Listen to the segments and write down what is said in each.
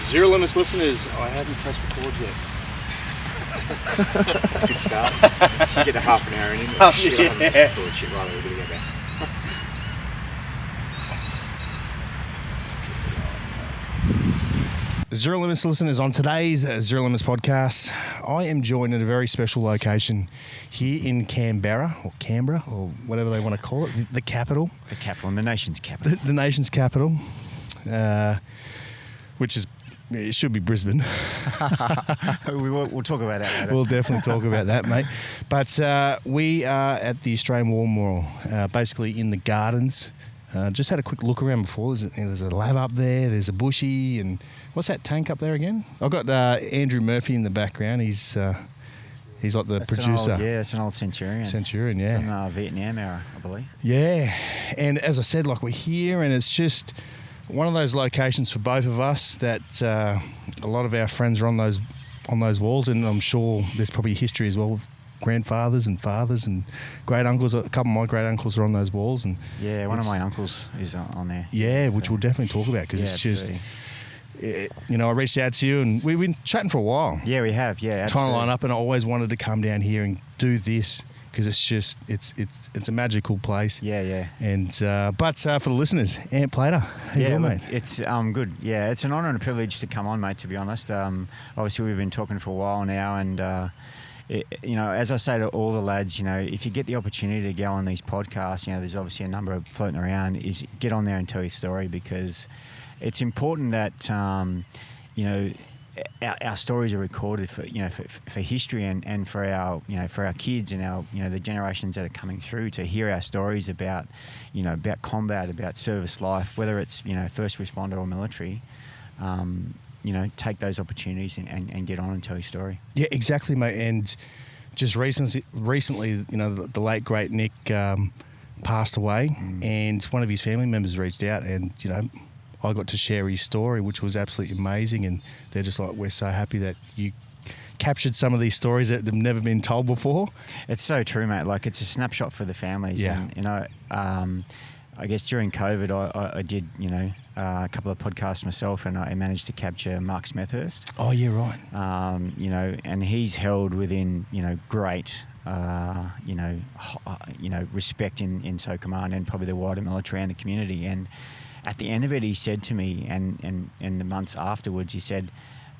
Zero limits listeners, I haven't pressed record yet. That's a good start. You get a half an hour in. Oh, shit, yeah. I haven't recorded shit. Right, we're going to go back. Zero Limits listeners, on today's Zero Limits podcast, I am joined at a very special location here in Canberra, or whatever they want to call it, the capital. The capital, and the nation's capital. The nation's capital, which is, it should be Brisbane. We'll talk about that later. We'll definitely talk about that, mate. But we are at the Australian War Memorial, basically in the gardens. Just had a quick look around before. There's a lab up there. There's a bushy, and what's that tank up there again? I've got Andrew Murphy in the background. He's like the producer. It's an old Centurion. Centurion, yeah. From Vietnam era, I believe. Yeah, and as I said, like, we're here, and it's just one of those locations for both of us that a lot of our friends are on those walls, and I'm sure there's probably history as well with grandfathers and fathers and great uncles. A couple of my great uncles are on those walls, and yeah, one of my uncles is on there. Yeah, which we'll definitely talk about, because it's just, I reached out to you and we've been chatting for a while. Yeah, we have. Yeah, absolutely. Trying to line up, and I always wanted to come down here and do this, because it's just it's a magical place. Yeah. And but for the listeners, Ant Plater, how you doing, mate? It's good. Yeah, it's an honour and a privilege to come on, mate. To be honest, obviously we've been talking for a while now, and as I say to all the lads, if you get the opportunity to go on these podcasts, there's obviously a number of floating around, is get on there and tell your story, because it's important that our stories are recorded for history and for our kids and our the generations that are coming through, to hear our stories about combat, about service life, whether it's first responder or military. Take those opportunities and get on and tell your story. Yeah, exactly, mate. And just recently, the late great Nick passed away, and one of his family members reached out, and I got to share his story, which was absolutely amazing. And they're just like, we're so happy that you captured some of these stories that have never been told before. It's so true, mate. Like, it's a snapshot for the families. Yeah. And, I guess during COVID, I did, a couple of podcasts myself, and I managed to capture Mark Smethurst. Oh, yeah, right. And he's held within, great, respect in SO Command and probably the wider military and the community. And at the end of it, he said to me, and the months afterwards, he said,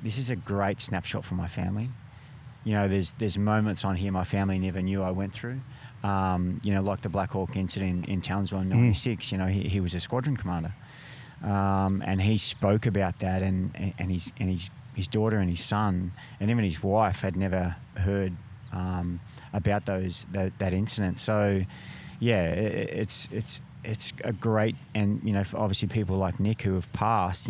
"This is a great snapshot for my family. There's moments on here my family never knew I went through. Like the Black Hawk incident in Townsville in 96, he was a squadron commander. And he spoke about that, and his daughter and his son and even his wife had never heard about that incident. So yeah, it's a great, and for obviously people like Nick who have passed,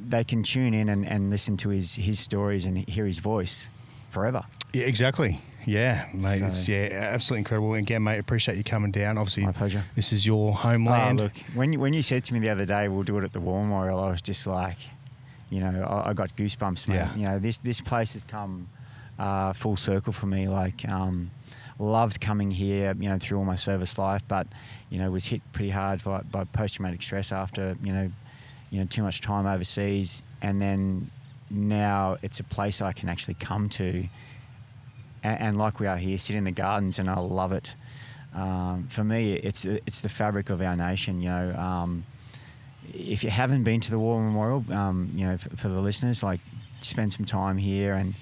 they can tune in and listen to his stories and hear his voice forever. Yeah, exactly. Yeah, mate. So, it's absolutely incredible. And again, mate, appreciate you coming down. Obviously, my pleasure. This is your homeland. Look, when you said to me the other day, we'll do it at the War Memorial, I was just like, I got goosebumps, mate. Yeah. This place has come full circle for me. Like, loved coming here, through all my service life, but was hit pretty hard by post-traumatic stress after too much time overseas, and then now it's a place I can actually come to. And like we are here, sit in the gardens, and I love it. For me, it's the fabric of our nation. If you haven't been to the War Memorial, for the listeners, like, spend some time here. And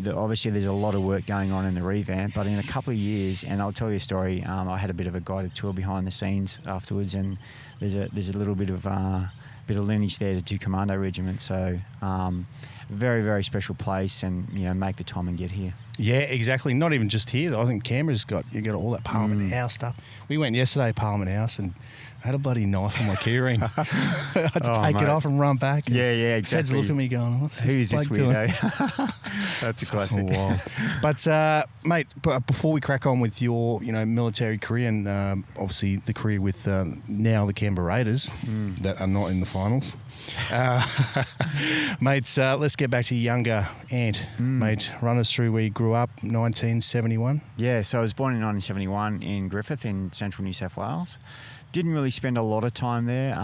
obviously there's a lot of work going on in the revamp, but in a couple of years, and I'll tell you a story. I had a bit of a guided tour behind the scenes afterwards, and there's a little bit of lineage there to Commando Regiment. So very, very special place, and make the time and get here. Yeah, exactly. Not even just here, though. I think Canberra's got all that Parliament House stuff. We went yesterday, Parliament House, and I had a bloody knife on my keyring. I had to take it off and run back. Yeah, exactly. Feds look at me going, "What's Who's this this weirdo?" That's a classic. But mate, before we crack on with your military career, and obviously the career with now the Canberra Raiders that are not in the finals, mates, let's get back to younger Ant. Mate, run us through where you grew up. 1971. Yeah, so I was born in 1971 in Griffith in central New South Wales. didn't really spend a lot of time there.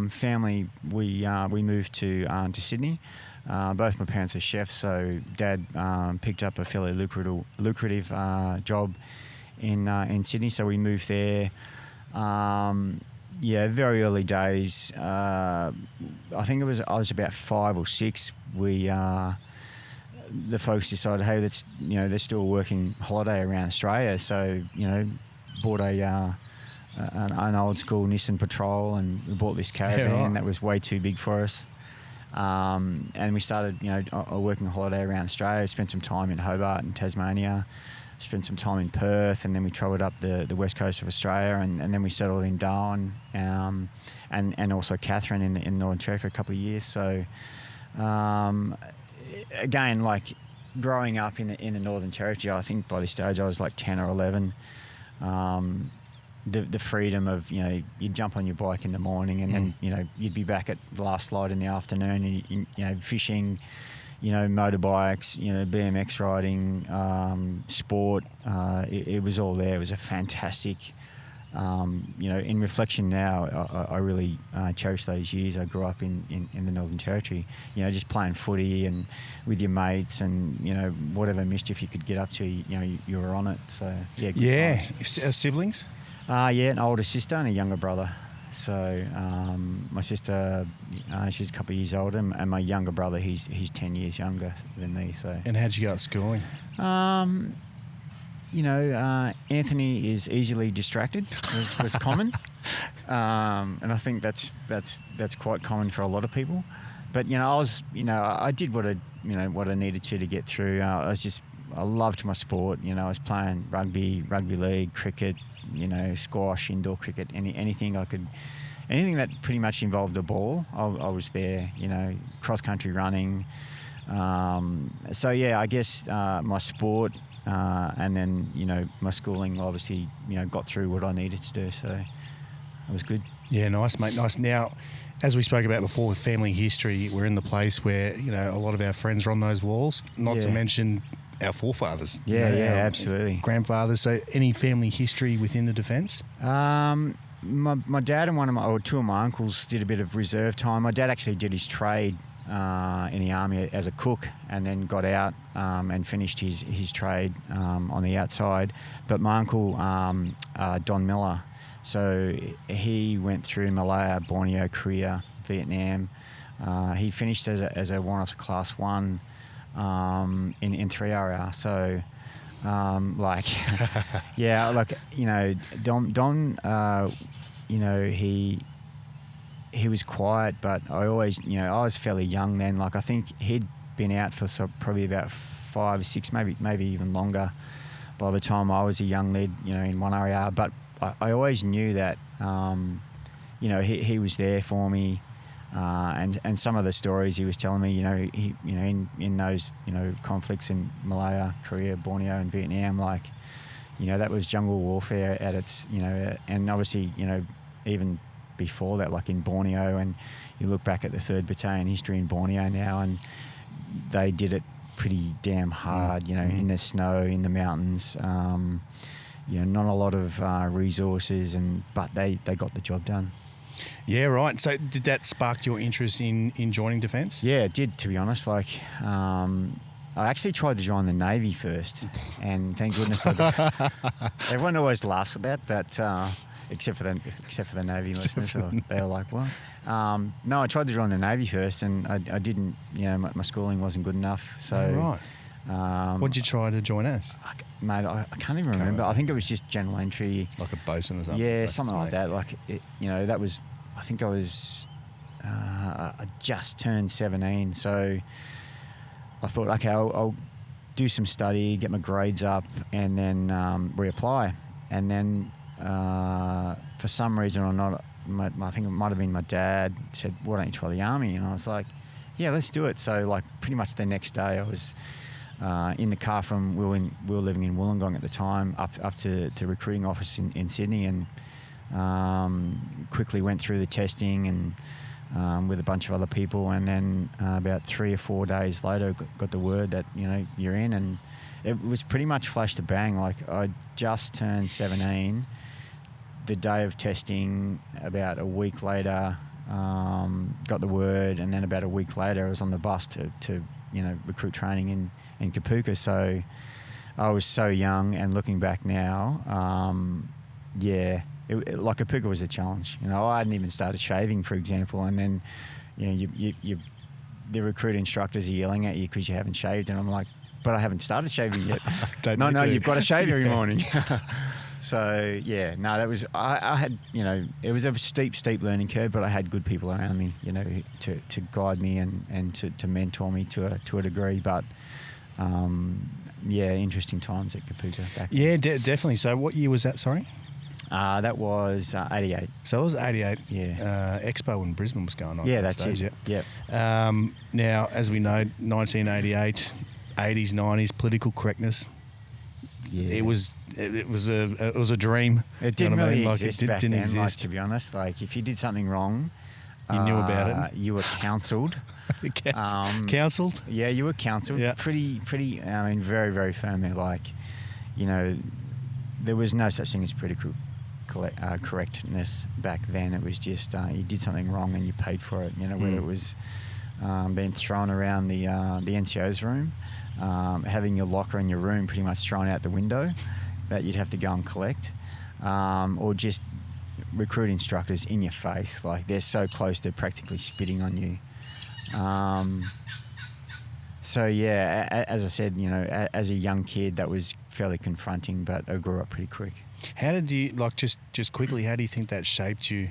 Family, we moved to Sydney. Both my parents are chefs, so Dad picked up a fairly lucrative job in Sydney, so we moved there. Very early days. I think I was about 5 or 6. The folks decided, hey, let's do a working holiday around Australia. So bought an old school Nissan Patrol, and we bought this caravan that was way too big for us. And we started, a working holiday around Australia. Spent some time in Hobart and Tasmania. Spent some time in Perth, and then we travelled up the west coast of Australia, and then we settled in Darwin, and also Katherine in Northern Territory for a couple of years. So, again, like growing up in the Northern Territory, I think by this stage I was like 10 or 11. The freedom of, you'd jump on your bike in the morning, and then you'd be back at the last light in the afternoon, and fishing, motorbikes, BMX riding, sport. It was all there. It was a fantastic, in reflection now, I really cherish those years. I grew up in the Northern Territory, just playing footy and with your mates, and, whatever mischief you could get up to, you were on it. So, yeah. Good times. Siblings? An older sister and a younger brother. So my sister, she's a couple of years older, and my younger brother, he's 10 years younger than me. So. And how'd you go at schooling? Anthony is easily distracted, was common, and I think that's quite common for a lot of people. But I did what I needed to get through. I loved my sport. I was playing rugby league, cricket, squash, indoor cricket, anything that pretty much involved a ball, I was there. Cross country running. I guess my sport and then my schooling obviously got through what I needed to do. So it was good. Yeah, nice, mate. Nice. Now, as we spoke about before with family history, we're in the place where a lot of our friends are on those walls. Not to mention our forefathers. Absolutely. Grandfathers. So any family history within the defence? My dad and two of my uncles did a bit of reserve time. My dad actually did his trade in the army as a cook, and then got out and finished his trade on the outside. But my uncle, Don Miller, so he went through Malaya, Borneo, Korea, Vietnam. He finished as a Warrant Officer Class 1 in 3RR. So, Don, he was quiet, but I was fairly young then. Like, I think he'd been out for probably about 5 or 6, maybe even longer by the time I was a young lead, in 1RR. But I always knew that, he was there for me. And some of the stories he was telling me, in those, conflicts in Malaya, Korea, Borneo and Vietnam, that was jungle warfare at its, and obviously, even before that, like in Borneo, and you look back at the 3rd Battalion history in Borneo now, and they did it pretty damn hard, in the snow, in the mountains, not a lot of resources, but they got the job done. Yeah, right. So did that spark your interest in joining defence? Yeah, it did, to be honest. I actually tried to join the Navy first, and thank goodness I did. Everyone always laughs at that, but except for the Navy listeners, they were like, "What?" No, I tried to join the Navy first, and I didn't. My schooling wasn't good enough. So, right. What did you try to join as? Mate, I can't even remember. I think it was just general entry, like a bosun or something. Yeah, something like that. That was. I think I was. I just turned 17, so I thought, okay, I'll do some study, get my grades up, and then reapply. And then for some reason or not, I think it might have been my dad said, "Why don't you try the army?" And I was like, "Yeah, let's do it." So pretty much the next day, I was in the car from we were living in Wollongong at the time up to recruiting office in Sydney, and quickly went through the testing and with a bunch of other people, and then about 3 or 4 days later got the word that you're in, and it was pretty much flash to bang. I just turned 17. the day of testing, about a week later, got the word, and then about a week later, I was on the bus to recruit training in Kapuka. So I was so young, and looking back now, like Kapuka was a challenge. I hadn't even started shaving, for example, and then the recruit instructors are yelling at you because you haven't shaved, and I'm like, but I haven't started shaving yet. No, you've got to shave every morning. So that was I had it was a steep learning curve, but I had good people around me, to guide me and to mentor me to a degree. But interesting times at Kapuka back then. Yeah, definitely. So what year was that? Sorry. That was 88. So it was 88. Yeah. Expo in Brisbane was going on. Yeah, at that that's stage, it. Yep. Now, as we know, 1988, 80s, 90s, political correctness. Yeah. It was a dream. It didn't really exist back then. Exist. Like, to be honest, like if you did something wrong, you knew about it. You were counselled. Counselled? Yeah, you were counselled. Yeah. Pretty. I mean, very, very firmly. Like, there was no such thing as political correctness back then. It was just you did something wrong and you paid for it. Whether it was being thrown around the NCO's room, having your locker in your room pretty much thrown out the window that you'd have to go and collect, or just recruit instructors in your face. Like, they're so close to practically spitting on you. So yeah, as I said, as a young kid, that was fairly confronting, but I grew up pretty quick. How did you, just quickly, how do you think that shaped you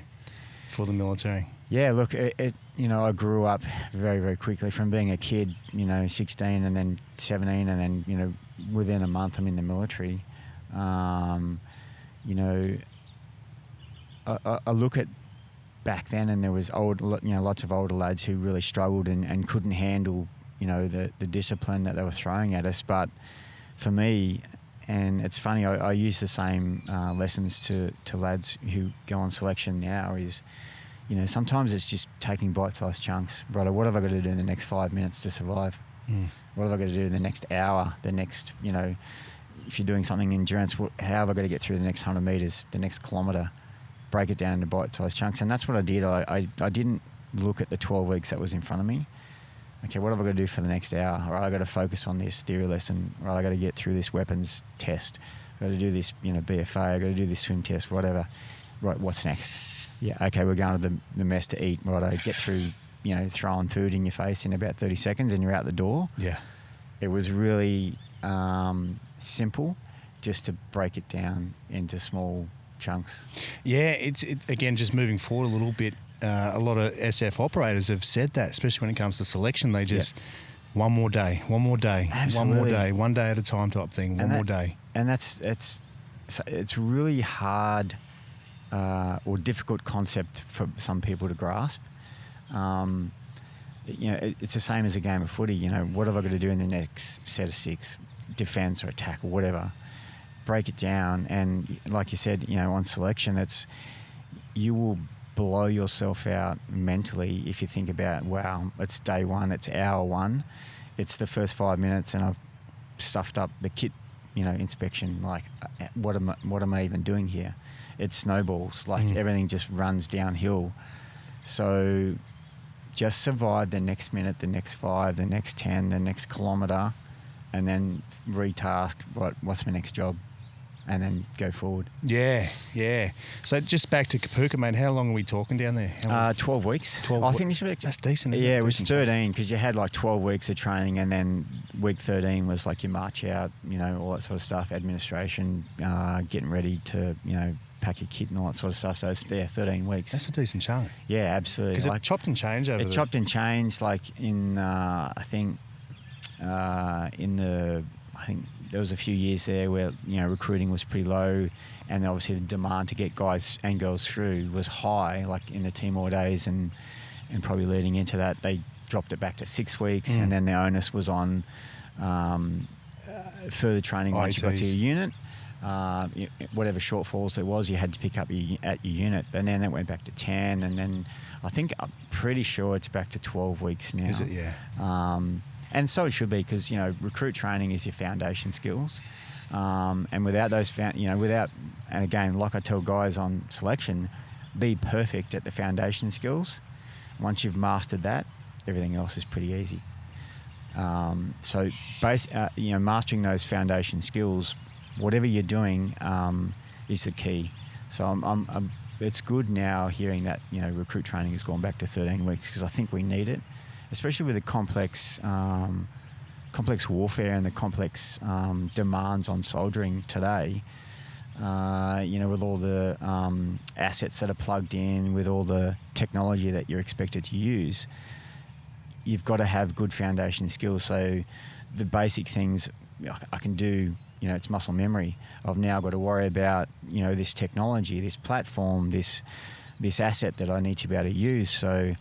for the military? Yeah, look, I grew up very, very quickly from being a kid, 16 and then 17, and then, within a month I'm in the military. I look at back then, and there was lots of older lads who really struggled and couldn't handle, the discipline that they were throwing at us. But for me, and it's funny, I use the same lessons to lads who go on selection now is, sometimes it's just taking bite-sized chunks. Right, what have I got to do in the next 5 minutes to survive? What have I got to do in the next hour, the next, if you're doing something endurance, how have I got to get through the next 100 metres, the next kilometre? Break it down into bite-sized chunks. And that's what I did. I didn't look at the 12 weeks that was in front of me. Okay, what have I got to do for the next hour? Right, I've got to focus on this theory lesson. Right, I've got to get through this weapons test. I've got to do this, BFA. I've got to do this swim test, whatever. Right, what's next? Yeah, okay, we're going to the mess to eat. Right, I get through, throwing food in your face in about 30 seconds and you're out the door. Yeah. It was really simple, just to break it down into small chunks. Yeah, it's again, just moving forward a little bit, a lot of SF operators have said that, especially when it comes to selection. They just, one more day, Absolutely. one more day, one day at a time type thing, one more day. And it's really hard or difficult concept for some people to grasp. It's the same as a game of footy. What have I got to do in the next set of 6, defence or attack or whatever? Break it down, and like you said, on selection, you will blow yourself out mentally if you think about, wow, it's day 1, it's hour 1, it's the first 5 minutes, and I've stuffed up the kit, inspection. Like, what am I even doing here? It snowballs. Like, everything just runs downhill. So just survive the next minute, the next 5, the next 10, the next kilometre, and then retask what's my next job, and then go forward. Yeah. So just back to Kapuka, mate, how long are we talking down there? 12 weeks. 12 I think that's decent, isn't it? Yeah, it was 13 because you had like 12 weeks of training, and then week 13 was like your march out, all that sort of stuff, administration, getting ready to, pack your kit and all that sort of stuff. So it's 13 weeks. That's a decent chunk. Yeah, absolutely. Because it chopped and changed over there. It chopped and changed, like in, I think there was a few years there where, recruiting was pretty low, and obviously the demand to get guys and girls through was high, like in the Timor days, and probably leading into that, they dropped it back to 6 weeks, and then the onus was on further training once you got to your unit. Whatever shortfalls there was, you had to pick up at your unit, and then that went back to 10, and then I'm pretty sure it's back to 12 weeks now. Is it? Yeah. And so it should be, because recruit training is your foundation skills. And without those, and again, like I tell guys on selection, be perfect at the foundation skills. Once you've mastered that, everything else is pretty easy. Mastering those foundation skills, whatever you're doing, is the key. So it's good now hearing that recruit training has gone back to 13 weeks, because I think we need it, especially with the complex warfare and the complex demands on soldiering today. With all the assets that are plugged in, with all the technology that you're expected to use, you've got to have good foundation skills. So the basic things I can do, it's muscle memory. I've now got to worry about, this technology, this platform, this asset that I need to be able to use. So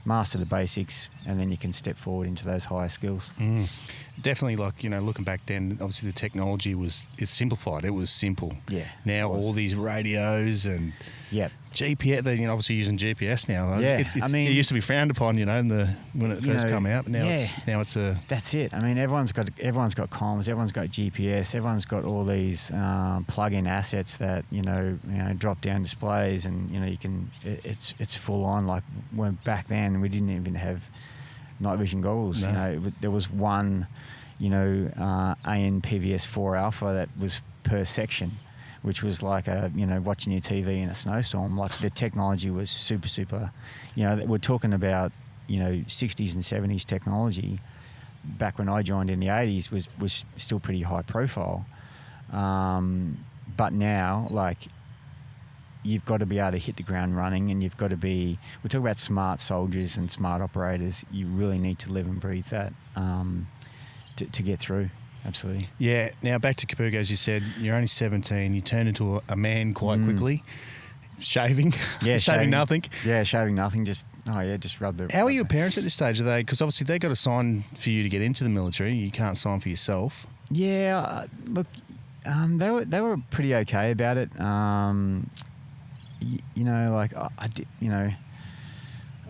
master the basics, and then you can step forward into those higher skills. Definitely, looking back then, obviously the technology it's simplified. It was simple. Yeah. Now all these radios and GPS, they're obviously using GPS now. Yeah. It used to be frowned upon, when it first come out. But now it's a. That's it. I mean, everyone's got comms, everyone's got GPS, everyone's got all these plug-in assets that drop down displays, and you can. It's full on. Like when back then we didn't even have night vision goggles. No. There was one, AN/PVS 4 Alpha that was per section, which was like watching your TV in a snowstorm. Like the technology was super. We're talking about 60s and 70s technology. Back when I joined in the 80s was still pretty high profile. But now, you've got to be able to hit the ground running, and you've got to be. We talk about smart soldiers and smart operators. You really need to live and breathe that to get through. Absolutely. Yeah. Now back to Capugo, as you said, you're only 17. You turn into a man quite quickly. Shaving. Yeah. shaving nothing. Yeah, shaving nothing. Just rub the. How are your parents at this stage? Are they? Because obviously they got to sign for you to get into the military. You can't sign for yourself. Yeah. Look, they were pretty okay about it. I did. I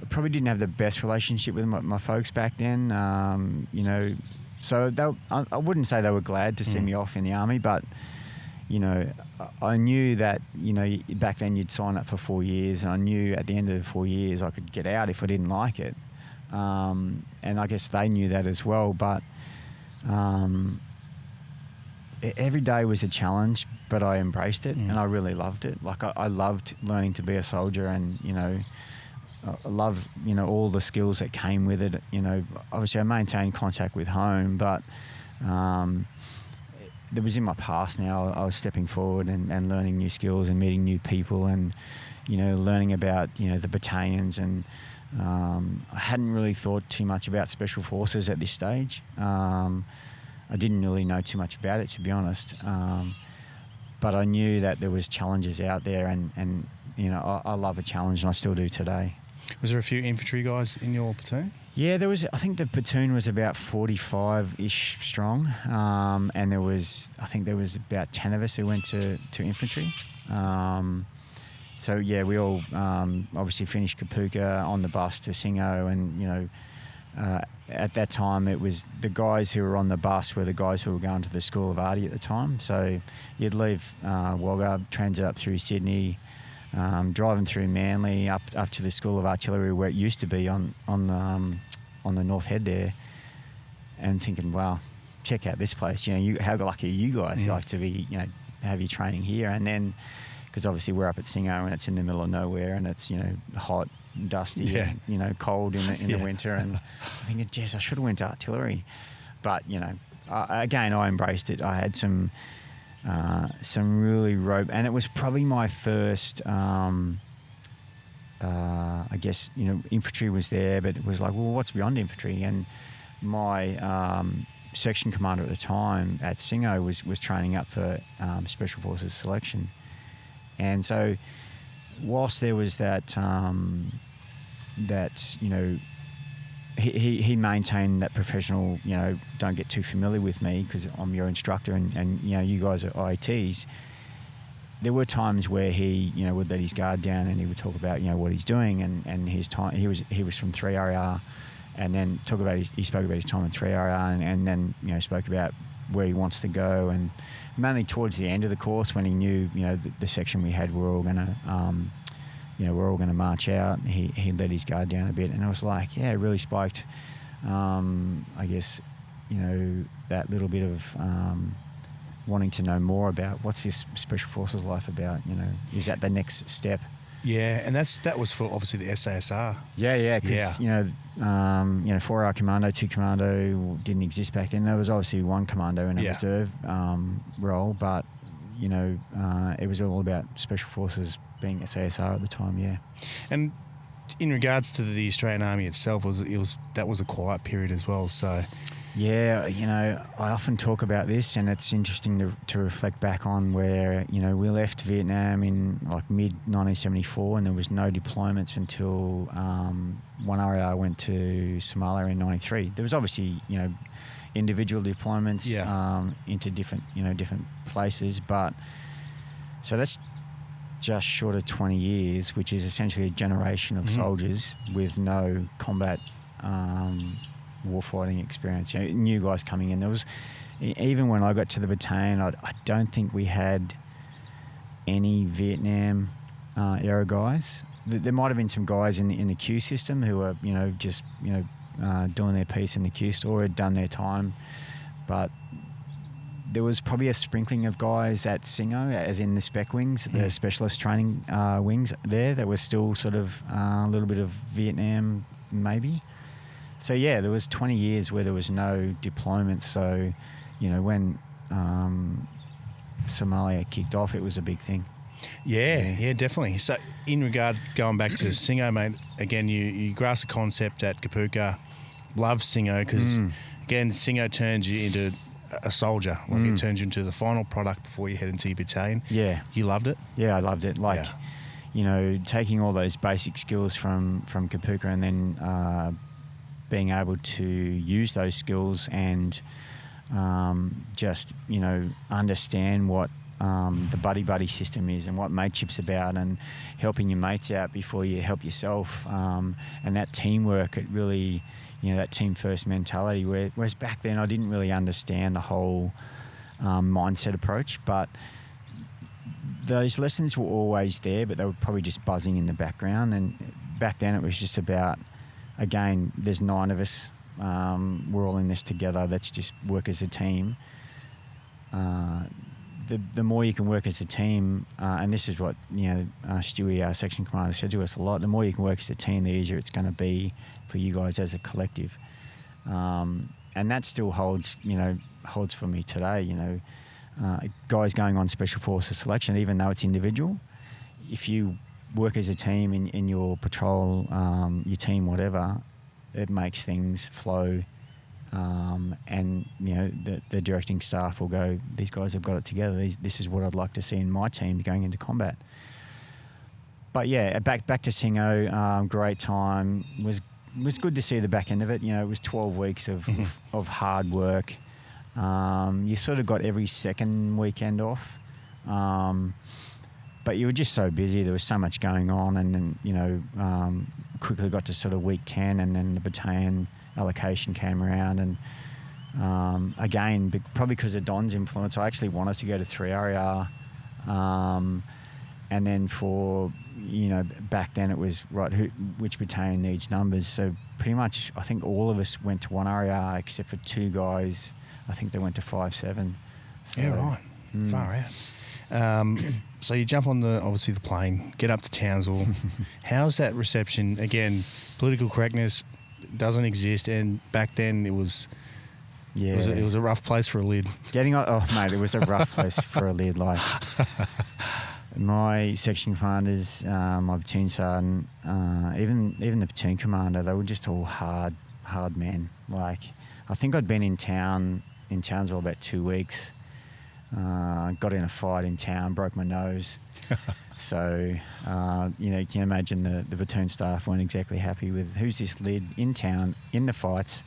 probably didn't have the best relationship with my folks back then. So I wouldn't say they were glad to see me off in the army, but I knew that back then you'd sign up for 4 years, and I knew at the end of the 4 years I could get out if I didn't like it, and I guess they knew that as well. But every day was a challenge, but I embraced it, and I really loved it. Like I loved learning to be a soldier, and I loved, all the skills that came with it. Obviously I maintained contact with home, but that was in my past now. I was stepping forward and learning new skills and meeting new people, and, learning about, the battalions. And I hadn't really thought too much about Special Forces at this stage. I didn't really know too much about it, to be honest. But I knew that there was challenges out there, and I love a challenge, and I still do today. Was there a few infantry guys in your platoon? Yeah, there was. I think the platoon was about 45-ish strong, and there was about 10 of us who went to infantry. So yeah, we all obviously finished Kapuka on the bus to Singo, and at that time it was the guys who were on the bus were the guys who were going to the School of Arty at the time. So you'd leave Wagga, transit up through Sydney, driving through Manly up to the School of Artillery where it used to be on the North Head there, and thinking, wow, check out this place. How lucky are you guys like to be, have your training here. And then, because obviously we're up at Singo and it's in the middle of nowhere, and it's hot, dusty, and, cold in the winter. And I'm thinking, geez, I should have went to artillery, but again, I embraced it. I had some really and it was probably my first, I guess, infantry was there, but it was like, well, what's beyond infantry? And my section commander at the time at Singo was training up for Special Forces selection. And so whilst there was that, he maintained that professional, don't get too familiar with me because I'm your instructor and you guys are IATs. There were times where he, would let his guard down and he would talk about, what he's doing and his time. He was from 3RR, and then he spoke about his time in 3RR and then, spoke about where he wants to go, and mainly towards the end of the course when he knew, the section we had, we're all going to march out. He let his guard down a bit, and I was like, yeah, it really spiked, I guess, that little bit of wanting to know more about what's this Special Forces life about. Is that the next step? Yeah, and that was for obviously the SASR. Yeah, because 4-hour Commando, 2 Commando didn't exist back then. There was obviously 1 Commando in a reserve role, but it was all about Special Forces being SASR at the time. Yeah, and in regards to the Australian Army itself, that was a quiet period as well. So. Yeah, I often talk about this, and it's interesting to reflect back on where, we left Vietnam in like mid-1974, and there was no deployments until 1RAR went to Somalia in 93. There was obviously, individual deployments into different places, but so that's just short of 20 years, which is essentially a generation of soldiers with no combat warfighting experience. New guys coming in. There was, even when I got to the battalion, I don't think we had any Vietnam era guys. There might have been some guys in the queue system who were doing their piece in the queue store, had done their time, but there was probably a sprinkling of guys at SINGO, as in the spec wings, the specialist training wings there, that were still sort of a little bit of Vietnam maybe. So, yeah, there was 20 years where there was no deployment. So, when Somalia kicked off, it was a big thing. Yeah, definitely. So, in regard, going back to SINGO, mate, again, you grasp the concept at Kapuka. Love SINGO because, again, SINGO turns you into a soldier. Like it turns you into the final product before you head into your battalion. Yeah. You loved it? Yeah, I loved it. Taking all those basic skills from Kapuka and then being able to use those skills and understand what the buddy system is and what mateship's about, and helping your mates out before you help yourself, and that teamwork, it really, that team first mentality, whereas back then I didn't really understand the whole mindset approach, but those lessons were always there, but they were probably just buzzing in the background. And back then it was just about, again, there's 9 of us. We're all in this together. Let's just work as a team. The more you can work as a team, and this is what Stewie, our section commander, said to us a lot. The more you can work as a team, the easier it's going to be for you guys as a collective. And that still holds for me today. Guys going on Special Forces selection, even though it's individual, if you work as a team in your patrol, your team, whatever, it makes things flow, and the directing staff will go, these guys have got it together. This is what I'd like to see in my team going into combat. But yeah, back to SINGO, great time. Was good to see the back end of it. It was 12 weeks of hard work. You sort of got every second weekend off. But you were just so busy. There was so much going on, and then quickly got to sort of week 10, and then the battalion allocation came around, and again, probably because of Don's influence, I actually wanted to go to 3RAR, and then for back then it was which battalion needs numbers. So pretty much, I think all of us went to 1RAR except for 2 guys. I think they went to 5-7. So, yeah, right. Far out. So you jump on obviously the plane, get up to Townsville. How's that reception? Again, political correctness doesn't exist, and back then it was a rough place for a lid. Mate, it was a rough place for a lid. Like my section commanders, my platoon sergeant, even the platoon commander, they were just all hard men. Like I think I'd been in Townsville about 2 weeks. Got in a fight in town, broke my nose. So, you can imagine the platoon staff weren't exactly happy with who's this lid in town, in the fights,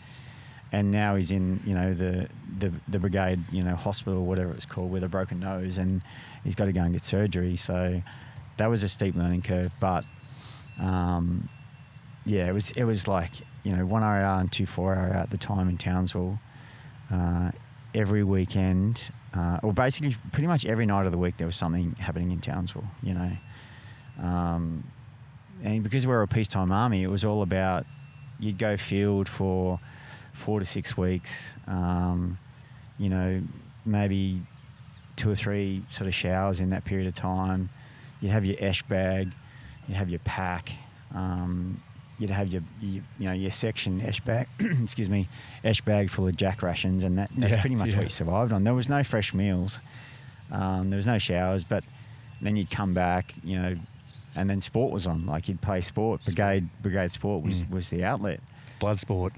and now he's in, the brigade, hospital, whatever it's called, with a broken nose, and he's got to go and get surgery. So that was a steep learning curve. But, it was like, 1RAR and 2 4RAR at the time in Townsville. every weekend, or basically pretty much every night of the week, there was something happening in Townsville, you know. And because we're a peacetime army, it was all about, you'd go field for 4 to 6 weeks, you know, maybe 2 or 3 sort of showers in that period of time. You'd have your esh bag, you'd have your pack, you'd have your section esh bag, excuse me, esh bag full of jack rations, and that's pretty much what you survived on. There was no fresh meals, there was no showers, but then you'd come back, you know, and then sport was on. Like, you'd play sport. Brigade sport was the outlet. Blood sport.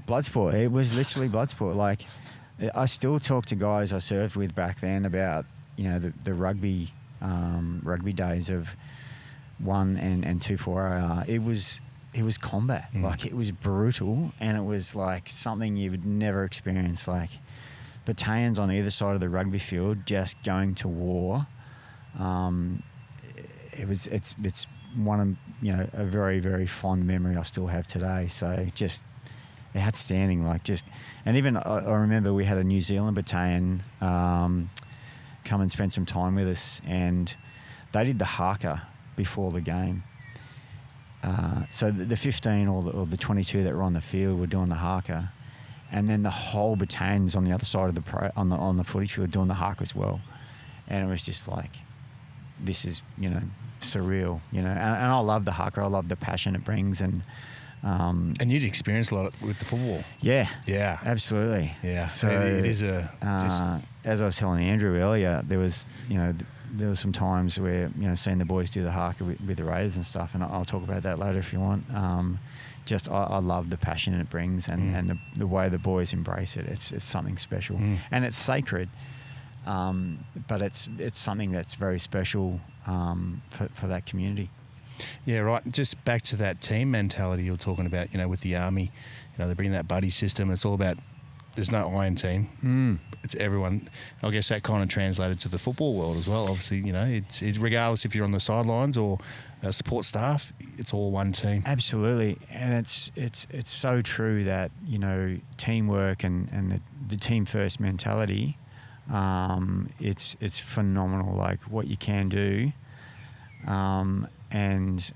It was literally blood sport. Like, I still talk to guys I served with back then about, you know, the rugby days of 1 and 2 4R. It was combat. Like, it was brutal, and it was like something you would never experience. Like, battalions on either side of the rugby field just going to war. It's one of, you know, a very, very fond memory I still have today. So just outstanding. Like, just, and even I remember we had a New Zealand battalion come and spend some time with us, and they did the haka before the game. So the 15 or the 22 that were on the field were doing the haka, and then the whole battalion's on the other side of the on the footy field doing the haka as well. And it was just like, this is, you know, surreal, you know. And I love the haka. I love the passion it brings, and you'd experienced a lot with the football. Yeah, absolutely. Yeah, so it is a. As I was telling Andrew earlier, there was some times where, you know, seeing the boys do the haka with the Raiders and stuff, and I'll talk about that later if you want. I love the passion it brings, and the way the boys embrace it. It's something special, and it's sacred. But it's something that's very special for that community. Yeah, right. Just back to that team mentality you're talking about, you know, with the Army. You know, they're bringing that buddy system. It's all about, there's no iron team. It's everyone. I guess that kind of translated to the football world as well. Obviously, you know, it's regardless if you're on the sidelines or support staff, it's all one team. Absolutely. And it's so true that, you know, teamwork and the team first mentality, it's phenomenal, like what you can do. And,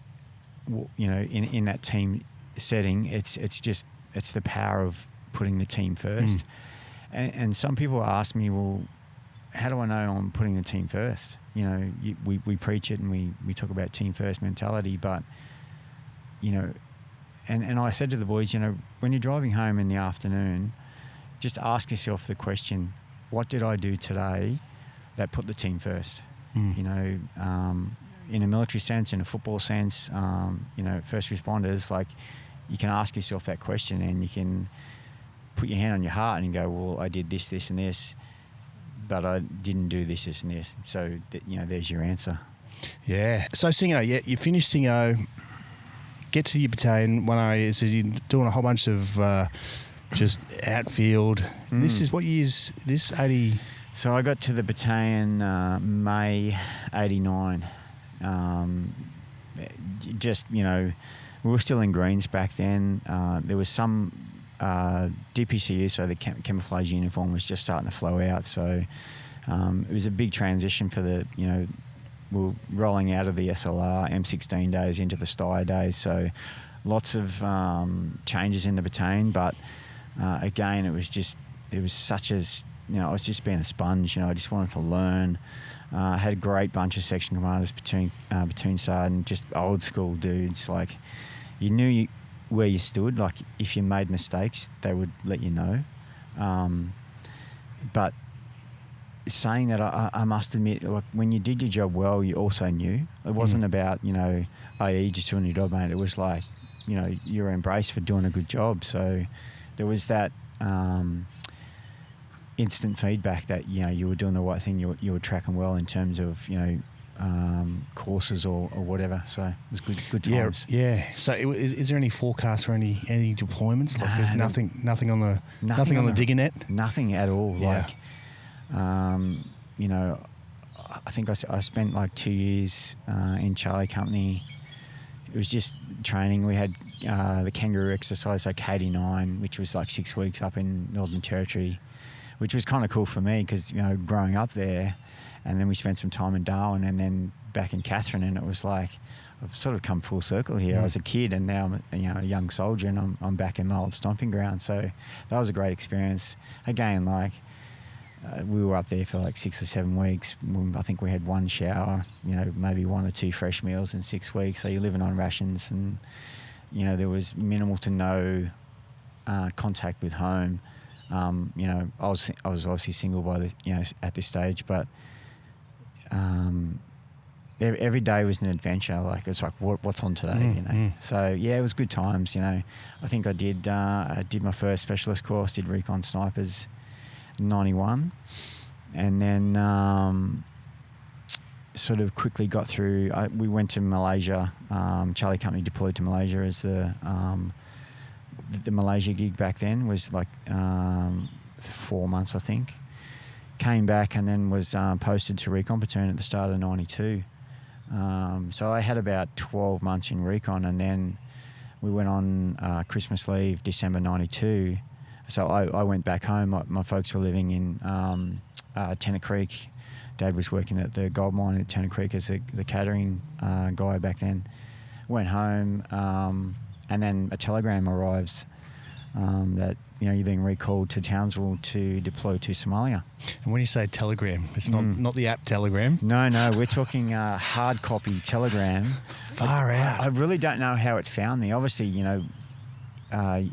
you know, in that team setting, it's the power of putting the team first. And some people ask me, well, how do I know I'm putting the team first? You know, we preach it and we talk about team first mentality, but, you know, and I said to the boys, you know, when you're driving home in the afternoon, just ask yourself the question, what did I do today that put the team first? You know, in a military sense, in a football sense, you know, first responders, like, you can ask yourself that question and you can put your hand on your heart and go, well, I did this, this and this, but I didn't do this, this and this. So, you know, there's your answer. Yeah. So, Singo, you finished Singo, get to your battalion, 1RA, so you're doing a whole bunch of just outfield. This is what years, this 80? So I got to the battalion May 89. Just, you know, we were still in greens back then. There was some DPCU, so the camouflage uniform was just starting to flow out. So it was a big transition for the, you know, we were rolling out of the SLR M16 days into the Steyr days. So lots of changes in the battalion. But again, it was such as, you know, I was just being a sponge. You know, I just wanted to learn. Had a great bunch of section commanders, platoon sergeant, just old school dudes. Like, you knew where you stood. Like, if you made mistakes, they would let you know. But saying that, I must admit, like, when you did your job well, you also knew. It wasn't about, you know, you just doing your job, mate. It was like, you know, you were embraced for doing a good job. So there was that instant feedback that, you know, you were doing the right thing, you were tracking well in terms of, you know, courses or whatever. So it was good times. Yeah. So is there any forecast for any deployments? Like, there's nothing on the digger net? Nothing at all. Yeah. Like, you know, I think I spent like 2 years in Charlie Company. It was just training. We had the kangaroo exercise, like 89, which was like 6 weeks up in Northern Territory. which was kind of cool for me because, you know, growing up there, and then we spent some time in Darwin and then back in Katherine, and it was like I've sort of come full circle here. I was a kid and now I'm, you know, a young soldier, and I'm back in my old stomping ground. So that was a great experience. Again, like we were up there for like 6 or 7 weeks. I think we had one shower, you know, maybe 1 or 2 fresh meals in 6 weeks. So you're living on rations, and you know, there was minimal to no contact with home. You know, I was obviously single by the, you know, at this stage, but every day was an adventure. Like it's like what's on today, you know. So yeah, it was good times. You know, I think I did my first specialist course, did recon snipers, 91, and then sort of quickly got through. We went to Malaysia. Charlie Company deployed to Malaysia as the Malaysia gig back then was like 4 months, I think. Came back and then was posted to recon platoon at the start of 92. So I had about 12 months in recon, and then we went on Christmas leave, December 92. So I went back home. My folks were living in Tennant Creek. Dad was working at the gold mine at Tennant Creek as the catering guy back then. Went home, and then a telegram arrives that, you know, you're being recalled to Townsville to deploy to Somalia. And when you say telegram, it's not the app Telegram. No, we're talking hard copy telegram. Far out. I really don't know how it found me. Obviously, you know,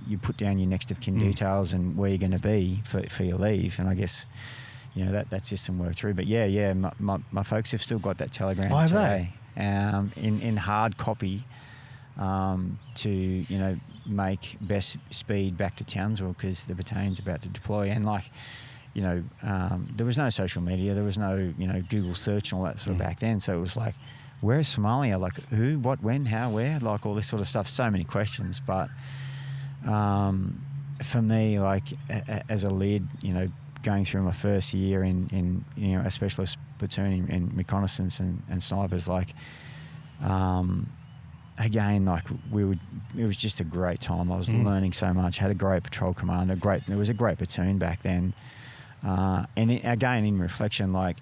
you put down your next of kin details and where you're going to be for your leave, and I guess, you know, that system worked through. But yeah, my folks have still got that telegram today, in hard copy, to, you know, make best speed back to Townsville because the battalion's about to deploy. And like, you know, there was no social media, there was no, you know, Google search and all that sort of back then. So it was like, where is Somalia? Like who, what, when, how, where? Like all this sort of stuff. So many questions. But for me, like as a lead, you know, going through my first year in you know, a specialist platoon in reconnaissance and snipers, like again, like it was just a great time. I was learning so much. Had a great patrol commander. There was a great platoon back then. And again, in reflection, like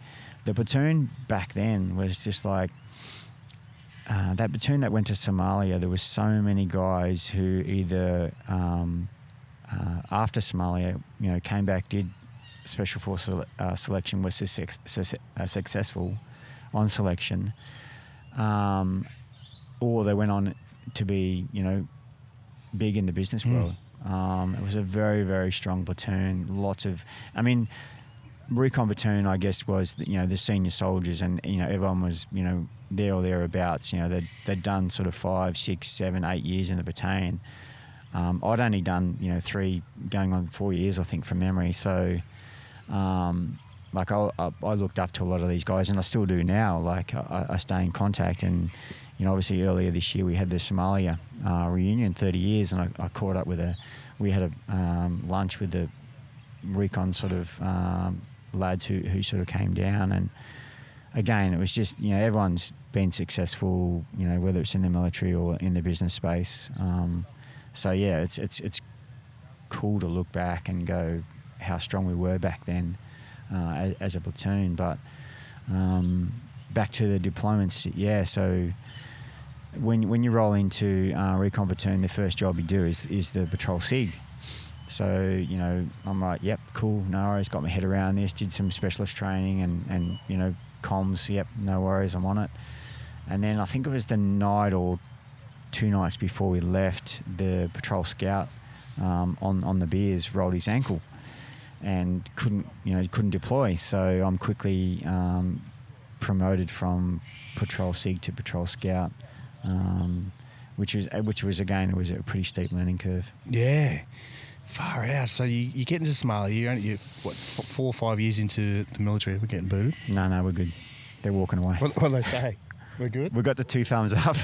the platoon back then was just like that platoon that went to Somalia. There was so many guys who either after Somalia, you know, came back, did special force selection, was successful on selection. Or they went on to be, you know, big in the business world. It was a very, very strong platoon. Lots of, I mean, recon platoon, I guess, was, you know, the senior soldiers, and, you know, everyone was, you know, there or thereabouts. You know, they'd done sort of 5, 6, 7, 8 years in the battalion. I'd only done, you know, 3 going on 4 years, I think, from memory. So, like I looked up to a lot of these guys, and I still do now. Like I stay in contact, and, you know, obviously earlier this year we had the Somalia reunion, 30 years, and I caught up with we had a lunch with the recon sort of lads who sort of came down, and again, it was just, you know, everyone's been successful, you know, whether it's in the military or in the business space. So yeah, it's cool to look back and go how strong we were back then as a platoon. But back to the deployments, yeah. So when you roll into recon platoon, the first job you do is the patrol SIG. So, you know, I'm like, yep, cool, no worries, got my head around this, did some specialist training and you know, comms, yep, no worries, I'm on it. And then I think it was the night or 2 nights before we left, the patrol scout on the beers rolled his ankle and couldn't deploy. So I'm quickly promoted from patrol SIG to patrol scout, which was again, it was a pretty steep learning curve. Yeah. Far out. So you get into Somalia, you're 4 or 5 years into the military, we're getting booted? No, we're good. They're walking away. What do they say? We're good? We got the 2 thumbs up.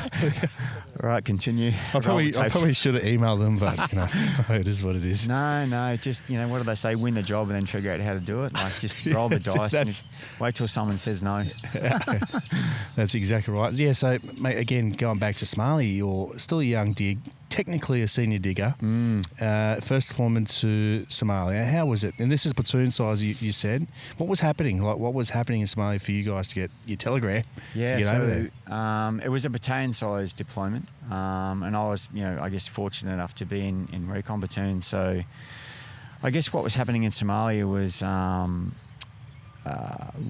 All right, continue. I probably should have emailed them, but, you know, it is what it is. No, just, you know, what do they say? Win the job and then figure out how to do it. Like, just roll the dice and wait till someone says no. That's exactly right. Yeah, so, mate, again, going back to Somalia, you're still a young dig, technically a senior digger. First deployment to Somalia. How was it? And this is platoon size, you said. What was happening? Like, what was happening in Somalia for you guys to get your telegram? Yeah, to get over there? It was a battalion-sized deployment, and I was, I guess, fortunate enough to be in recon platoon. So, I guess what was happening in Somalia was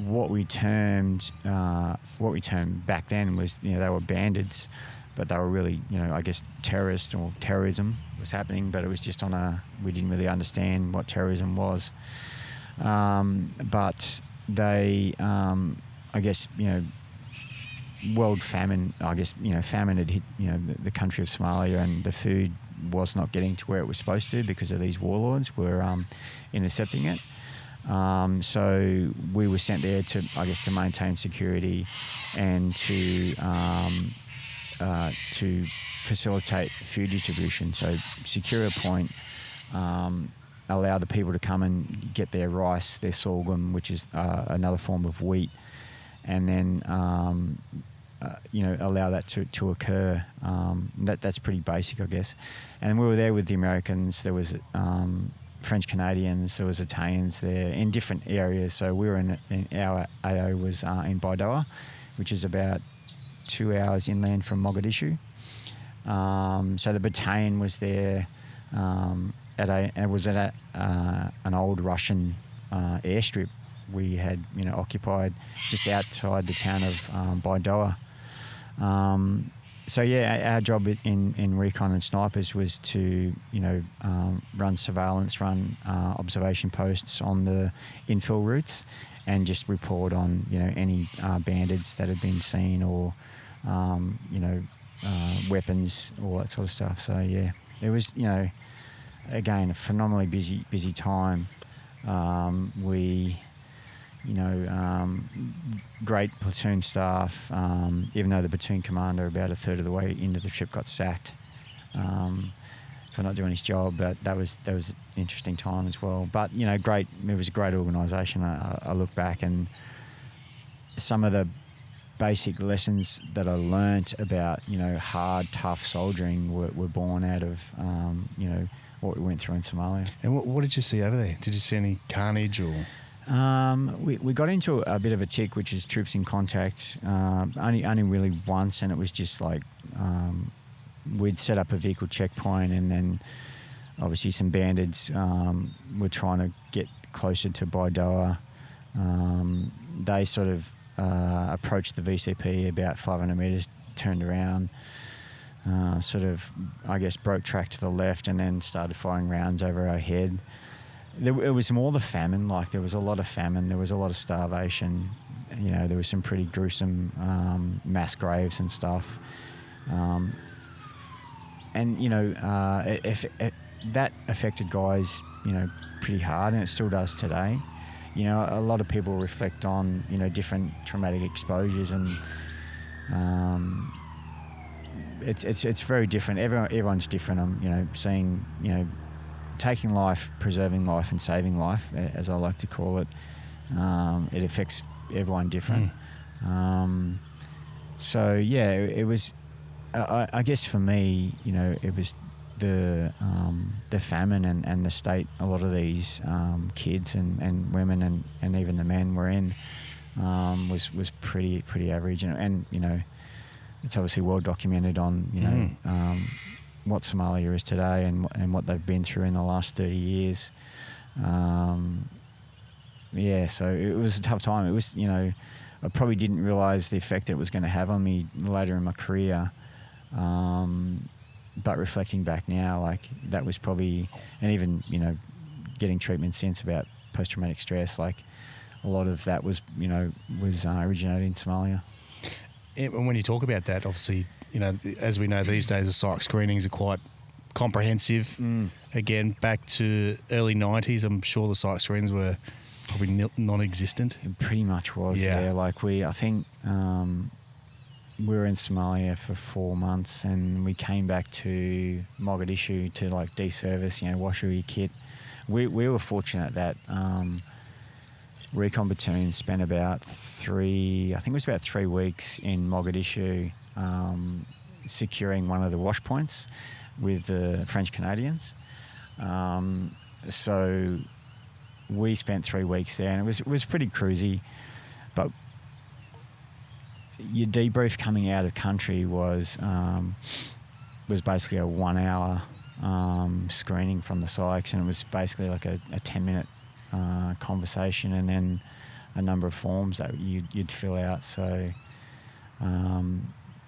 what we termed back then was, they were bandits, but they were really, I guess, terrorist or terrorism was happening, but it was just we didn't really understand what terrorism was. But they, I guess, world famine, famine had hit, the country of Somalia, and the food was not getting to where it was supposed to because of these warlords were intercepting it. So we were sent there to maintain security and to facilitate food distribution. So secure a point, allow the people to come and get their rice, their sorghum, which is another form of wheat, and then allow that to occur. That's pretty basic, I guess. And we were there with the Americans. There was French Canadians, there was Italians there in different areas. So we were in our AO was in Baidoa, which is about 2 hours inland from Mogadishu. So the battalion was there at an old Russian airstrip we had occupied just outside the town of Baidoa. So our job in recon and snipers was to run surveillance, run observation posts on the infill routes, and just report on any bandits that had been seen, or weapons, all that sort of stuff. So it was again a phenomenally busy time. Great platoon staff, even though the platoon commander about a third of the way into the trip got sacked for not doing his job, but that was an interesting time as well. But great, it was a great organisation. I look back, and some of the basic lessons that I learnt about hard, tough soldiering were born out of what we went through in Somalia. And what did you see over there? Did you see any carnage or? We got into a bit of a tick, which is troops in contact, only really once, and it was just like we'd set up a vehicle checkpoint, and then obviously some bandits were trying to get closer to Baidoa. They sort of approached the VCP about 500 metres, turned around, broke track to the left, and then started firing rounds over our head. It was more the famine. Like, there was a lot of famine. There was a lot of starvation. There was some pretty gruesome mass graves and stuff. That affected guys, pretty hard, and it still does today. A lot of people reflect on, different traumatic exposures, and it's very different. Everyone's different. Seeing, taking life, preserving life, and saving life, as I like to call it, it affects everyone different. It was. I guess for me, it was the famine and the state a lot of these kids and women and even the men were in was pretty average, and it's obviously well documented on what Somalia is today and what they've been through in the last 30 years. So it was a tough time. It was, I probably didn't realise the effect it was going to have on me later in my career. But reflecting back now, like, that was probably, and even, getting treatment since about post-traumatic stress, like, a lot of that was originated in Somalia. And when you talk about that, obviously, as we know these days, the psych screenings are quite comprehensive. Again, back to early 90s, I'm sure the psych screenings were probably non-existent. It pretty much was, yeah. Like, I think we were in Somalia for 4 months, and we came back to Mogadishu to, like, deservice, wash all your kit. We were fortunate that recon platoon spent about 3 weeks in Mogadishu, securing one of the wash points. with the French Canadians. So we spent 3 weeks there, and it was pretty cruisy. But your debrief coming out of country was basically a 1 hour screening from the psychs, and it was basically like a 10-minute conversation, and then a number of forms that you'd fill out. So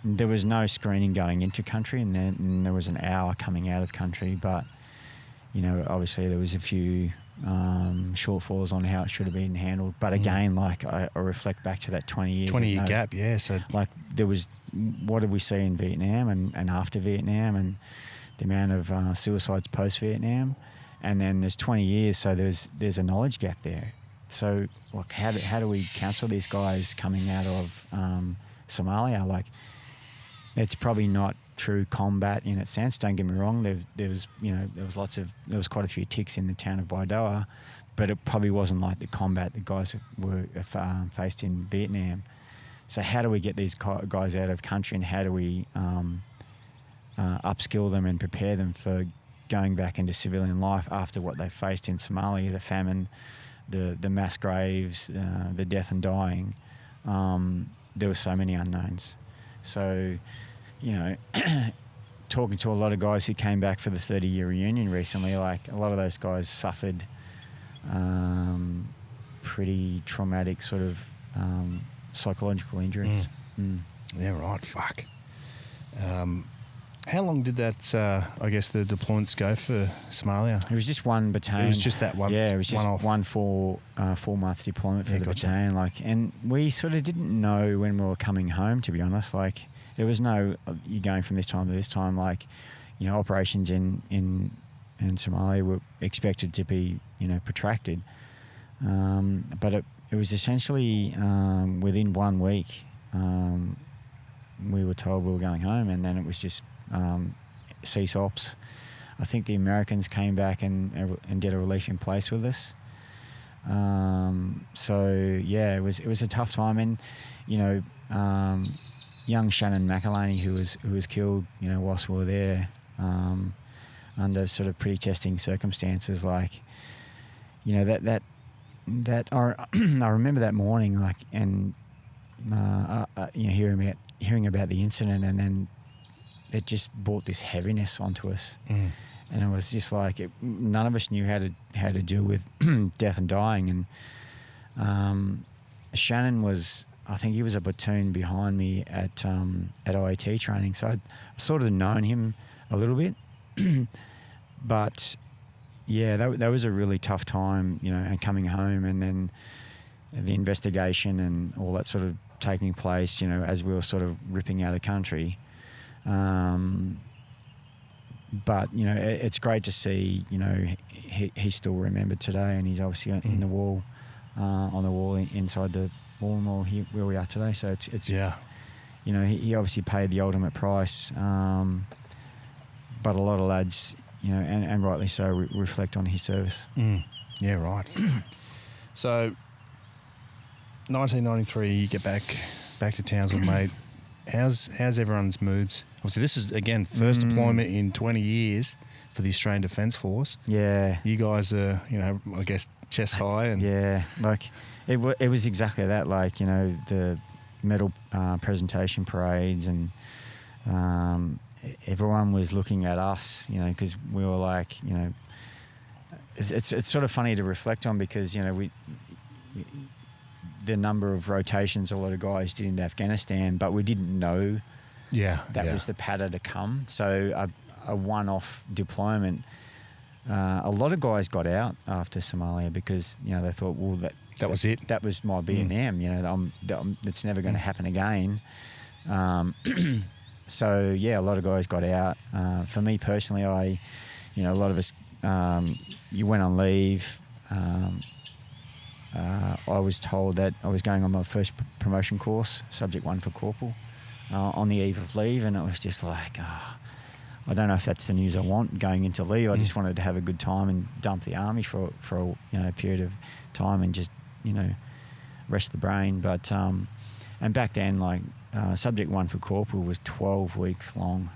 there was no screening going into country, and then there was an hour coming out of country. But obviously there was a few shortfalls on how it should have been handled. But again, like I reflect back to that 20 years. 20-year gap, yeah. So like there was, what did we see in Vietnam and after Vietnam, and the amount of suicides post-Vietnam, and then there's 20 years, so there's a knowledge gap there. So like how do we counsel these guys coming out of Somalia? Like, it's probably not true combat in its sense. Don't get me wrong. There was quite a few ticks in the town of Baidoa, but it probably wasn't like the combat the guys were faced in Vietnam. So how do we get these guys out of country, and how do we upskill them and prepare them for going back into civilian life after what they faced in Somalia, the famine, the mass graves, the death and dying? There were so many unknowns. So, talking to a lot of guys who came back for the 30-year reunion recently, like a lot of those guys suffered pretty traumatic sort of psychological injuries. Yeah, right. Fuck. How long did that, the deployments go for Somalia? It was just one battalion. It was just that one. Yeah, it was just one 4-month deployment for the gotcha. battalion. Like, and we sort of didn't know when we were coming home, to be honest. Like, there was no, you're going from this time to this time. Like, operations in Somalia were expected to be, protracted. But it was essentially within 1 week, we were told we were going home, and then it was just cease ops. I think the Americans came back and did a relief in place with us. So yeah, it was a tough time, and young Shannon McElhaney, who was killed, whilst we were there, under sort of pretty testing circumstances. Like, that I remember that morning, like, and hearing about the incident, and then it just brought this heaviness onto us. And it was just like none of us knew how to deal with death and dying. And Shannon was, I think he was a platoon behind me at IAT training, so I'd sort of known him a little bit. But yeah, that was a really tough time, and coming home, and then the investigation and all that sort of taking place, as we were sort of ripping out of country. But it's great to see, he's still remembered today, and he's obviously in the wall, on the wall inside the wall here where we are today. So it's yeah, he obviously paid the ultimate price. But a lot of lads, and rightly so, reflect on his service. Yeah, right. So 1993, you get back to Townsville, mate. How's everyone's moods? Obviously, this is, again, first deployment in 20 years for the Australian Defence Force. Yeah. You guys are, I guess, chest high. And yeah, like, it was exactly that. Like, the medal presentation parades, and everyone was looking at us, because we were like, it's sort of funny to reflect on, because, the number of rotations a lot of guys did in Afghanistan, but we didn't know that was the pattern to come. So a one-off deployment, a lot of guys got out after Somalia because, they thought, well, that was it. That was my Vietnam, it's never going to happen again. So, yeah, a lot of guys got out. For me personally, a lot of us, you went on leave. I was told that I was going on my first promotion course, Subject 1 for Corporal, on the eve of leave, and it was just like, I don't know if that's the news I want going into leave. I just wanted to have a good time and dump the army for a period of time and just rest the brain. But and back then, like, Subject 1 for Corporal was 12 weeks long.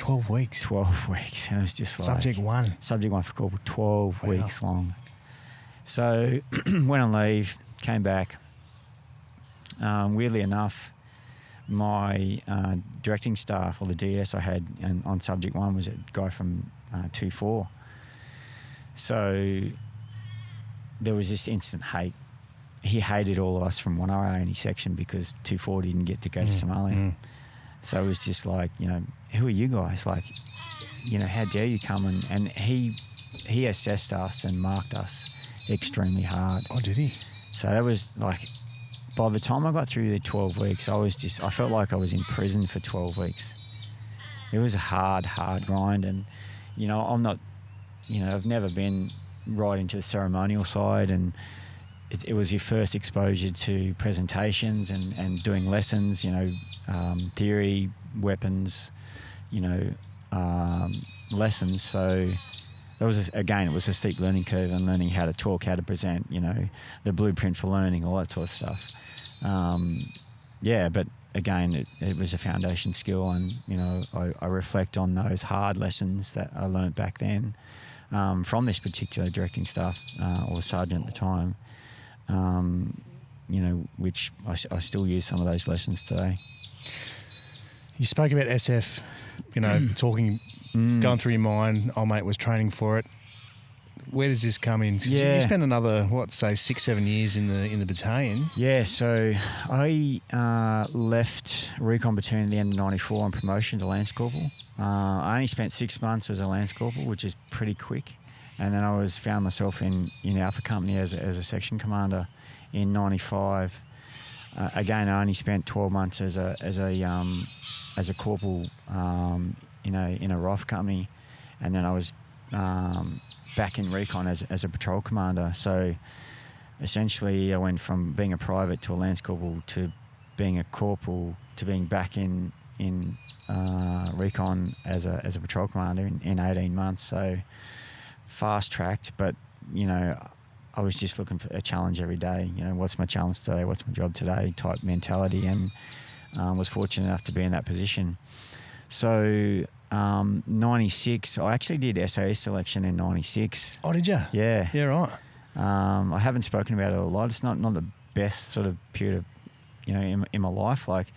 12 weeks. 12 weeks. And it was just like... Subject 1. Subject 1 for corporal, 12 weeks long. So went on leave, came back. Weirdly enough, my directing staff, or the DS I had on Subject 1 was a guy from 2-4. So there was this instant hate. He hated all of us from 1RA in his section because 2-4 didn't get to go to Somalia. So it was just like, you know, who are you guys? Like, you know, how dare you come? And he assessed us and marked us extremely hard. Oh, did he? So that was like, by the time I got through the 12 weeks, I felt like I was in prison for 12 weeks. It was a hard grind. And, you know, I've never been right into the ceremonial side, and it was your first exposure to presentations and doing lessons, you know, theory, weapons, you know, lessons. So that was, it was a steep learning curve, and learning how to talk, how to present, you know, the blueprint for learning, all that sort of stuff. But again, it was a foundation skill, and, you know, I reflect on those hard lessons that I learnt back then from this particular directing staff or sergeant at the time, you know, which I still use some of those lessons today. You spoke about SF, you know, talking, going through your mind. Old mate was training for it. Where does this come in? Yeah. You spent another, 6-7 years in the battalion. Yeah, so I left recon platoon at the end of '94 on promotion to Lance Corporal. I only spent 6 months as a Lance Corporal, which is pretty quick. And then I found myself in Alpha Company as a section commander in '95. Again, I only spent 12 months as a corporal in a rifle company, and then I was back in recon as a patrol commander. So essentially I went from being a private to a Lance Corporal to being a corporal to being back in recon as a patrol commander in 18 months. So fast tracked, but, you know, I was just looking for a challenge every day. You know, what's my challenge today? What's my job today? Type mentality, and was fortunate enough to be in that position. So 96, I actually did SAS selection in 96. Oh, did you? Yeah. Yeah, right. I haven't spoken about it a lot. It's not the best sort of period of, you know, in my life. Like,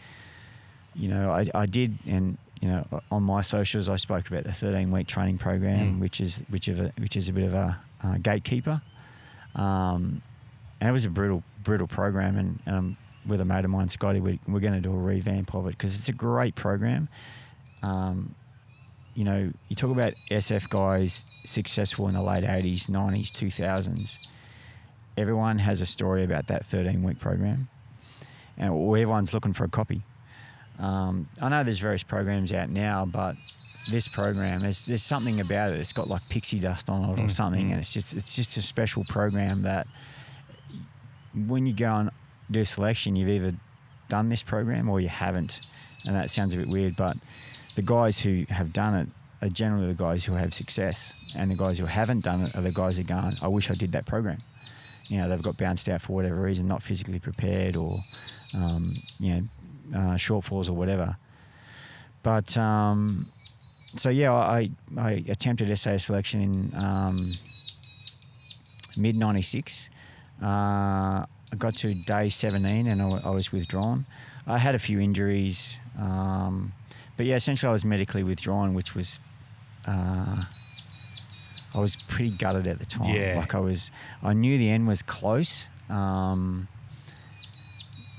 you know, I did, and, you know, on my socials I spoke about the 13-week training program, which is a bit of a gatekeeper. And it was a brutal program, and with a mate of mine, Scotty, we're going to do a revamp of it because it's a great program. You know, you talk about SF guys successful in the late 80s, 90s, 2000s. Everyone has a story about that 13-week program, and everyone's looking for a copy. I know there's various programs out now, but this program, there's something about it. It's got like pixie dust on it or something, and it's just a special program that when you go and do selection, you've either done this program or you haven't. And that sounds a bit weird, but the guys who have done it are generally the guys who have success, and the guys who haven't done it are the guys who are going, I wish I did that program. You know, they've got bounced out for whatever reason, not physically prepared, or shortfalls or whatever. But so yeah, I attempted SAS selection in mid '96. I got to day 17 and I was withdrawn. I had a few injuries, but yeah, essentially I was medically withdrawn, which was I was pretty gutted at the time. Yeah. Like I knew the end was close,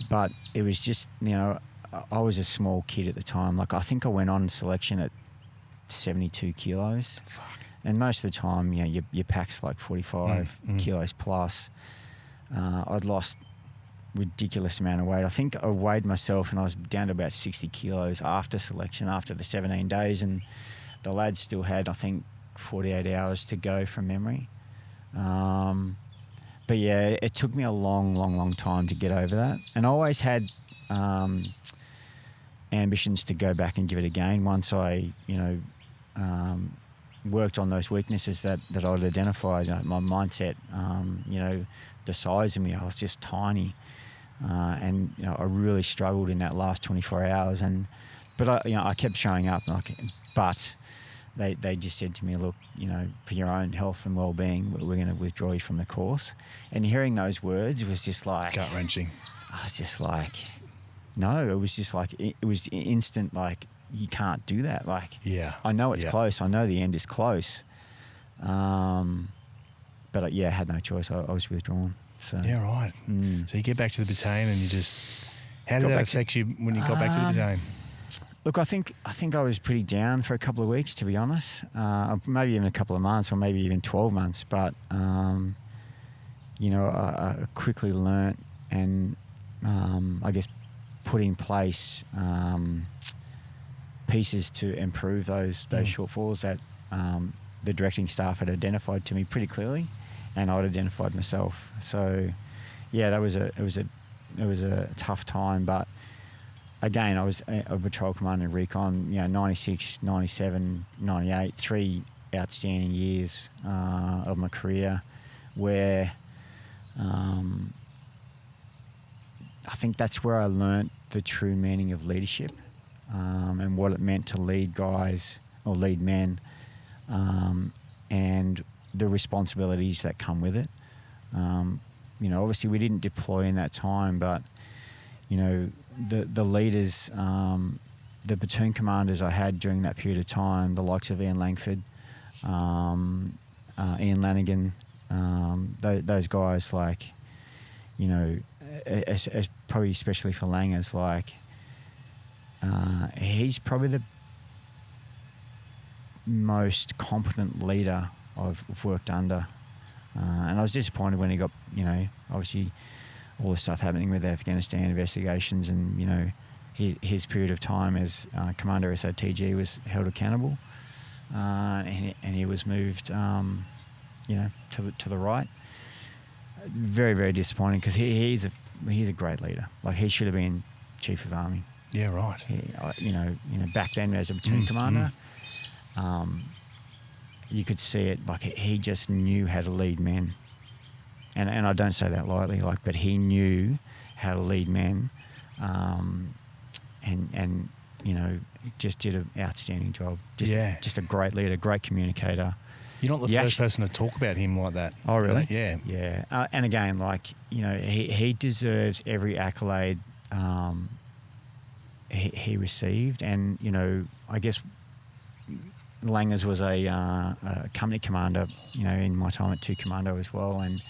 but it was just, you know, I was a small kid at the time. Like I think I went on selection at 72 kilos. Fuck. And most of the time, you know, your pack's like 45 kilos plus. I'd lost ridiculous amount of weight. I think I weighed myself and I was down to about 60 kilos after selection, after the 17 days. And the lads still had, I think, 48 hours to go from memory. But yeah, it took me a long time to get over that. And I always had ambitions to go back and give it again once I, you know, worked on those weaknesses that I'd identified. My mindset, you know, the size of me, I was just tiny. And, you know, I really struggled in that last 24 hours. And But I kept showing up, but they just said to me, look, for your own health and well-being, we're going to withdraw you from the course. And hearing those words was just like gut-wrenching. I was just like, no, it was just like it was instant. Like, you can't do that. Like, yeah, I know it's close. I know the end is close. But I had no choice. I was withdrawn. So yeah, right. So you get back to the battalion, and you just how did that affect you when you got back to the battalion? Look, I think I was pretty down for a couple of weeks, to be honest. Maybe even a couple of months, or maybe even 12 months. But I quickly learnt and I guess put in place pieces to improve those shortfalls that the directing staff had identified to me pretty clearly, and I'd identified myself. So, yeah, it was a tough time, but again, I was a patrol commander in recon. 96, 97, 98, 3 outstanding years of my career, where I think that's where I learnt the true meaning of leadership, and what it meant to lead guys or lead men, and the responsibilities that come with it. Obviously we didn't deploy in that time, but the leaders, the platoon commanders I had during that period of time, the likes of Ian Langford, Ian Lanigan, those guys, like, as probably especially for Langers, like, he's probably the most competent leader I've worked under. And I was disappointed when he got, obviously all the stuff happening with the Afghanistan investigations, and, his period of time as Commander SOTG was held accountable, and he was moved, to the right. Very, very disappointing, because he's a great leader. Like, he should have been Chief of Army. Yeah, right. Back then as a platoon commander, you could see it. Like, he just knew how to lead men, and I don't say that lightly. Like, but he knew how to lead men, and just did an outstanding job. Just a great leader, great communicator. You're not the first person to talk about him like that. Oh, really? Yeah. Yeah. And again, like, he deserves every accolade he received. And, I guess Langers was a company commander, in my time at 2 Commando as well. And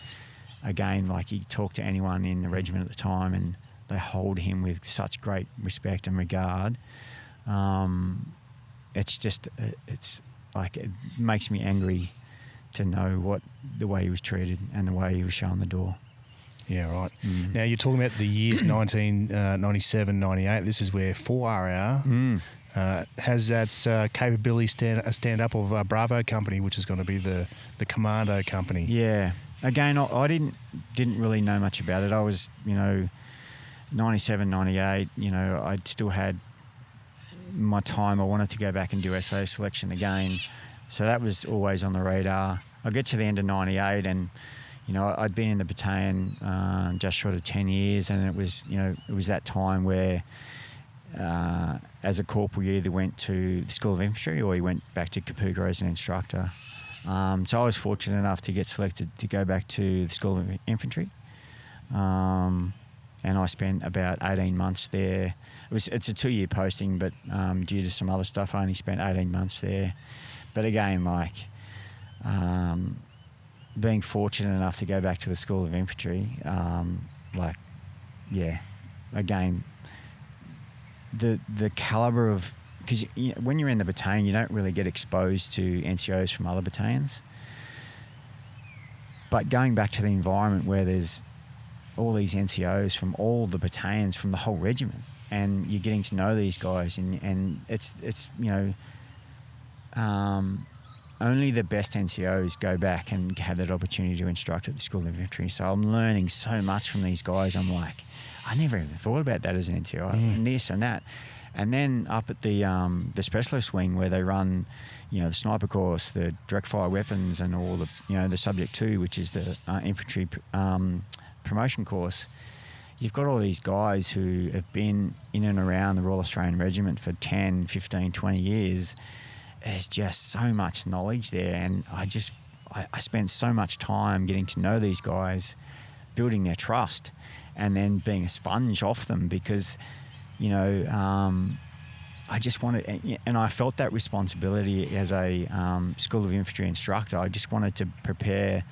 again, like, he talked to anyone in the regiment at the time, and they hold him with such great respect and regard. It's like, it makes me angry to know the way he was treated and the way he was shown the door. Yeah, right. Now, you're talking about the years 1997, 98. This is where 4RR has that capability stand up of Bravo Company, which is going to be the Commando Company. Yeah. Again, I didn't really know much about it. I was, 97, 98, I still had my time. I wanted to go back and do SO selection again. So that was always on the radar. I get to the end of 98, and, I'd been in the battalion just short of 10 years, and it was that time where as a corporal, you either went to the School of Infantry or you went back to Kapuga as an instructor. So I was fortunate enough to get selected to go back to the School of Infantry. And I spent about 18 months there. It's a 2-year posting, but due to some other stuff, I only spent 18 months there. But again, like, being fortunate enough to go back to the School of Infantry, again, the calibre of... Because when you're in the battalion, you don't really get exposed to NCOs from other battalions. But going back to the environment where there's all these NCOs from all the battalions, from the whole regiment, and you're getting to know these guys, and it's only the best NCOs go back and have that opportunity to instruct at the School of Infantry. So I'm learning so much from these guys. I'm like, I never even thought about that as an NCO, and this and that. And then up at the specialist wing, where they run, the sniper course, the direct fire weapons, and all the, the subject 2, which is the infantry promotion course. you've got all these guys who have been in and around the Royal Australian Regiment for 10, 15, 20 years. There's just so much knowledge there, and I spent so much time getting to know these guys, building their trust, and then being a sponge off them because, I just wanted, and I felt that responsibility as a School of Infantry instructor. I just wanted to prepare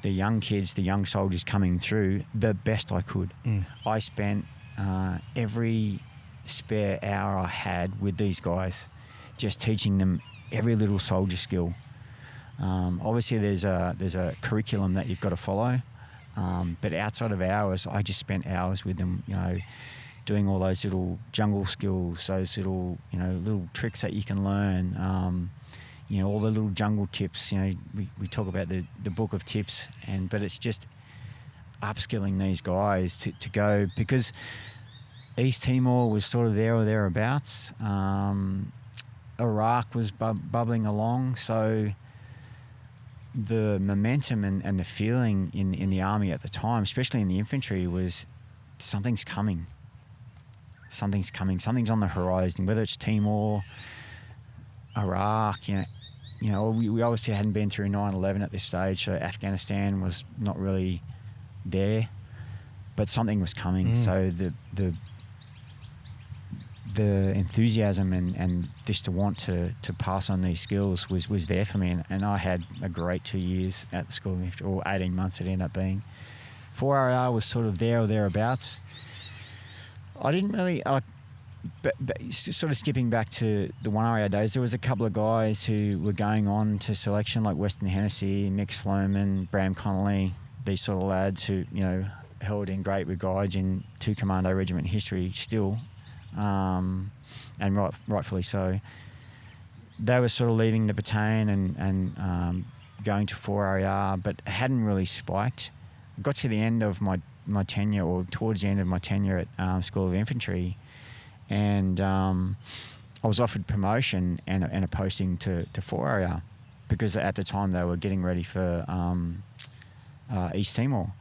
the young kids, the young soldiers coming through the best I could. I spent every spare hour I had with these guys, just teaching them every little soldier skill. Obviously, there's a curriculum that you've got to follow, but outside of hours, I just spent hours with them, doing all those little jungle skills, those little, little tricks that you can learn, all the little jungle tips. We talk about the book of tips, but it's just upskilling these guys to go, because East Timor was sort of there or thereabouts. Iraq was bubbling along, so the momentum and the feeling in the army at the time, especially in the infantry, was something's coming. Something's coming. Something's on the horizon. Whether it's Timor, Iraq, we obviously hadn't been through 9/11 at this stage, so Afghanistan was not really there, but something was coming. So the enthusiasm and just to want to pass on these skills was there for me, and I had a great 2 years at the School of Infantry, or 18 months it ended up being. 4RR was sort of there or thereabouts. I didn't really, but sort of skipping back to the 1RR days, there was a couple of guys who were going on to selection, like Weston Hennessy, Mick Sloman, Bram Connolly, these sort of lads who, held in great regards in 2 Commando Regiment history still, and rightfully so. They were sort of leaving the battalion and going to 4RR, but hadn't really spiked. Got to the end of my tenure, or towards the end of my tenure at School of Infantry, and I was offered promotion and a posting to 4RR, because at the time they were getting ready for East Timor.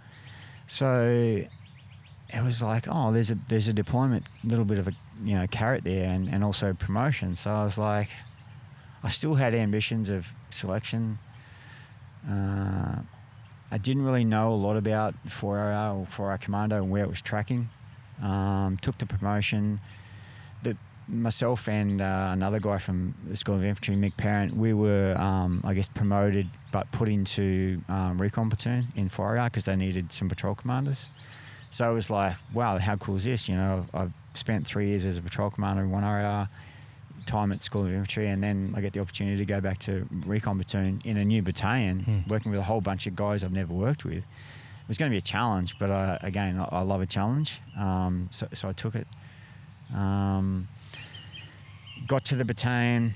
So it was like, there's a deployment, little bit of a carrot there, and also promotion. So I was like, I still had ambitions of selection. I didn't really know a lot about 4RR or 4RR Commando and where it was tracking. Took the promotion. Myself and another guy from the School of Infantry, Mick Parent, we were, promoted but put into recon platoon in 4RR because they needed some patrol commanders. So it was like, wow, how cool is this? I've spent 3 years as a patrol commander in 1RR, time at School of Infantry, and then I get the opportunity to go back to recon platoon in a new battalion, working with a whole bunch of guys I've never worked with. It was going to be a challenge, but I love a challenge, so I took it. Got to the battalion.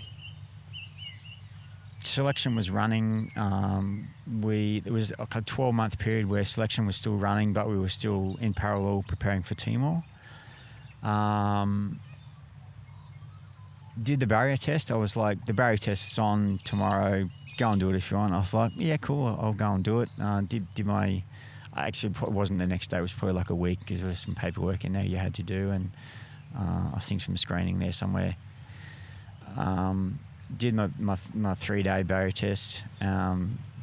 Selection was running. There was a 12-month period where selection was still running, but we were still in parallel preparing for Timor. Did the barrier test. I was like, the barrier test's on tomorrow. Go and do it if you want. I was like, yeah, cool. I'll go and do it. Did my. Actually, it wasn't the next day. It was probably like a week because there was some paperwork in there you had to do, and I think some screening there somewhere. Did my 3-day barrier test.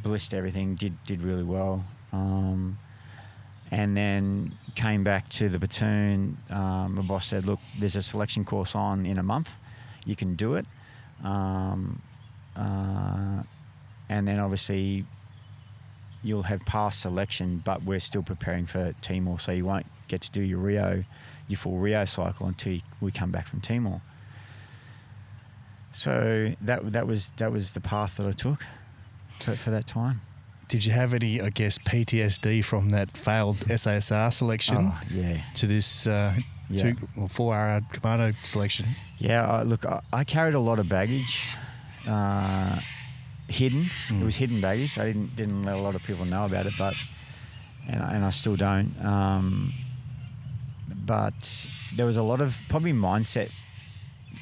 Blissed everything. Did really well. And then came back to the platoon. My boss said, look, there's a selection course on in a month. You can do it. And then obviously you'll have passed selection, but we're still preparing for Timor, so you won't get to do your full Rio cycle until we come back from Timor. So that was the path that I took for that time. Did you have any, PTSD from that failed SASR selection? Oh, yeah. To this 4RR Commando selection? Yeah, I carried a lot of baggage, hidden. It was hidden baggage. I didn't let a lot of people know about it, and I still don't. But there was a lot of probably mindset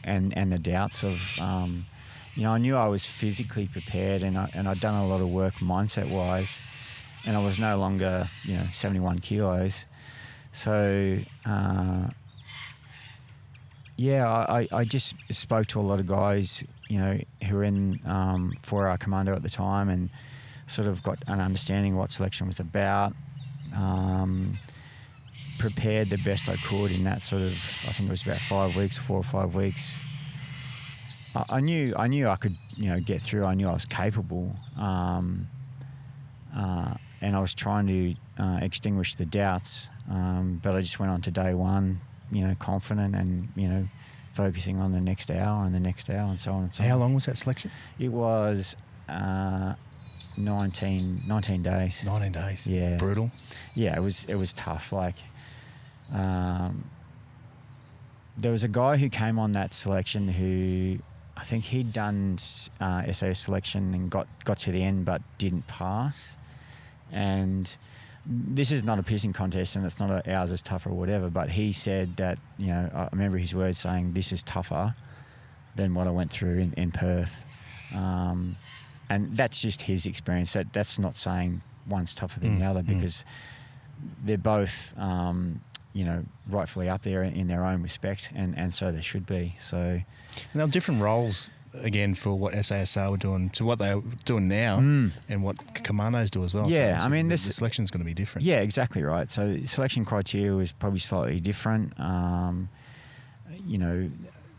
and the doubts of, I knew I was physically prepared, and I'd done a lot of work mindset wise, and I was no longer 71 kilos. So, I just spoke to a lot of guys, you know, who were in 4-hour Commando at the time, and sort of got an understanding of what selection was about. Prepared the best I could in that sort of, I think it was about 5 weeks, 4 or 5 weeks. I knew I could, you know, get through. I knew I was capable, and I was trying to extinguish the doubts. But I just went on to day one, you know, confident and, you know, focusing on the next hour and the next hour and so on and so on. How long was that selection? It was 19 days. 19 days. Yeah. Brutal. Yeah, it was tough. Like, there was a guy who came on that selection who I think he'd done SA selection and got to the end but didn't pass. And this is not a pissing contest, and it's not ours is tougher or whatever, but he said that, you know, I remember his words saying, this is tougher than what I went through in Perth. And that's just his experience. That's not saying one's tougher than the other, because they're both, you know, rightfully up there in their own respect, and so they should be. So, and there are different roles, again, for what SASR were doing to what they're doing now and what Commandos do as well. Yeah, so I mean, the selection's going to be different. Yeah, exactly right. So selection criteria was probably slightly different. You know,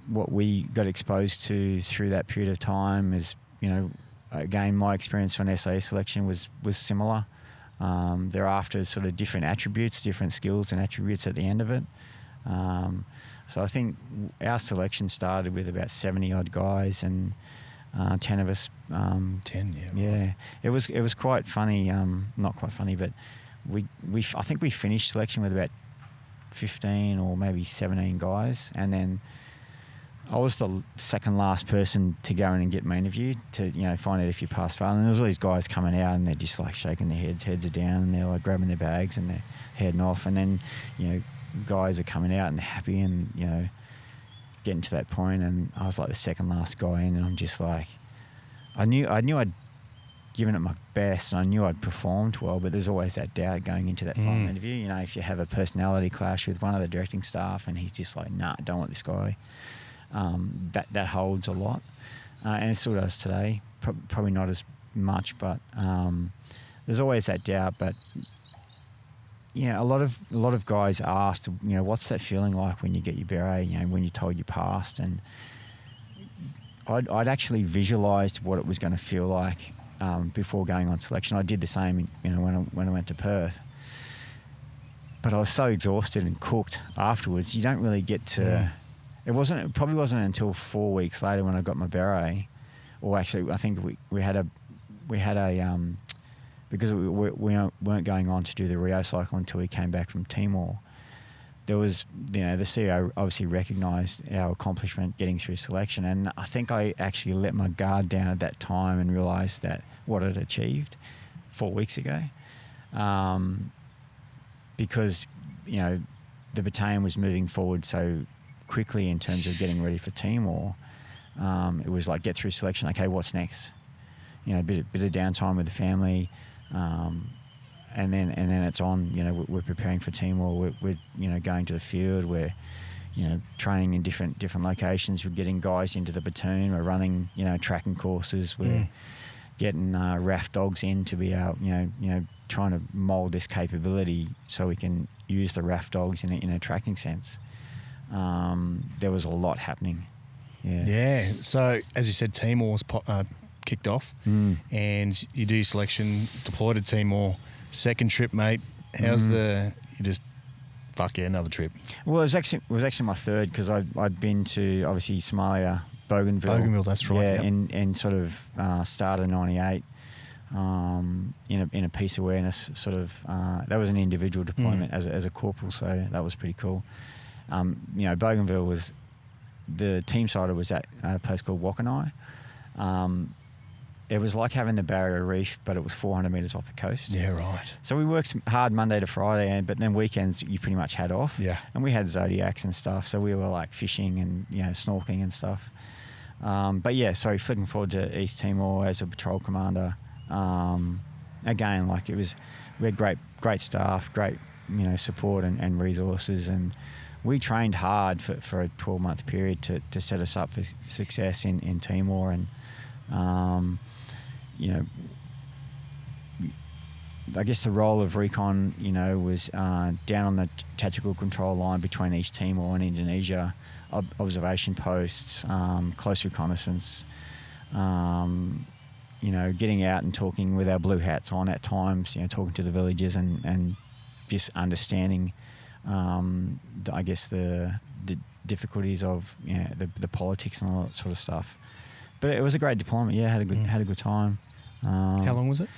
what we got exposed to through that period of time is, you know, again, my experience on SA selection was similar. Thereafter, sort of different attributes, different skills and attributes at the end of it. So I think our selection started with about 70-odd guys, and 10 of us. 10, yeah. Yeah, it was quite funny. Not quite funny, but I think we finished selection with about 15 or maybe 17 guys, and then I was the second last person to go in and get my interview to, you know, find out if you passed fail. And there was all these guys coming out, and they're just like shaking their heads are down, and they're like grabbing their bags and they're heading off. And then, you know, guys are coming out and they're happy and, you know, getting to that point. And I was like the second last guy in, and I'm just like, I knew I'd given it my best, and I knew I'd performed well, but there's always that doubt going into that final interview. You know, if you have a personality clash with one of the directing staff and he's just like, nah, I don't want this guy. That holds a lot, and it still does today. Probably not as much, but there's always that doubt. But you know, a lot of guys asked, you know, what's that feeling like when you get your beret? You know, when you're told you passed, and I'd actually visualised what it was going to feel like before going on selection. I did the same, you know, when I went to Perth. But I was so exhausted and cooked afterwards. You don't really get to. Yeah. It probably wasn't until 4 weeks later when I got my beret, or actually I think we had a because we weren't going on to do the Rio cycle until we came back from Timor. There was, you know, the CEO obviously recognised our accomplishment getting through selection, and I think I actually let my guard down at that time and realised that what I'd achieved 4 weeks ago, because, you know, the battalion was moving forward so quickly in terms of getting ready for Timor. It was like, get through selection, okay, what's next? You know, a bit of downtime with the family, and then it's on. You know, we're preparing for Timor. We're you know, going to the field. We're, you know, training in different locations. We're getting guys into the platoon. We're running, you know, tracking courses. We're getting RAF dogs in to be out. You know, trying to mould this capability so we can use the RAF dogs in a tracking sense. There was a lot happening. Yeah. So, as you said, Timor's kicked off, and you do selection, deployed to Timor. Second trip, mate. How's you just, fuck yeah, another trip? Well, it was actually my third, because I'd been to, obviously, Somalia, Bougainville. That's right. Yeah, in sort of start of '98. In a peace awareness sort of, that was an individual deployment as a corporal, so that was pretty cool. You know, Bougainville was, the team sider was at a place called Wakanai. It was like having the barrier reef, but it was 400 metres off the coast. Yeah, right. So we worked hard Monday to Friday, but then weekends you pretty much had off. Yeah. And we had Zodiacs and stuff, so we were like fishing and, you know, snorkeling and stuff. But yeah, sorry, flicking forward to East Timor as a patrol commander. Again, like we had great staff, great support and resources. And we trained hard for a 12-month period to set us up for success in Timor. And, I guess the role of recon, was down on the tactical control line between East Timor and Indonesia, observation posts, close reconnaissance, getting out and talking with our blue hats on at times, talking to the villagers and just understanding, the difficulties of the politics and all that sort of stuff. But it was a great deployment. Yeah, had a good time. How long was it?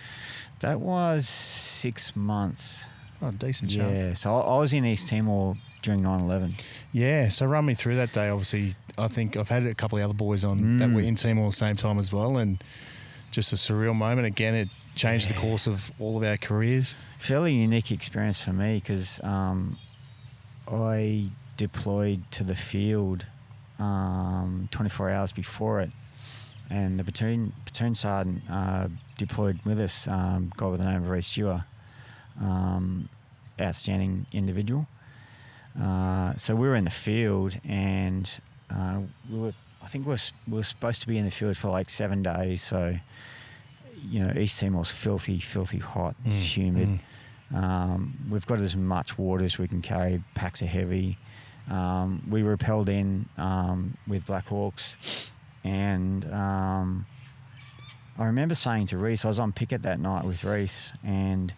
That was 6 months. Oh, decent job. Yeah, so I was in East Timor during 9/11. Yeah, so run me through that day. Obviously, I think I've had a couple of other boys on that were in Timor at the same time as well, and just a surreal moment. Again, it changed the course of all of our careers. Fairly unique experience for me because I deployed to the field 24 hours before it, and the platoon sergeant deployed with us, guy with the name of Reece Stewart, outstanding individual. So we were in the field, and we were supposed to be in the field for like 7 days. So, East Timor's filthy hot. It's humid. We've got as much water as we can carry. Packs are heavy. We rappelled in with Black Hawks, and I remember saying to Reece, I was on picket that night with Reece, and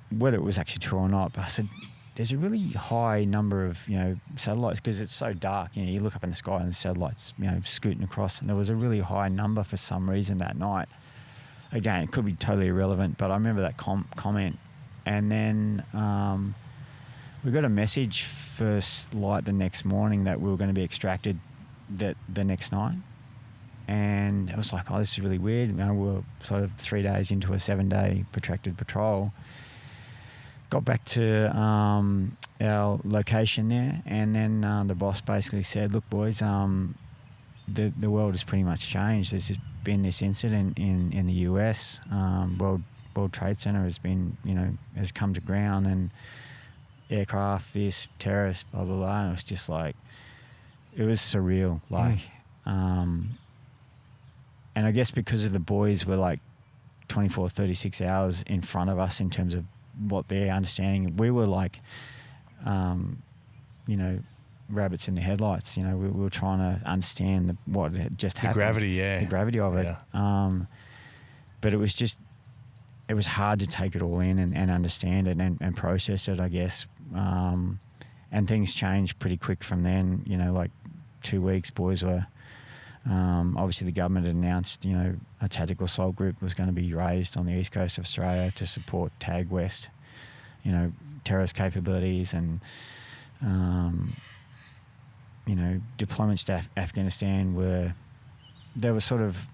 whether it was actually true or not, but I said, there's a really high number of satellites because it's so dark. You look up in the sky and the satellites scooting across, and there was a really high number for some reason that night. Again, it could be totally irrelevant, but I remember that comment. And then we got a message first light the next morning that we were going to be extracted the next night. And it was like, oh, this is really weird. We were sort of 3 days into a 7-day protracted patrol. Got back to our location there, and then the boss basically said, look, boys, the world has pretty much changed. There's been this incident in the US. World Trade Center has been, has come to ground, and aircraft, this, terrorists, blah, blah, blah. And it was just like, it was surreal. And I guess because of the boys were like 24, 36 hours in front of us in terms of what their understanding, we were like, rabbits in the headlights. We were trying to understand what had just happened. The gravity of it. Yeah. But it was hard to take it all in and understand it and process it, I guess. And things changed pretty quick from then. Like 2 weeks, boys were... obviously, the government had announced, a tactical assault group was going to be raised on the east coast of Australia to support TAG West, terrorist capabilities, and, deployments to Afghanistan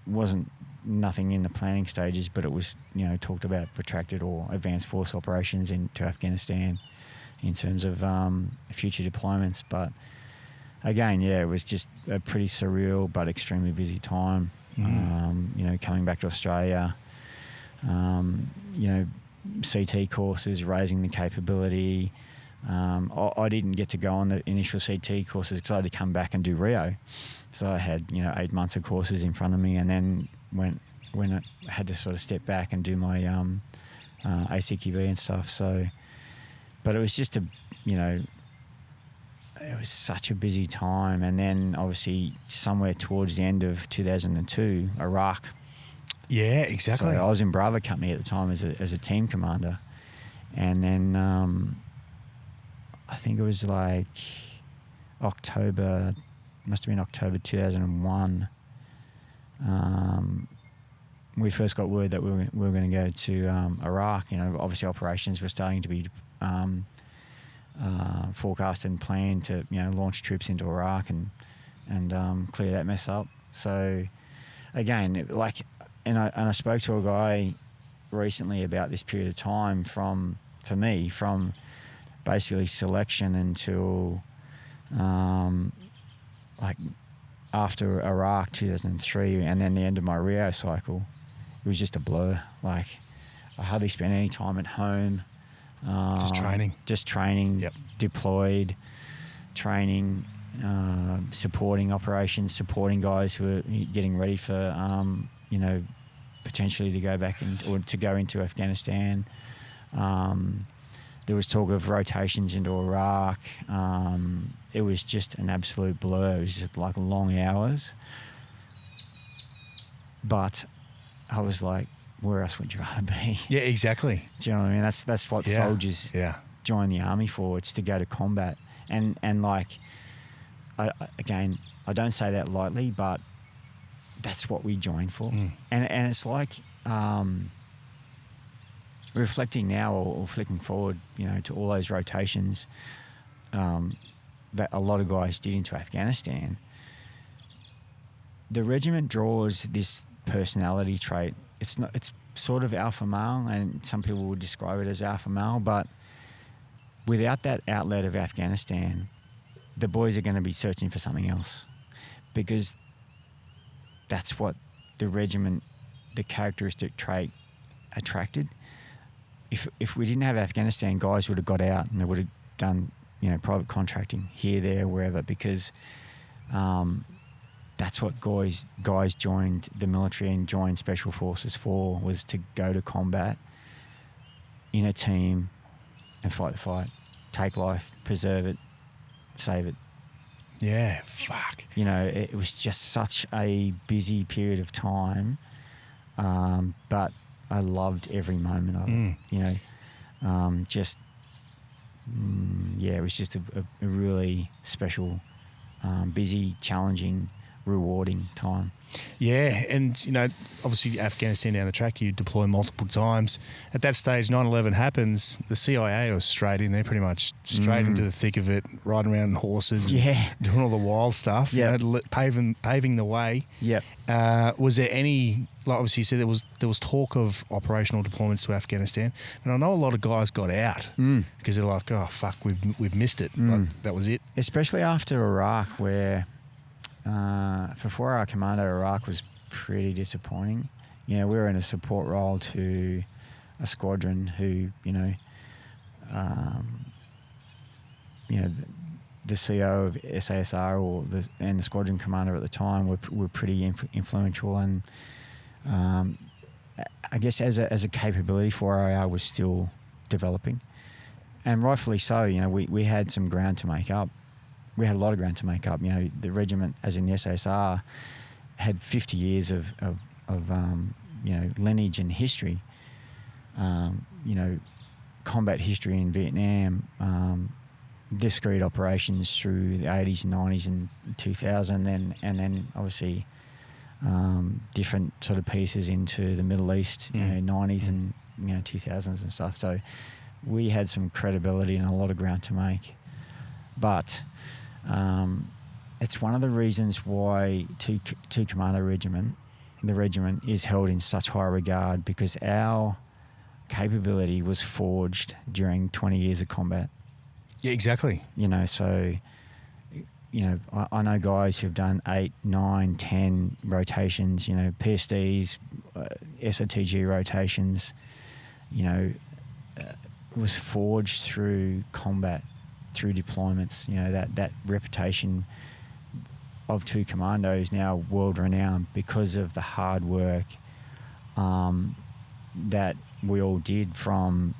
wasn't nothing in the planning stages, but it was, talked about protracted or advanced force operations into Afghanistan in terms of future deployments, but. Again, it was just a pretty surreal but extremely busy time. Coming back to Australia, CT courses, raising the capability. I didn't get to go on the initial CT courses because I had to come back and do Rio. So I had, 8 months of courses in front of me, and then when I had to sort of step back and do my ACQB and stuff. So, but it was just it was such a busy time. And then obviously somewhere towards the end of 2002, Iraq. Yeah, exactly. So I was in Bravo Company at the time as a team commander. And then I think it was like October 2001. We first got word that we were going to go to Iraq. Obviously operations were starting to be forecast and planned to launch troops into Iraq and clear that mess up. So again, I spoke to a guy recently about this period of time from basically selection until after Iraq 2003 and then the end of my Rio cycle. It was just a blur. I hardly spent any time at home. Just training. Yep. Deployed, training, supporting operations, supporting guys who are getting ready for, potentially to go back or to go into Afghanistan. There was talk of rotations into Iraq. It was just an absolute blur. It was just like long hours. But I was like, where else would you rather be? Yeah, exactly. Do you know what I mean? That's what soldiers join the army for. It's to go to combat. And like, I don't say that lightly, but that's what we join for. And it's like reflecting now or flicking forward, to all those rotations that a lot of guys did into Afghanistan. The regiment draws this personality trait. It's sort of alpha male, and some people would describe it as alpha male, but without that outlet of Afghanistan, the boys are going to be searching for something else, because that's what the regiment, the characteristic trait attracted. If we didn't have Afghanistan, guys would have got out and they would have done, private contracting here, there, wherever, because that's what guys joined the military and joined special forces for, was to go to combat in a team and fight the fight, take life, preserve it, save it. Yeah, fuck. It was just such a busy period of time, but I loved every moment of it. It was just a really special, busy, challenging, rewarding time. Yeah, and obviously Afghanistan down the track, you deploy multiple times. At that stage, 9/11 happens. The CIA was straight in there, pretty much straight into the thick of it, riding around on horses, and doing all the wild stuff. Paving the way. Yep. Was there any? Like obviously, you said there was talk of operational deployments to Afghanistan, and I know a lot of guys got out because they're like, "Oh fuck, we've missed it." Like, that was it. Especially after Iraq, where. For 4-hour Commando, Iraq was pretty disappointing. We were in a support role to a squadron who, the CO of SASR and the squadron commander at the time were pretty influential, and I guess as a capability, 4IR was still developing, and rightfully so. We had some ground to make up. We had a lot of ground to make up. The regiment, as in the SASR, had 50 years of lineage and history. Combat history in Vietnam, discrete operations through the 80s and 90s and 2000, and then obviously different sort of pieces into the Middle East, 90s and 2000s and stuff. So we had some credibility and a lot of ground to make. But it's one of the reasons why two Commando Regiment, the regiment, is held in such high regard, because our capability was forged during 20 years of combat. Yeah, exactly. So, I know guys who've done 8, 9, 10 rotations, PSDs, SOTG rotations, it was forged through combat, through deployments. That reputation of two Commandos now world renowned because of the hard work that we all did from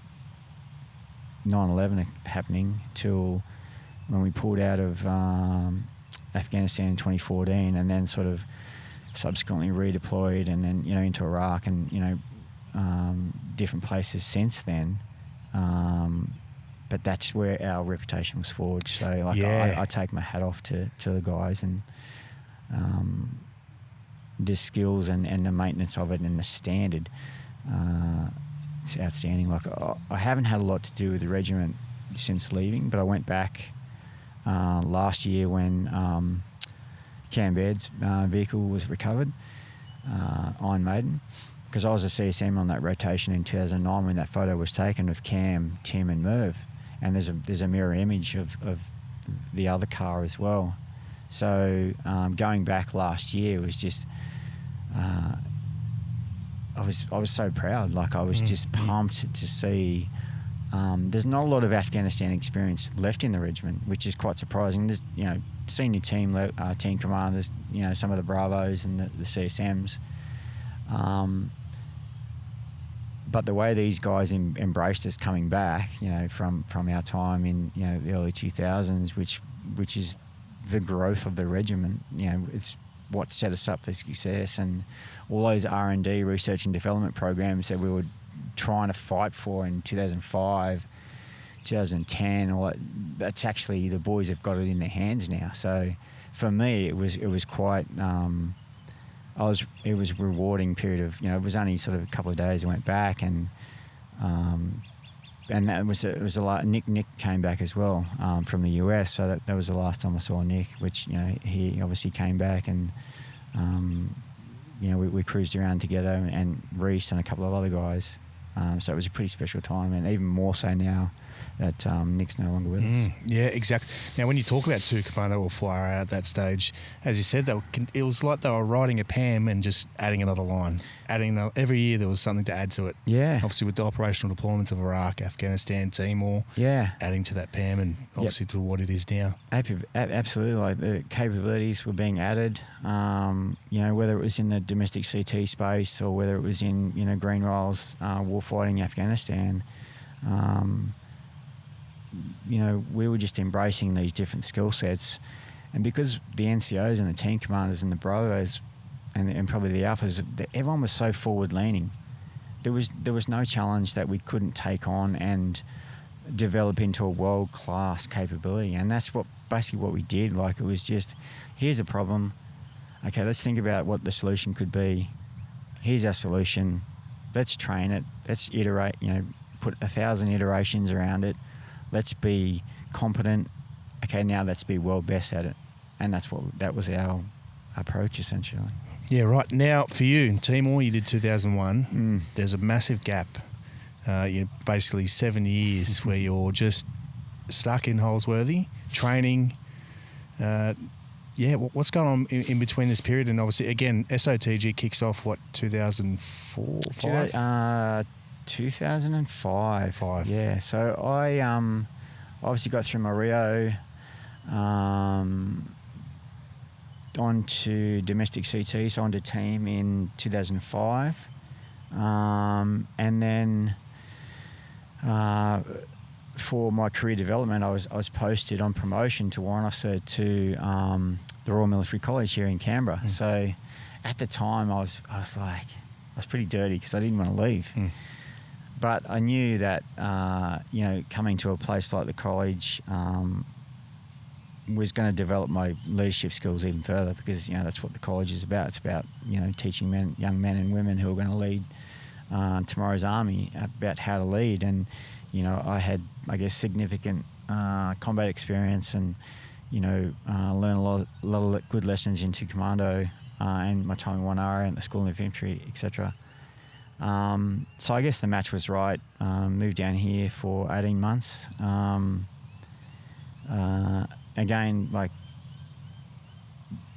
9/11 happening till when we pulled out of Afghanistan in 2014, and then sort of subsequently redeployed, and then into Iraq and different places since then. But that's where our reputation was forged. So I take my hat off to the guys, and the skills and the maintenance of it and the standard. It's outstanding. I haven't had a lot to do with the regiment since leaving, but I went back last year when Cam Baird's vehicle was recovered, Iron Maiden, because I was a CSM on that rotation in 2009 when that photo was taken of Cam, Tim and Merv, and there's a mirror image of the other car as well. So going back last year was just I was so proud. I was just pumped to see there's not a lot of Afghanistan experience left in the regiment, which is quite surprising. There's, senior team commanders, some of the Bravos and the CSMs. But the way these guys embraced us coming back, from our time in, the early 2000s, which is the growth of the regiment, it's what set us up for success, and all those R&D, research and development programs that we were trying to fight for in 2005, 2010, that's actually, the boys have got it in their hands now. So for me, it was quite, it was a rewarding period of, it was only sort of a couple of days I went back, and that was a lot. Nick came back as well from the US, so that was the last time I saw Nick, which, he obviously came back, and we cruised around together, and Reese and a couple of other guys. So it was a pretty special time, and even more so now that Nick's no longer with us. Yeah, exactly. Now, when you talk about two Commando or flyer at that stage, as you said, it was like they were writing a PAM and just adding another line. Every year there was something to add to it. Yeah. Obviously, with the operational deployments of Iraq, Afghanistan, Timor. Yeah. Adding to that PAM, and obviously to what it is now. Absolutely. Like, the capabilities were being added, whether it was in the domestic CT space or whether it was in, Green Roles, warfighting Afghanistan. We were just embracing these different skill sets, and because the NCOs and the team commanders and the Bravos and probably the Alphas, everyone was so forward leaning. There was no challenge that we couldn't take on and develop into a world class capability, and that's basically what we did. Like, it was just, here's a problem, okay, let's think about what the solution could be. Here's our solution. Let's train it. Let's iterate. Put 1,000 iterations around it. Let's be competent. Okay, now let's be world best at it. And that was our approach, essentially. Yeah, right. Now, for you, in Timor, you did 2001. There's a massive gap. Basically 7 years where you're just stuck in Holsworthy, training. What's going on in between this period? And obviously, again, SOTG kicks off, 2004, 5? 2005. Yeah. So I obviously got through my Rio, onto domestic CT, so onto team in 2005, and then for my career development, I was posted on promotion to Warrant Officer to the Royal Military College here in Canberra. So at the time, I was pretty dirty because I didn't want to leave. But I knew that, coming to a place like the college was going to develop my leadership skills even further, because, that's what the college is about. It's about, teaching young men and women who are going to lead tomorrow's army about how to lead. And, I had, significant combat experience, and, learned a lot of good lessons into Commando and my time in 1R and the School of Infantry, etc. So I guess the match was right. Moved down here for 18 months. Again, like,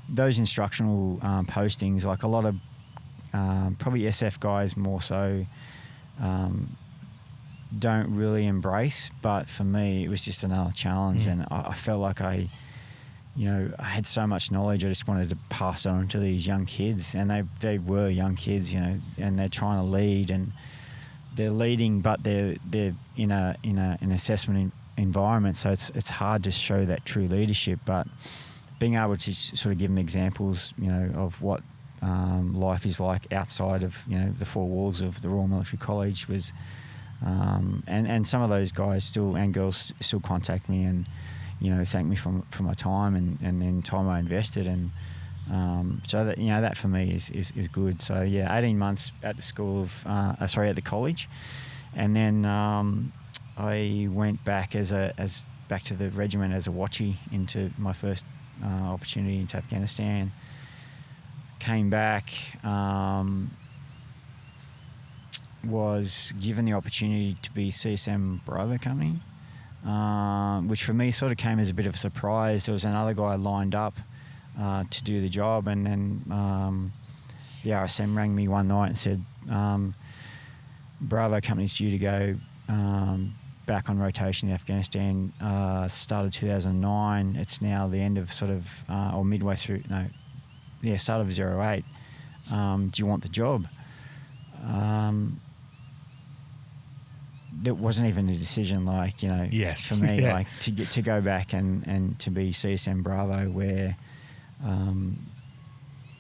those instructional postings, like a lot of probably SF guys more so don't really embrace, but for me it was just another challenge, and I felt like I had so much knowledge. I just wanted to pass it on to these young kids, and they were young kids, and they're trying to lead, and they're leading, but they're in an assessment environment, so it's hard to show that true leadership. But being able to sort of give them examples, of what life is like outside of the four walls of the Royal Military College was, and some of those guys and girls still contact me and thank me for my time and then time I invested, and so that that for me is good. So 18 months at the school of at the college, and then I went back back to the regiment as a watchie into my first opportunity into Afghanistan. Came back, was given the opportunity to be CSM Bravo Company, which for me sort of came as a bit of a surprise. There was another guy lined up to do the job, and then the RSM rang me one night and said, Bravo Company's due to go back on rotation in Afghanistan, start of 2009. It's now the end of or midway through, start of 08. Do you want the job? There wasn't even a decision, Yes. for me, Yeah. to go back and to be CSM Bravo, where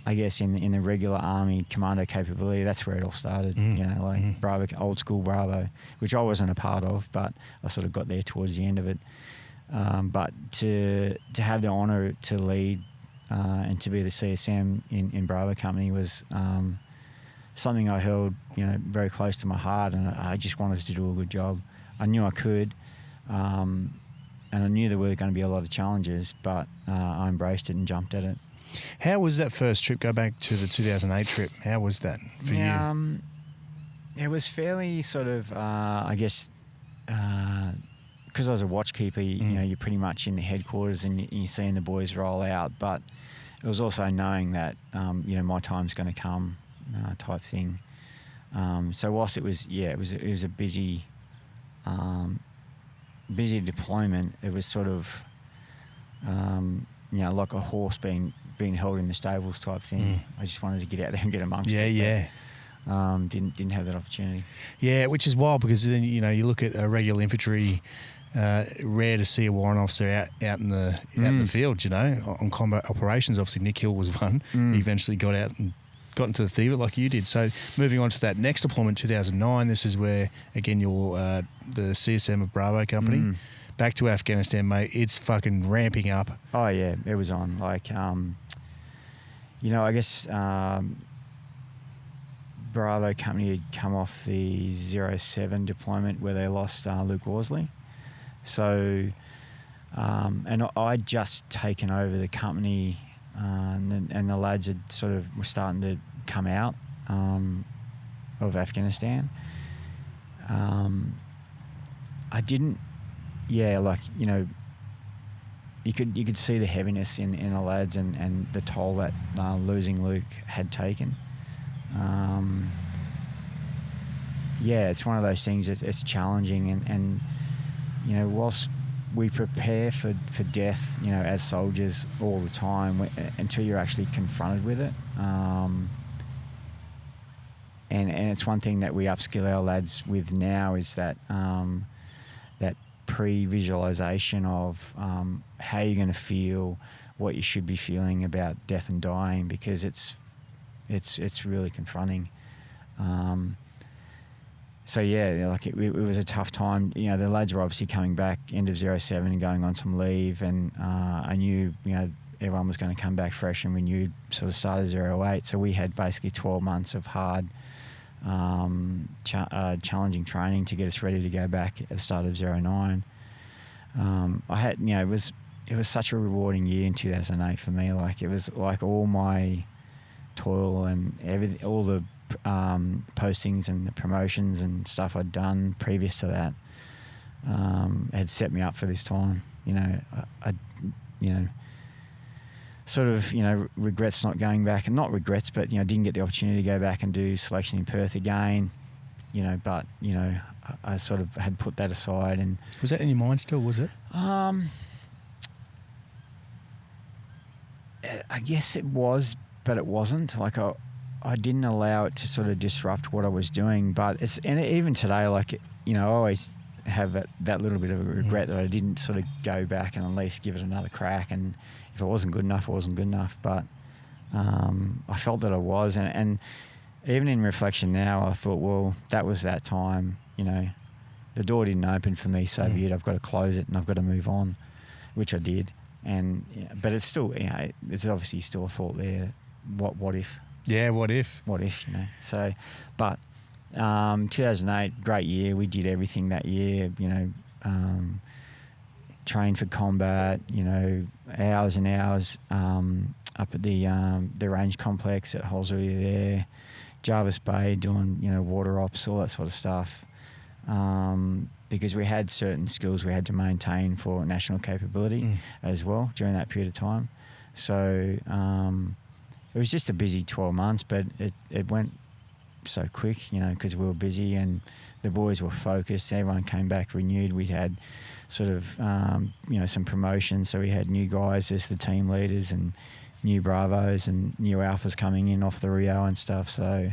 I guess in the regular Army Commando capability, that's where it all started. Bravo, old school Bravo, which I wasn't a part of, but I sort of got there towards the end of it. But to have the honour to lead and to be the CSM in Bravo Company was something I held, very close to my heart, and I just wanted to do a good job. I knew I could, and I knew there were going to be a lot of challenges, but I embraced it and jumped at it. How was that first trip? Go back to the 2008 trip. How was that for you? It was fairly because I was a watchkeeper, you're pretty much in the headquarters and you're seeing the boys roll out, but it was also knowing that, my time's going to come type thing. So whilst it was a busy deployment, it was sort of, like a horse being held in the stables type thing. I just wanted to get out there and get amongst it. Yeah. Didn't have that opportunity. Yeah, which is wild because then you look at a regular infantry. Rare to see a warrant officer out in the field. On combat operations. Obviously, Nick Hill was one. He eventually got out and got into the theatre like you did. So moving on to that next deployment, 2009. This is where again you're the CSM of Bravo Company. Back to Afghanistan, mate. It's fucking ramping up. Oh yeah, it was on. I guess Bravo Company had come off the 07 deployment where they lost Luke Worsley. So, and I'd just taken over the company, and the lads had were starting to come out of Afghanistan. I didn't. Yeah, you could see the heaviness in the lads and the toll that losing Luke had taken. It's one of those things that it's challenging and whilst we prepare for death, as soldiers all the time until you're actually confronted with it. And it's one thing that we upskill our lads with now is that that pre-visualization of how you're going to feel, what you should be feeling about death and dying, because it's really confronting. It was a tough time. The lads were obviously coming back end of 07 and going on some leave, and I knew everyone was going to come back fresh and renewed sort of start of 08. So we had basically 12 months of hard, challenging training to get us ready to go back at the start of 09. It was such a rewarding year in 2008 for me. It was like all my toil and everything, all the postings and the promotions and stuff I'd done previous to that had set me up for this time. Regrets not going back, and not regrets, but didn't get the opportunity to go back and do selection in Perth again. I sort of had put that aside. And was that in your mind still? Was it? I guess it was, but it wasn't. I didn't allow it to sort of disrupt what I was doing. But even today, I always have that little bit of a regret that I didn't sort of go back and at least give it another crack. And if it wasn't good enough, it wasn't good enough. But I felt that I was. And even in reflection now, I thought, well, that was that time. The door didn't open for me, so be it. I've got to close it and I've got to move on, which I did. But it's still, it's obviously still a thought there. What if? Yeah, what if? What if, So, but 2008, great year. We did everything that year, trained for combat, hours and hours up at the range complex at Holsworthy there, Jarvis Bay doing, water ops, all that sort of stuff. Because we had certain skills we had to maintain for national capability as well during that period of time. So it was just a busy 12 months, but it went so quick, because we were busy and the boys were focused. Everyone came back renewed. We had sort of, some promotions. So we had new guys as the team leaders and new Bravos and new Alphas coming in off the Rio and stuff. So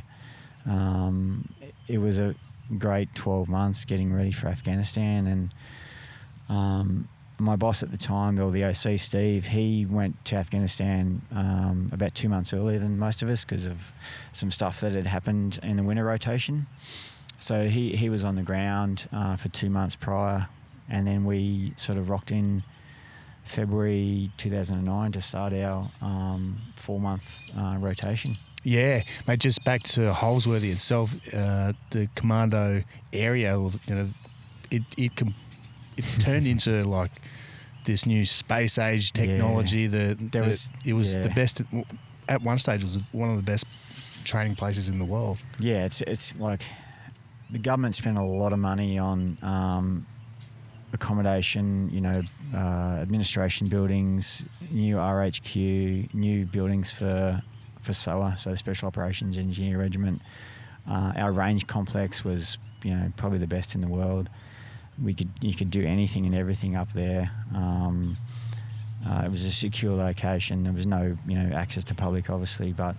it was a great 12 months getting ready for Afghanistan. And my boss at the time, or the OC, Steve, he went to Afghanistan about 2 months earlier than most of us because of some stuff that had happened in the winter rotation. So he was on the ground for 2 months prior, and then we sort of rocked in February 2009 to start our 4-month rotation. Yeah, mate, just back to Holsworthy itself, the Commando area, it turned into like this new space age technology. Yeah. It was the best. At one stage, it was one of the best training places in the world. Yeah, it's like the government spent a lot of money on accommodation, administration buildings, new RHQ, new buildings for SOA, so the Special Operations Engineer Regiment. Our range complex was, probably the best in the world. You could do anything and everything up there. It was a secure location. There was no, access to public, obviously, but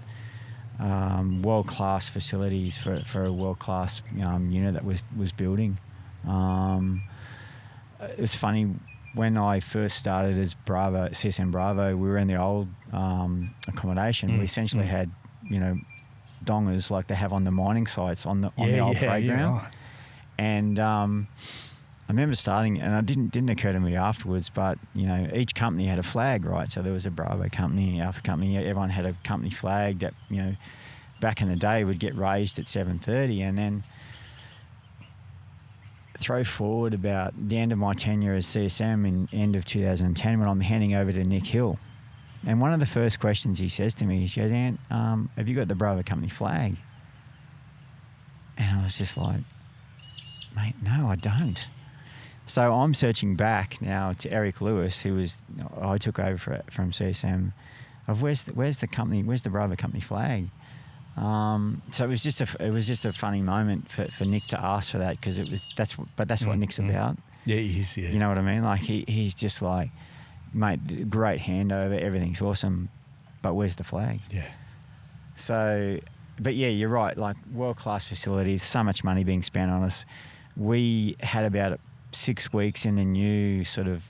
world-class facilities for a world-class unit that was building. It was funny, when I first started as Bravo, CSM Bravo, we were in the old accommodation. We essentially had, dongers like they have on the mining sites on the old playground. Yeah, right. And I remember starting, and it didn't occur to me afterwards, but each company had a flag, right? So there was a Bravo company, Alpha company. Everyone had a company flag that back in the day would get raised at 7:30, and then throw forward about the end of my tenure as CSM in end of 2010 when I'm handing over to Nick Hill. And one of the first questions he says to me, he goes, "Ant, have you got the Bravo company flag?" And I was just like, "Mate, no, I don't." So I'm searching back now to Eric Lewis, I took over from CSM, of where's the Bravo company flag? So it was just a funny moment for Nick to ask for that, because that's what Nick's about. Yeah, he is. Yeah, you know what I mean? Like he's just like, mate, great handover, everything's awesome, but where's the flag? Yeah. So, but yeah, you're right. Like world-class facilities, so much money being spent on us. We had about 6 weeks in the new sort of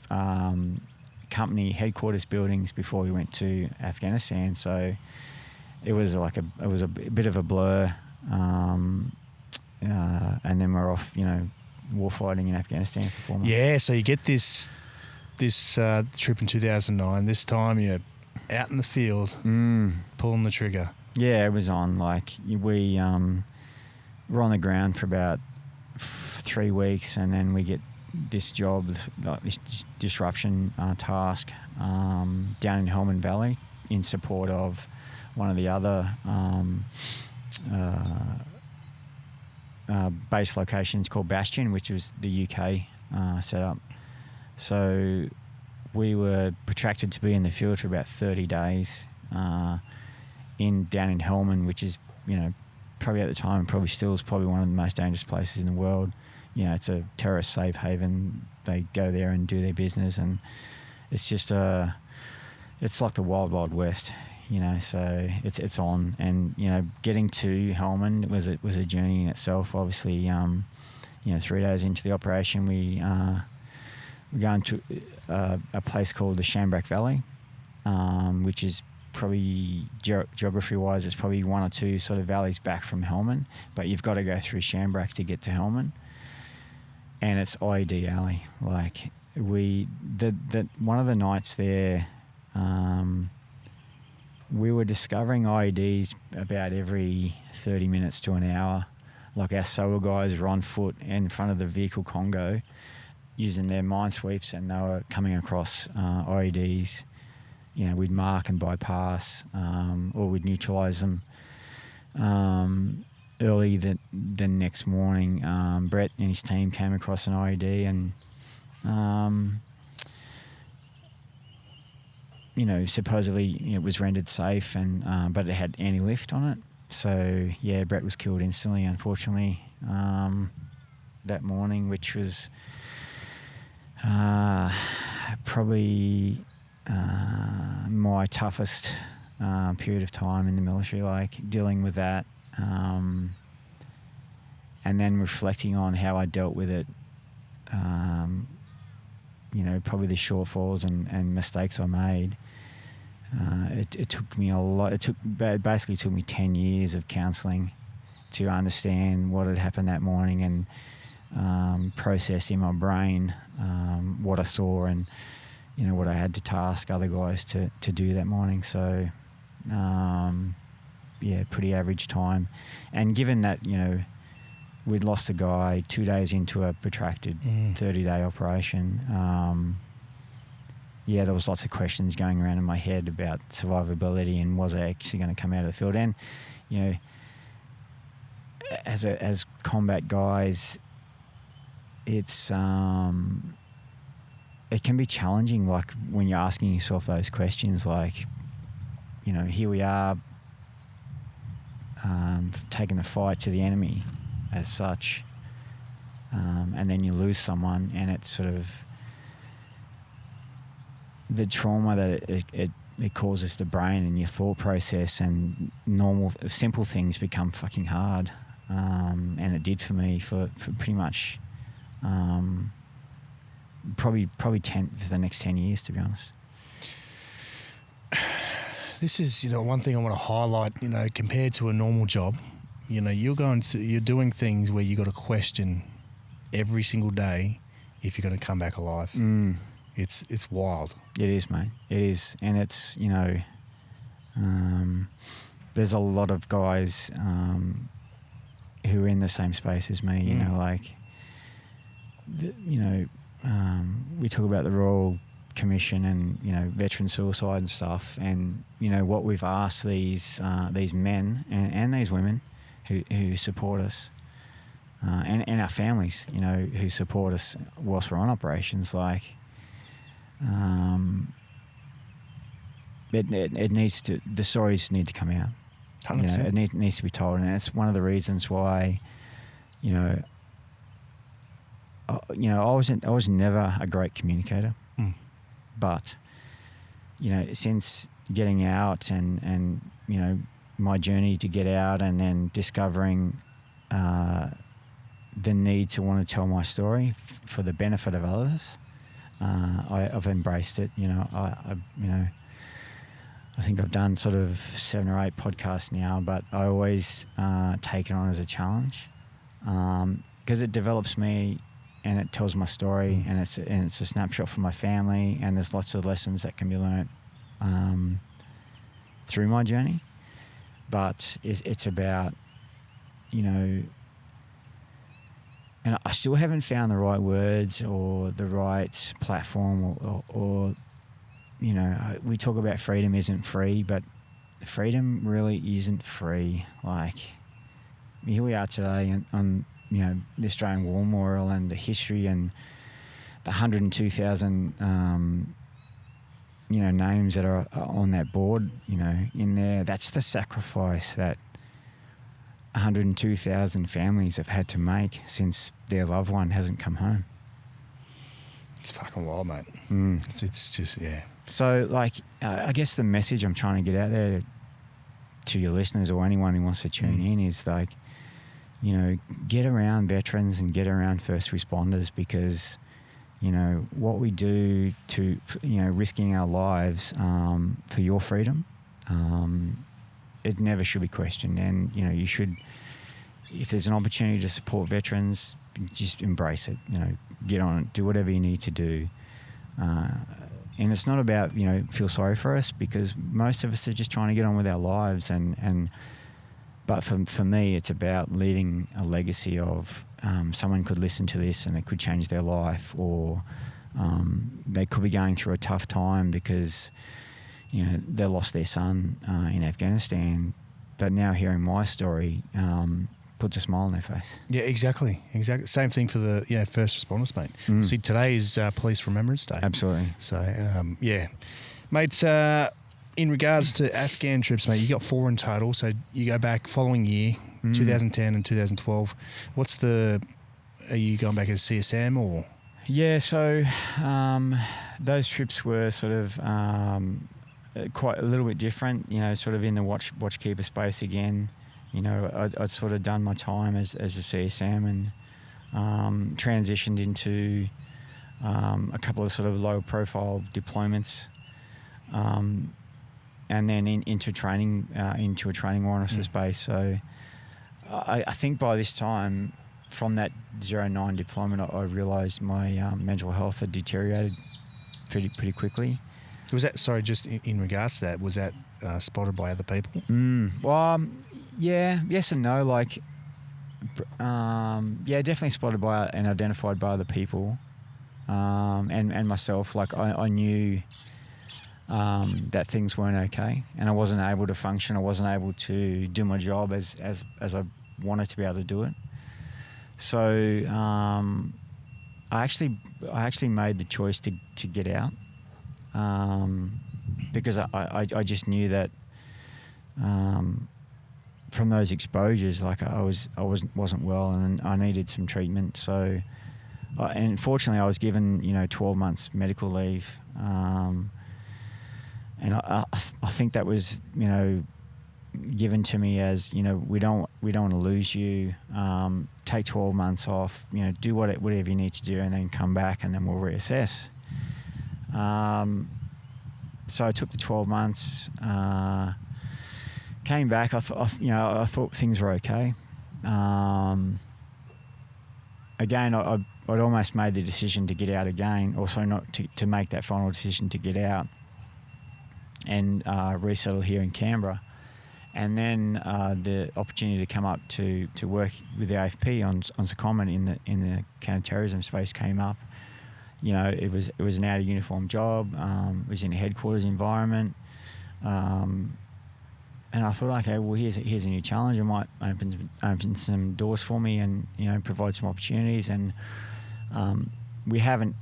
company headquarters buildings before we went to Afghanistan. So it was a bit of a blur, and then we're off, war fighting in Afghanistan for 4 months. Yeah, so you get this trip in 2009. This time you're out in the field, pulling the trigger. Yeah, it was on. Like we were on the ground for about 3 weeks, and then we get this job, this disruption task down in Helmand Valley in support of one of the other base locations called Bastion, which was the UK setup. So we were protracted to be in the field for about 30 days down in Helmand, which is, probably at the time, probably still is probably one of the most dangerous places in the world. It's a terrorist safe haven. They go there and do their business, and it's just it's like the wild, wild west. So it's on, and getting to Helmand was a journey in itself. Obviously, 3 days into the operation, we go into a place called the Shambrack Valley, which is probably geography-wise, it's probably one or two sort of valleys back from Helmand, but you've got to go through Shambrack to get to Helmand, and it's IED alley. Like one of the nights there. We were discovering IEDs about every 30 minutes to an hour. Like our SOA guys were on foot in front of the vehicle Congo using their minesweeps, and they were coming across IEDs. We'd mark and bypass, or we'd neutralise them. Early the next morning, Brett and his team came across an IED, and supposedly it was rendered safe, and but it had anti-lift on it. So yeah, Brett was killed instantly, unfortunately, that morning, which was probably my toughest period of time in the military, like dealing with that, and then reflecting on how I dealt with it. Probably the shortfalls and mistakes I made. It took me a lot. It basically took me 10 years of counselling to understand what had happened that morning and process in my brain what I saw and what I had to task other guys to do that morning. So pretty average time. And given that we'd lost a guy 2 days into a protracted 30-day operation. There was lots of questions going around in my head about survivability and was I actually going to come out of the field. And, as combat guys, it's it can be challenging, like when you're asking yourself those questions, like, here we are taking the fight to the enemy as such, and then you lose someone, and it's sort of the trauma that it causes the brain and your thought process, and simple things become fucking hard, and it did for me for pretty much probably for the next 10 years, to be honest. This is one thing I want to highlight. Compared to a normal job, you're doing things where you got to question every single day if you're going to come back alive. It's wild. It is, mate. It is. And it's, there's a lot of guys who are in the same space as me, we talk about the Royal Commission and, veteran suicide and stuff. And, what we've asked these men and these women who support us, and our families, who support us whilst we're on operations, like, it needs to, the stories need to come out. 100%. It needs to be told, and it's one of the reasons why, I was never a great communicator, but since getting out and my journey to get out and then discovering the need to want to tell my story for the benefit of others, I've embraced it. I think I've done sort of 7 or 8 podcasts now, but I always take it on as a challenge because it develops me and it tells my story, and it's a snapshot for my family, and there's lots of lessons that can be learnt through my journey. But it's about, and I still haven't found the right words or the right platform or we talk about freedom isn't free, but freedom really isn't free. Like, here we are today on the Australian War Memorial and the history and the 102,000 names that are on that board, in there. That's the sacrifice that 102,000 families have had to make since their loved one hasn't come home. It's fucking wild, mate. It's just, yeah. So, like, I guess the message I'm trying to get out there to your listeners or anyone who wants to tune in is, like, get around veterans and get around first responders, because, what we do to, risking our lives for your freedom, it never should be questioned. And, you should, if there's an opportunity to support veterans, just embrace it, get on it, do whatever you need to do. And it's not about, feel sorry for us, because most of us are just trying to get on with our lives. But for me, it's about leaving a legacy of someone could listen to this and it could change their life, or they could be going through a tough time because, they lost their son in Afghanistan. But now hearing my story puts a smile on their face. Yeah, exactly. Same thing for the first responders, mate. See, today is Police Remembrance Day. Absolutely. So, yeah. Mate, in regards to Afghan trips, mate, you got 4 in total. So you go back following year, 2010 and 2012. Are you going back as CSM or? Yeah, so those trips were sort of quite a little bit different, sort of in the watchkeeper space again. I'd sort of done my time as a CSM and transitioned into a couple of sort of low profile deployments, and then into a training warrant officer space. So I think by this time, from that 09 deployment, I realised my mental health had deteriorated pretty quickly. Was that, sorry, just in regards to that, was that spotted by other people? Well, yeah, yes and no. Like, definitely spotted by and identified by other people, and myself. Like, I knew that things weren't okay, and I wasn't able to function. I wasn't able to do my job as I wanted to be able to do it. So I actually made the choice to get out, because I just knew that from those exposures, like I wasn't well, and I needed some treatment. So, and fortunately, I was given 12 months medical leave, and I think that was given to me as we don't want to lose you. Take 12 months off. Do whatever you need to do, and then come back, and then we'll reassess. So I took the 12 months. Came back. I thought things were okay. Again, I'd almost made the decision to get out again, also not to make that final decision to get out and resettle here in Canberra. And then the opportunity to come up to work with the AFP on secondment in the counter-terrorism space came up. It was an out of uniform job. It was in a headquarters environment, and I thought, okay, well, here's a new challenge. It might open some doors for me, and provide some opportunities. And we haven't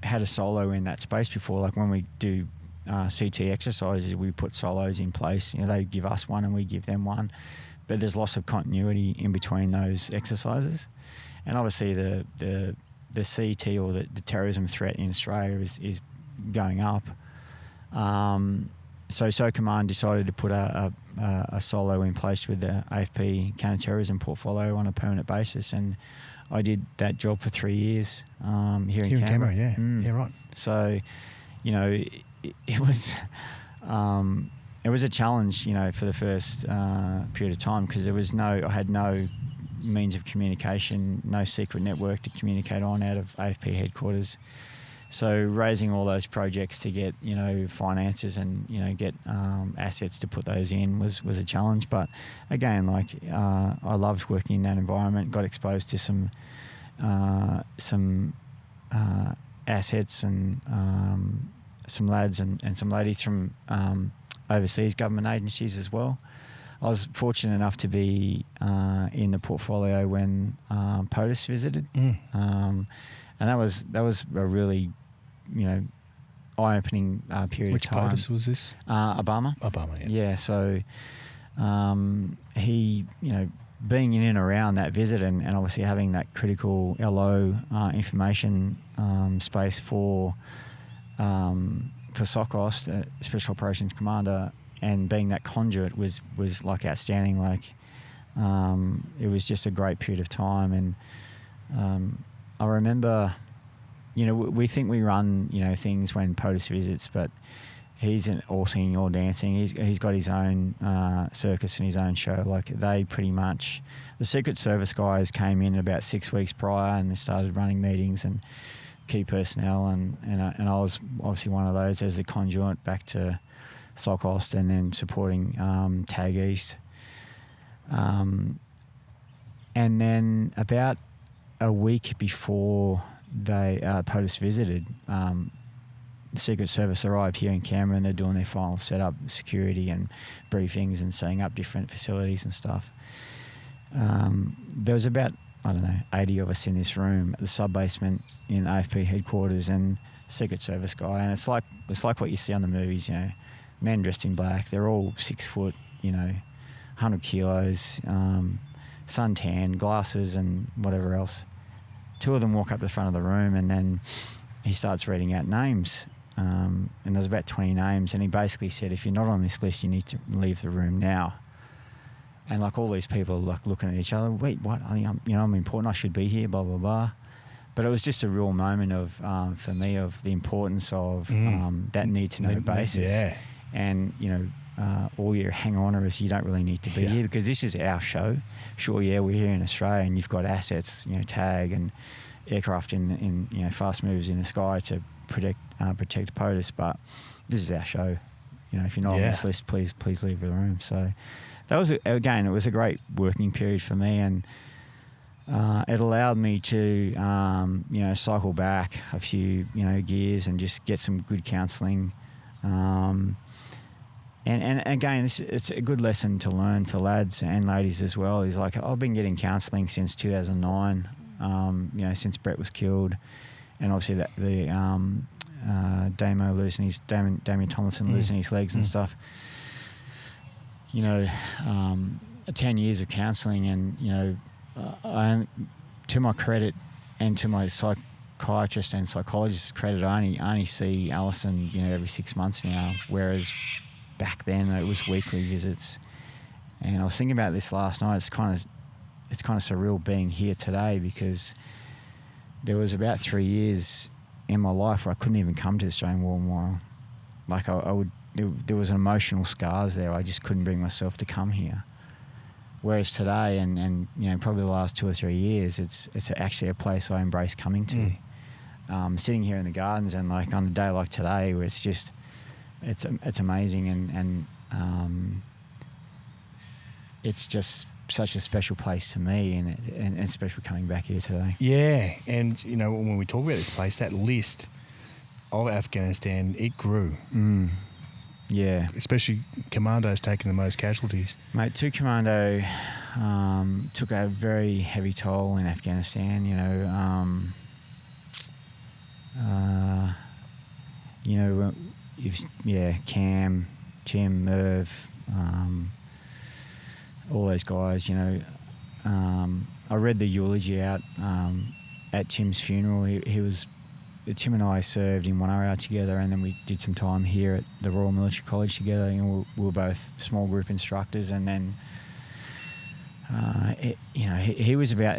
had a solo in that space before. Like when we do CT exercises, we put solos in place. They give us one and we give them one, but there's lots of continuity in between those exercises. And obviously the CT or the terrorism threat in Australia is going up. So Command decided to put a solo in place with the AFP counter-terrorism portfolio on a permanent basis, and I did that job for 3 years here in Canberra. Yeah, yeah, right. So, it was a challenge, for the first period of time, because I had no means of communication, no secret network to communicate on out of AFP headquarters. So raising all those projects to get finances and get assets to put those in was a challenge. But again, I loved working in that environment. Got exposed to some assets and some lads and some ladies from overseas government agencies as well. I was fortunate enough to be in the portfolio when POTUS visited, and that was a really eye-opening period Which of time. POTUS was this? Obama. Obama, yeah. Yeah, so he, being in and around that visit and obviously having that critical LO information space for SOCOS, Special Operations Commander, and being that conduit was outstanding. It was just a great period of time. And I remember, we think we run, things when POTUS visits, but he's an all singing, all dancing. He's got his own circus and his own show. They pretty much, the Secret Service guys came in about 6 weeks prior, and they started running meetings and key personnel, and I was obviously one of those as the conduit back to SOCOS, and then supporting TAG East. And then about a week before they POTUS visited, the Secret Service arrived here in Canberra, and they're doing their final setup, security and briefings and setting up different facilities and stuff. There was about, 80 of us in this room at the sub-basement in AFP headquarters, and Secret Service guy, and it's like what you see on the movies, men dressed in black. They're all 6 foot, 100 kilos, suntan, glasses and whatever else. 2 of them walk up to the front of the room, and then he starts reading out names. And there's about 20 names, and he basically said, if you're not on this list, you need to leave the room now. And like all these people are like looking at each other, wait, what? I'm important, I should be here, blah, blah, blah. But it was just a real moment of, for me, of the importance of that need-to-know basis. Yeah. And, all your hang-oners, you don't really need to be here because this is our show. Sure, yeah, we're here in Australia and you've got assets, TAG and aircraft in fast movers in the sky to protect POTUS, but this is our show. If you're not on this list, please leave the room. So that was, again, it was a great working period for me, and it allowed me to, cycle back a few, gears and just get some good counselling. And again, it's a good lesson to learn for lads and ladies as well. Is like, I've been getting counselling since 2009, since Brett was killed, and obviously Damien Tomlinson losing his legs and stuff. 10 years of counselling, and to my credit and to my psychiatrist and psychologist's credit, I only see Alison every 6 months now, whereas back then it was weekly visits. And I was thinking about this last night. It's kind of surreal being here today, because there was about 3 years in my life where I couldn't even come to the Australian War Memorial. Like there was emotional scars there. I just couldn't bring myself to come here. Whereas today, and probably the last 2 or 3 years, it's actually a place I embrace coming to. Sitting here in the gardens, and like on a day like today, where it's just it's amazing, and it's just such a special place to me, and special coming back here today. Yeah, and when we talk about this place, that list of Afghanistan, it grew. Yeah, especially Commandos taking the most casualties. Mate, 2 Commando took a very heavy toll in Afghanistan. Cam, Tim, Merv, all those guys. I read the eulogy out at Tim's funeral. Tim and I served in Warrant Officer together, and then we did some time here at the Royal Military College together. We were both small group instructors, and then he was about,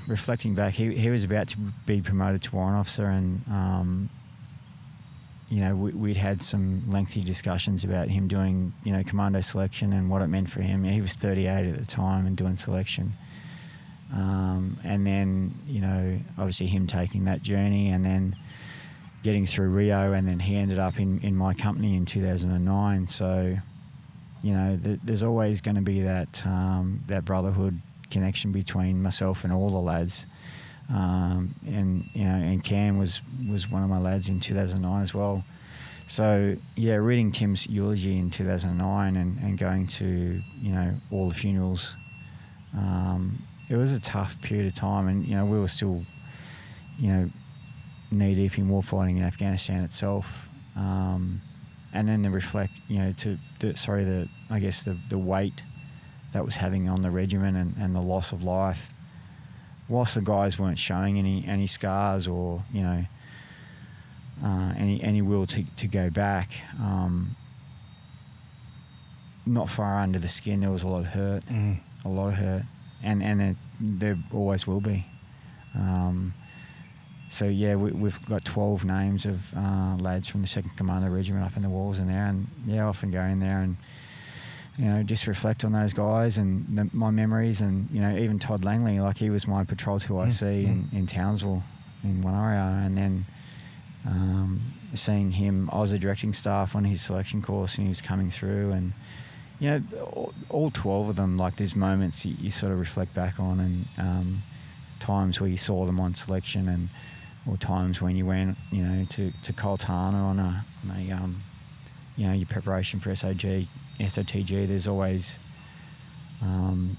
reflecting back, he was about to be promoted to Warrant Officer, and we'd had some lengthy discussions about him doing Commando selection and what it meant for him. He was 38 at the time and doing selection. And then, obviously him taking that journey and then getting through Rio, and then he ended up in my company in 2009. So, there's always going to be that brotherhood connection between myself and all the lads. And Cam was one of my lads in 2009 as well. So, reading Tim's eulogy in 2009 and going to, all the funerals, it was a tough period of time, and we were still, knee deep in war fighting in Afghanistan itself, and then the weight that was having on the regiment and the loss of life. Whilst the guys weren't showing any scars or any will to go back, not far under the skin there was a lot of hurt, and there always will be. We've got 12 names of lads from the 2nd Commando Regiment up in the walls in there, and I often go in there and just reflect on those guys and my memories, and even Todd Langley, like he was my patrol 2IC in Townsville in one area, and then seeing him, I was the directing staff on his selection course, and he was coming through, and all 12 of them, like there's moments you sort of reflect back on, and times where you saw them on selection, or times when you went to Coltana on your preparation for SOTG. There's always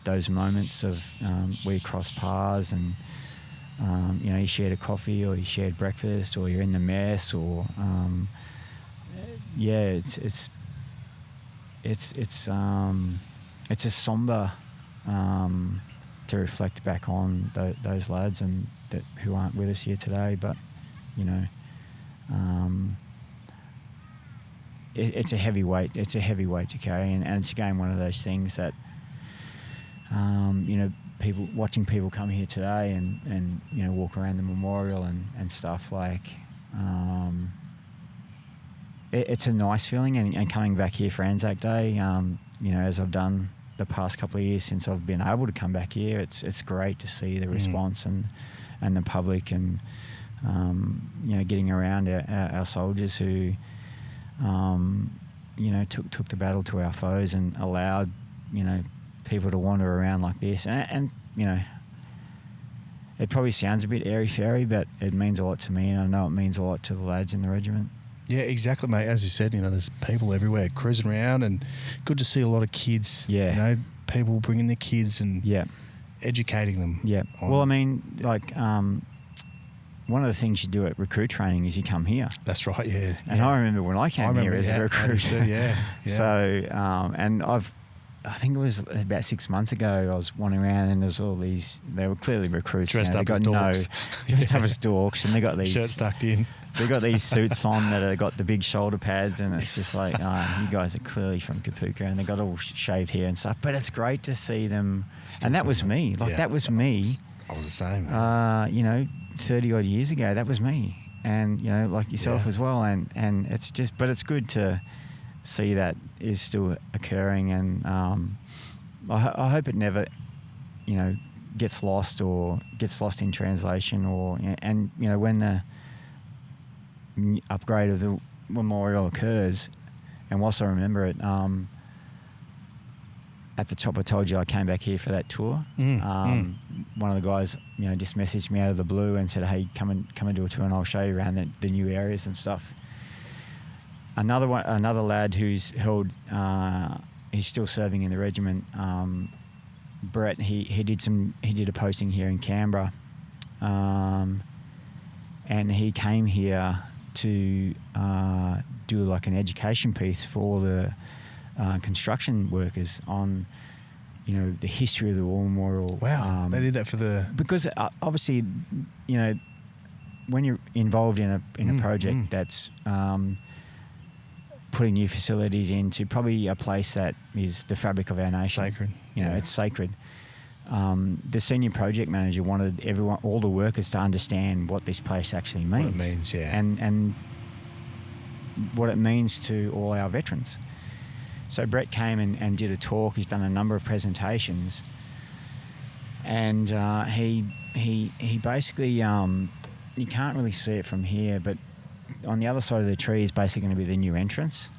those moments of where you cross paths, and you shared a coffee, or you shared breakfast, or you're in the mess, or it's it's a somber to reflect back on those lads and that who aren't with us here today. But it's a heavy weight. It's a heavy weight to carry, and it's again one of those things that people watching people come here today and walk around the memorial and stuff like. It's a nice feeling, and coming back here for Anzac Day, as I've done the past couple of years since I've been able to come back here, it's great to see the response and the public and getting around our soldiers who took the battle to our foes and allowed people to wander around like this, and it probably sounds a bit airy-fairy, but it means a lot to me, and I know it means a lot to the lads in the regiment. Yeah, exactly, mate. As you said, there's people everywhere cruising around, and good to see a lot of kids. Yeah. People bringing their kids and educating them. Yeah. Well, I mean, like, one of the things you do at recruit training is you come here. That's right, yeah. And I remember when I came here as a recruit. Yeah. So, and I think it was about 6 months ago, I was wandering around and there was all these, they were clearly recruits. Dressed up as dorks. Dressed up as dorks, and they got these... Shirts tucked in. They got these suits on that have got the big shoulder pads, and it's just like, you guys are clearly from Kapuka, and they got all shaved hair and stuff. But it's great to see them. Still and that was me. That was me. I was the same. 30 odd years ago, that was me. And, like yourself as well. And it's just, but it's good to see that is still occurring. And I hope it never, gets lost in translation when the upgrade of the memorial occurs, and whilst I remember it, at the top I told you I came back here for that tour. One of the guys, just messaged me out of the blue and said, "Hey, come and do a tour, and I'll show you around the new areas and stuff." Another lad who's held, he's still serving in the regiment. Brett, he did a posting here in Canberra, and he came here to do like an education piece for all the construction workers on, the history of the War Memorial. Wow, they did that for the... Because obviously, when you're involved in a project that's putting new facilities into probably a place that is the fabric of our nation. Sacred. It's sacred. The senior project manager wanted all the workers to understand what this place actually means. What it means, yeah. And what it means to all our veterans. So Brett came and did a talk. He's done a number of presentations. And he basically, you can't really see it from here, but on the other side of the tree is basically going to be the new entrance.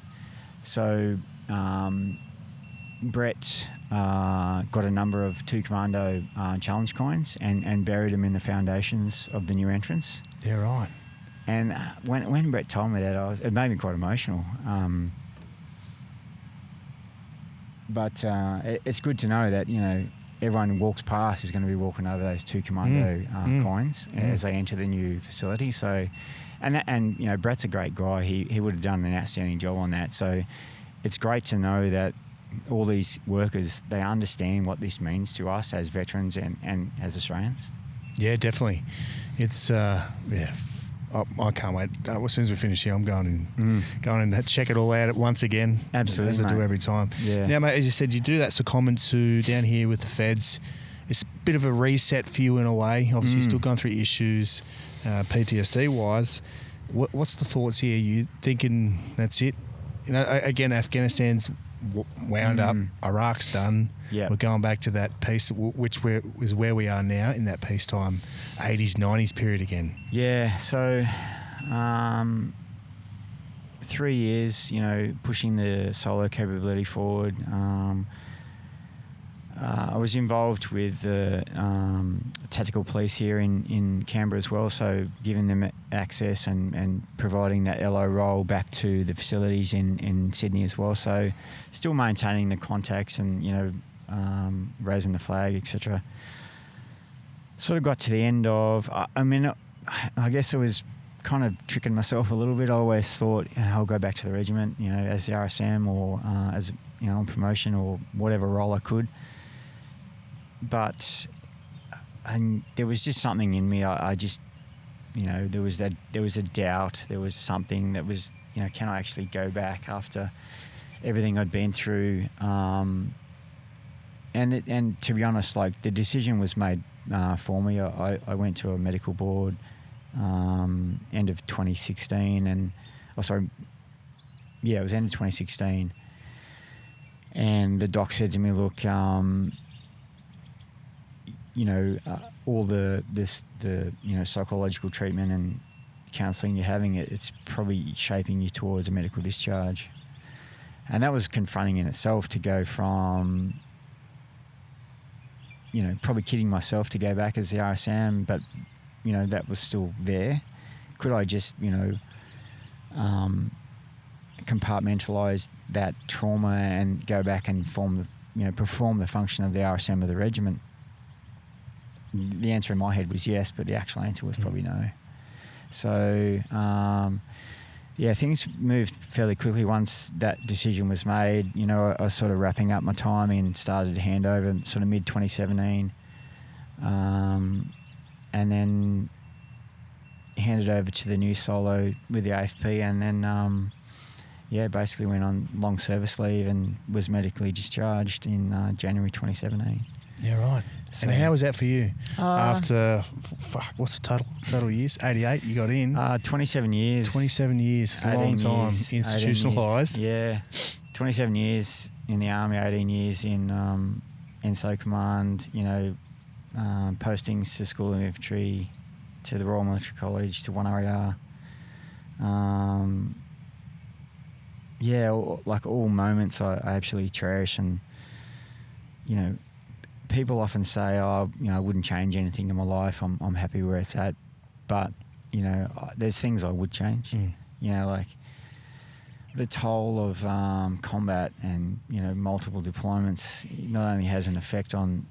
So Brett got a number of 2 Commando challenge coins and buried them in the foundations of the new entrance. Yeah, right. And when Brett told me that, it made me quite emotional. But it's good to know that, everyone who walks past is going to be walking over those 2 Commando coins as they enter the new facility. So, and Brett's a great guy. He would have done an outstanding job on that. So it's great to know that all these workers, they understand what this means to us as veterans and as Australians. Yeah, definitely. It's, I can't wait. As soon as we finish here, I'm going and check it all out once again. Absolutely, as I do every time. Yeah. Now, mate, as you said, you do that secondment to down here with the feds. It's a bit of a reset for you in a way. Obviously, you're still going through issues, PTSD-wise. What's the thoughts here? You thinking that's it? Again, Afghanistan's wound up. Iraq's done. Yeah. We're going back to that peace, which is where we are now in that peacetime 80s, 90s period again. Yeah, so 3 years, pushing the solo capability forward. I was involved with the tactical police here in Canberra as well, so giving them access and providing that LO role back to the facilities in Sydney as well. So still maintaining the contacts and, raising the flag, etc. Sort of got to the end of, I guess I was kind of tricking myself a little bit. I always thought, I'll go back to the regiment, as the RSM or on promotion or whatever role I could. But and there was just something in me. I just, there was a doubt. There was something that was, can I actually go back after everything I'd been through? And to be honest, like, the decision was made for me. I went to a medical board end of 2016, and it was end of 2016. And the doc said to me, look, all the psychological treatment and counselling you're having, it's probably shaping you towards a medical discharge. And that was confronting in itself, to go from, probably kidding myself to go back as the RSM, but, that was still there. Could I just, compartmentalise that trauma and go back and perform the function of the RSM of the regiment? The answer in my head was yes, but the actual answer was probably no. So, things moved fairly quickly once that decision was made. I was sort of wrapping up my time and started to hand over sort of mid-2017. And then handed over to the new solo with the AFP, and then, basically went on long service leave and was medically discharged in January 2017. Yeah, right. So, and how was that for you? After, what's the total years? 88 you got in? 27 years. 27 years. It's a long time. Institutionalised. Yeah. 27 years in the Army, 18 years in NSO Command, postings to School of Infantry, to the Royal Military College, to 1RAR. Like all moments I absolutely cherish. And, people often say, I wouldn't change anything in my life. I'm happy where it's at. But, there's things I would change. Like the toll of combat and, multiple deployments not only has an effect on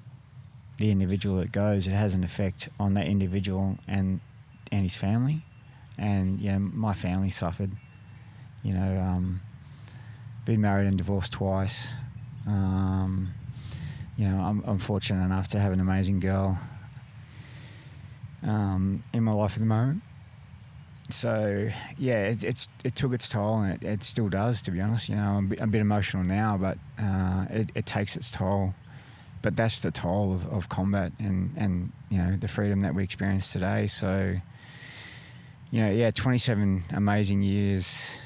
the individual that goes, it has an effect on that individual and his family. And, my family suffered. Been married and divorced twice. I'm fortunate enough to have an amazing girl in my life at the moment. So, it took its toll, and it still does, to be honest. I'm a bit emotional now, but it takes its toll. But that's the toll of combat and the freedom that we experience today. So, 27 amazing years.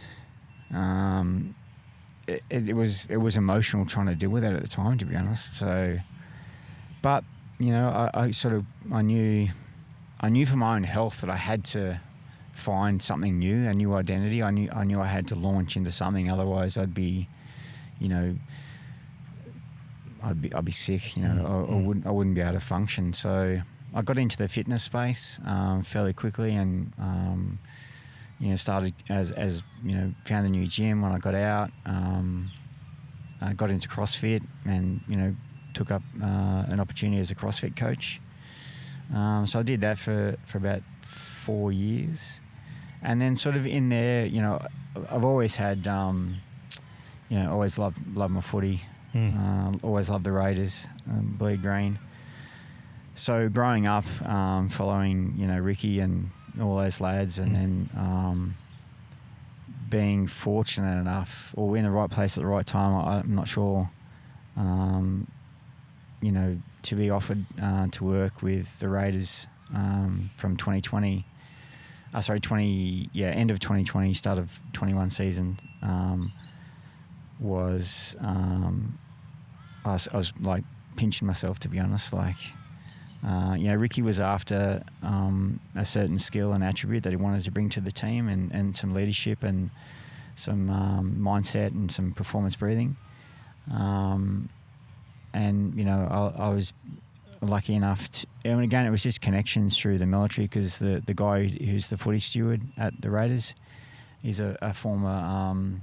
It was emotional trying to deal with that at the time, to be honest. So, but I knew for my own health that I had to find something new, a new identity. I knew I had to launch into something, otherwise I'd be sick. I wouldn't be able to function. So I got into the fitness space fairly quickly, and started as found a new gym when I got out. I got into CrossFit, and took up an opportunity as a CrossFit coach. So I did that for about 4 years, and then sort of in there, I've always had, always loved my footy. Always loved the Raiders, bleed green. So growing up, following Ricky and all those lads, and then being fortunate enough, or in the right place at the right time, I'm not sure, to be offered to work with the Raiders from 2020. End of 2020, start of 21 season. I was like pinching myself, to be honest. Like, Ricky was after a certain skill and attribute that he wanted to bring to the team, and some leadership and some mindset and some performance breathing. I was lucky enough to, and again, it was just connections through the military, because the guy who's the footy steward at the Raiders, he's a former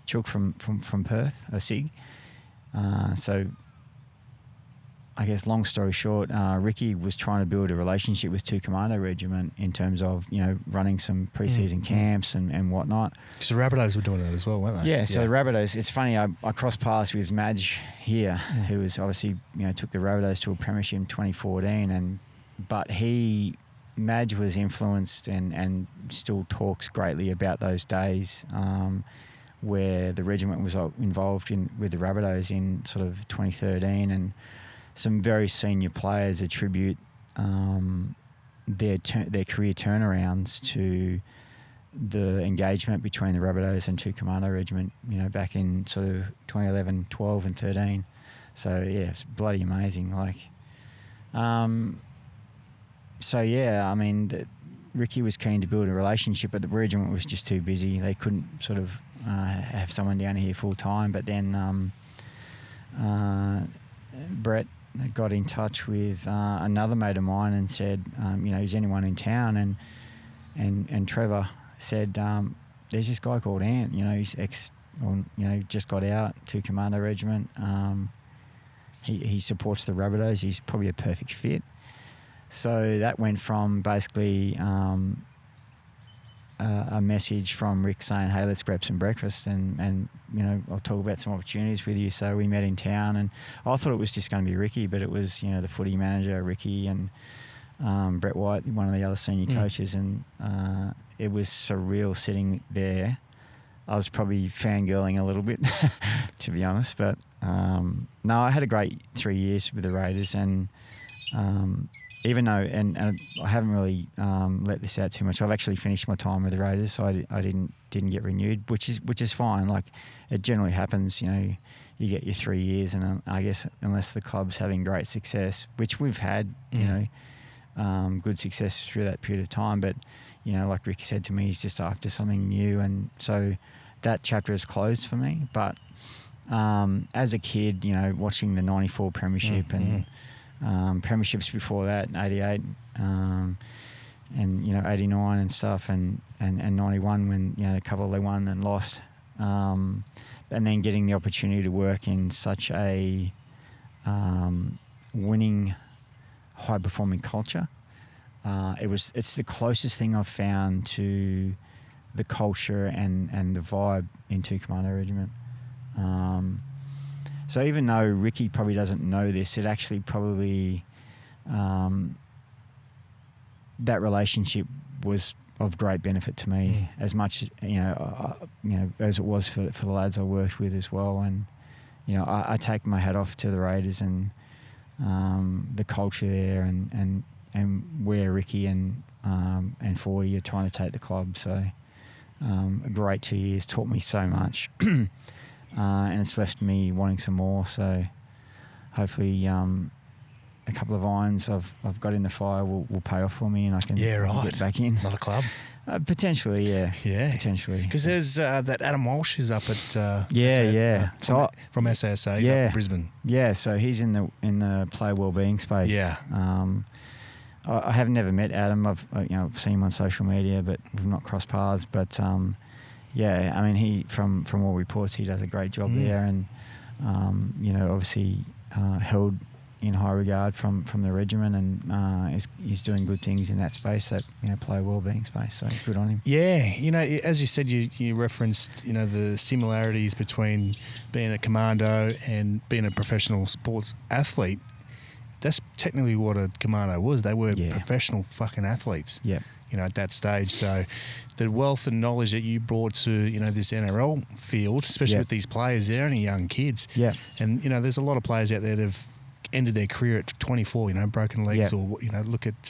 chook from Perth, a SIG. So I guess long story short, Ricky was trying to build a relationship with Commando Regiment in terms of, running some pre-season camps and whatnot. Because the Rabbitohs were doing that as well, weren't they? Yeah, so the Rabbitohs, it's funny, I crossed paths with Madge here, who was obviously, took the Rabbitohs to a premiership in 2014, but Madge was influenced and still talks greatly about those days where the regiment was involved with the Rabbitohs in sort of 2013, and some very senior players attribute their career turnarounds to the engagement between the Rabbitohs and Commando Regiment, back in sort of 2011, 12 and 13. So, yeah, it's bloody amazing. Ricky was keen to build a relationship, but the regiment was just too busy. They couldn't sort of have someone down here full time. But then Brett got in touch with another mate of mine and said, is anyone in town? And Trevor said, there's this guy called Ant, he's just got out to Commando Regiment. He supports the Rabbitohs. He's probably a perfect fit. So that went from basically a message from Rick saying, hey, let's grab some breakfast and I'll talk about some opportunities with you. So we met in town, and I thought it was just going to be Ricky, but it was, the footy manager, Ricky, and Brett White, one of the other senior coaches, and it was surreal sitting there. I was probably fangirling a little bit, to be honest, but no, I had a great 3 years with the Raiders, and even though, and I haven't really let this out too much, I've actually finished my time with the Raiders, so I didn't get renewed, which is fine. Like, it generally happens, you get your 3 years, and I guess unless the club's having great success, which we've had, good success through that period of time, but like Ricky said to me, he's just after something new, and so that chapter is closed for me. But as a kid, watching the 94 premiership and premierships before that, 88 and 89 and stuff, and 91 when a couple they won and lost, and then getting the opportunity to work in such a winning, high performing culture. It's the closest thing I've found to the culture and the vibe into Commando Regiment. So even though Ricky probably doesn't know this, it actually probably that relationship was of great benefit to me as much as it was for the lads I worked with as well. And I take my hat off to the Raiders and the culture there and where Ricky and 40 are trying to take the club. So a great 2 years, taught me so much. And it's left me wanting some more. So hopefully a couple of irons I've got in the fire will pay off for me, and I can get back in. Another club? Potentially, yeah. Yeah. Potentially. Because there's that Adam Walsh is up at from SASA. He's up in Brisbane. Yeah, so he's in the player wellbeing space. Yeah. I have never met Adam. I've seen him on social media, but we've not crossed paths. But yeah, I mean, he from all reports, he does a great job there, and obviously held in high regard from the regiment, and he's doing good things in that space, that player wellbeing space. So good on him. Yeah, as you said, you referenced the similarities between being a commando and being a professional sports athlete. That's technically what a commando was. They were professional fucking athletes. Yeah. At that stage. So the wealth and knowledge that you brought to, this NRL field, especially with these players, they're only young kids. Yeah. And, there's a lot of players out there that have ended their career at 24, broken legs, or, look at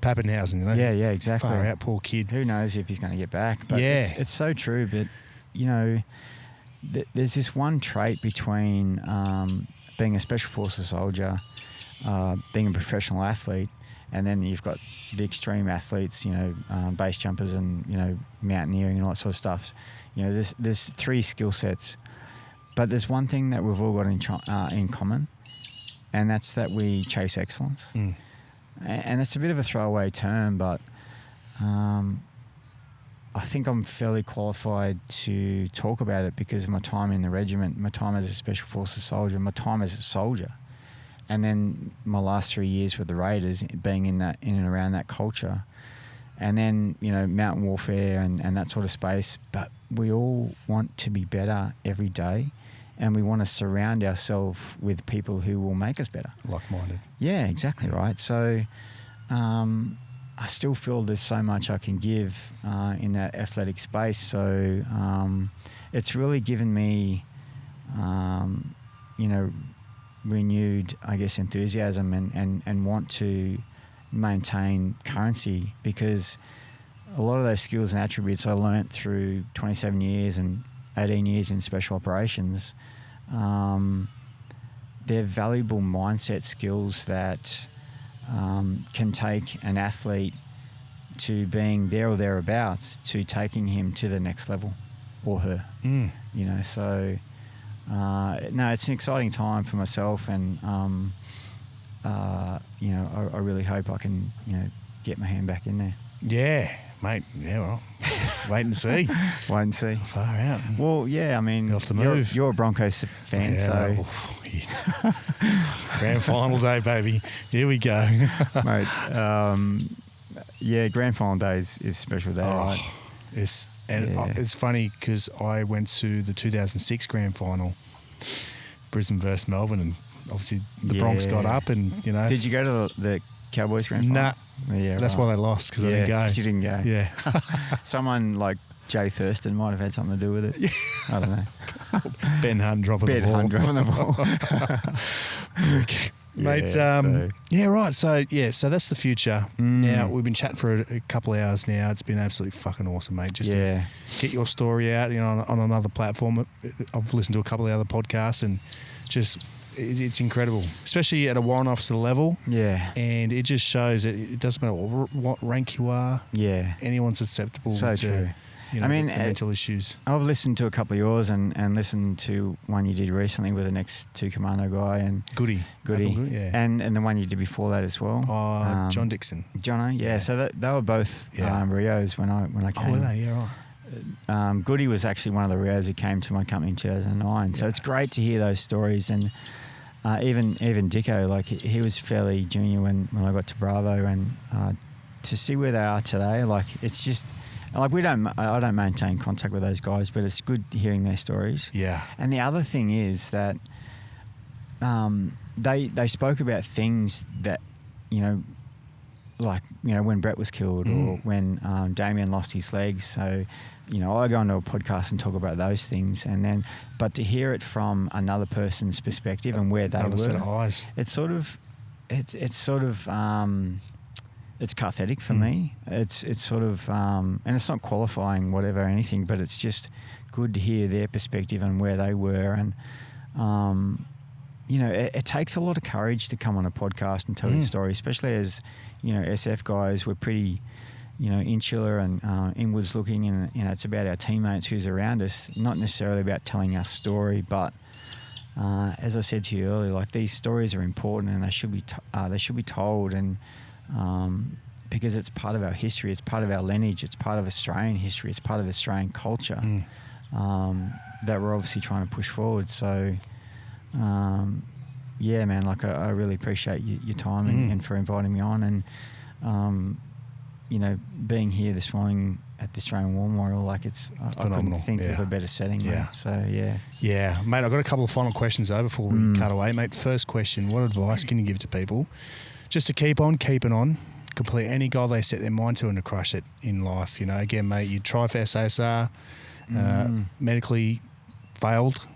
Pappenhausen, Yeah, exactly. Far out, poor kid. Who knows if he's going to get back. But it's so true. But, there's this one trait between being a Special Forces soldier, being a professional athlete, and then you've got the extreme athletes, base jumpers and, mountaineering and all that sort of stuff. There's three skill sets. But there's one thing that we've all got in common, and that's that we chase excellence. And it's a bit of a throwaway term, but I think I'm fairly qualified to talk about it because of my time in the regiment, my time as a Special Forces soldier, my time as a soldier. and then my last 3 years with the Raiders, being in and around that culture, and then, you know, mountain warfare and that sort of space. But we all want to be better every day, and we want to surround ourselves with people who will make us better. Like-minded. Yeah, exactly right. So I still feel there's so much I can give in that athletic space. So it's really given me, you know, renewed, I guess, enthusiasm and want to maintain currency, because a lot of those skills and attributes I learnt through 27 years and 18 years in special operations, they're valuable mindset skills that can take an athlete to being there or thereabouts, to taking him to the next level, or her. You know, so no, it's an exciting time for myself, and you know, I really hope I can, you know, get my hand back in there. Yeah, mate. Yeah, well, let's wait and see. Wait and see. Far out. Well, yeah, I mean, You'll have to move. You're a Broncos fan, so... Yeah. Grand final day, baby. Here we go. Mate, yeah, grand final day is a special day, right? It's funny because I went to the 2006 grand final, Brisbane versus Melbourne, and obviously the Bronx got up, and, you know... Did you go to the Cowboys grand final? Nah. Yeah, that's why they lost, because I didn't go. You didn't go. Yeah. Someone like Jay Thurston might have had something to do with it. Yeah. I don't know. Ben Hunt dropping the ball. Ben Hunt dropping the ball. Mate, yeah, right. So that's the future. Now, we've been chatting for a couple of hours now. It's been absolutely fucking awesome, mate. Just to get your story out, you know, on another platform. I've listened to a couple of other podcasts, and just... It's incredible, especially at a warrant officer level. Yeah. And it just shows that it doesn't matter what rank you are. Yeah. Anyone's susceptible to, true. You know, the mental issues. I've listened to a couple of yours and listened to one you did recently with the next 2 Commando guy and Goody. Yeah. And the one you did before that as well. John Dixon. Jono, yeah. So they were both Rios when I came. Oh, were they? Yeah, right. Goody was actually one of the Rios who came to my company in 2009. So it's great to hear those stories. And even Dicko, like, he was fairly junior when I got to Bravo, and to see where they are today, like, it's just like I don't maintain contact with those guys, but it's good hearing their stories. Yeah. And the other thing is that they spoke about things that, you know, like, you know, when Brett was killed or when Damien lost his legs. So, you know, I go into a podcast and talk about those things, but to hear it from another person's perspective and where they were, set of eyes. It's cathartic for me. It's sort of, and it's not qualifying whatever or anything, but it's just good to hear their perspective and where they were. And, you know, it takes a lot of courage to come on a podcast and tell your story, especially as, you know, SF guys, we're pretty, you know, insular and inwards looking, and, you know, it's about our teammates who's around us, not necessarily about telling our story. But as I said to you earlier, like, these stories are important, and they should be told, and because it's part of our history, it's part of our lineage, it's part of Australian history, it's part of Australian culture that we're obviously trying to push forward. So yeah, man, like, I really appreciate your time and for inviting me on, and you know, being here this morning at the Australian War Memorial, like, it's I couldn't think of a better setting. Yeah. Mate. So yeah, mate. I've got a couple of final questions though before we cut away, mate. First question: what advice can you give to people just to keep on keeping on, complete any goal they set their mind to, and to crush it in life? You know, again, mate, you tried for SASR, medically failed,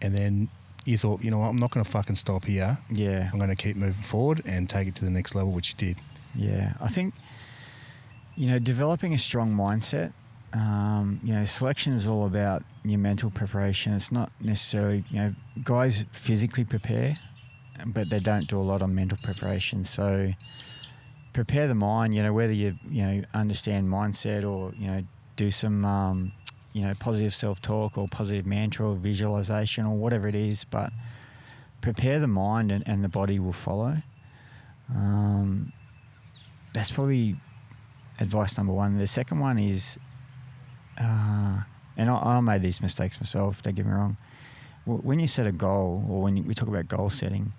and then you thought, you know what, I'm not going to fucking stop here. Yeah, I'm going to keep moving forward and take it to the next level, which you did. Yeah, I think, you know, developing a strong mindset. You know, selection is all about your mental preparation. It's not necessarily, you know, guys physically prepare, but they don't do a lot on mental preparation. So prepare the mind, you know, whether you know, understand mindset or, you know, do some, you know, positive self-talk or positive mantra or visualization or whatever it is, but prepare the mind and the body will follow. That's probably advice number one. The second one is, and I made these mistakes myself, don't get me wrong. When you set a goal, or when we talk about goal setting,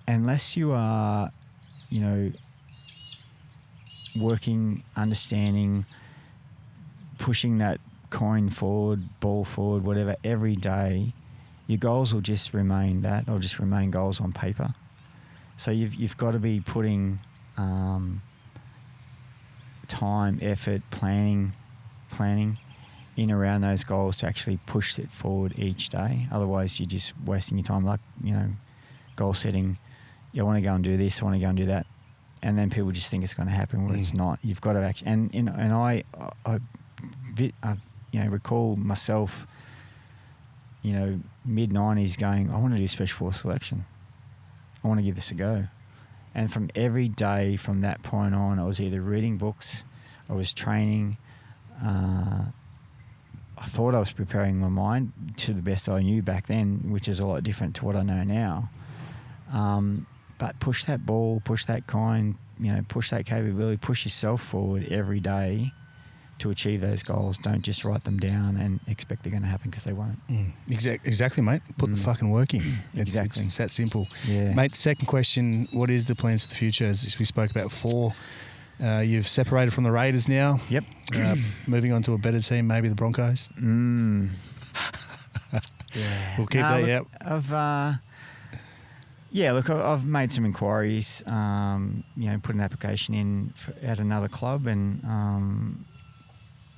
unless you are, you know, working, understanding, pushing that coin forward, ball forward, whatever, every day, your goals will just remain that. They'll just remain goals on paper. So you've got to be putting time, effort, planning in around those goals to actually push it forward each day. Otherwise, you're just wasting your time. Like, you know, goal setting, I want to go and do this, I want to go and do that. And then people just think it's going to happen where it's not. You've got to actually, and I you know, recall myself, you know, mid-90s going, I want to do Special Force selection. I want to give this a go. And from every day from that point on, I was either reading books, I was training, I thought I was preparing my mind to the best I knew back then, which is a lot different to what I know now. But push that ball, push that coin, you know, push that capability, push yourself forward every day to achieve those goals. Don't just write them down and expect they're going to happen, because they won't. Exactly, mate. Put the fucking work in. Exactly. It's that simple. Yeah. Mate, second question, what is the plans for the future? As we spoke about before, you've separated from the Raiders now. Yep. Moving on to a better team, maybe the Broncos. Yeah. We'll keep that, yep. I've made some inquiries, you know, put an application in at another club, and,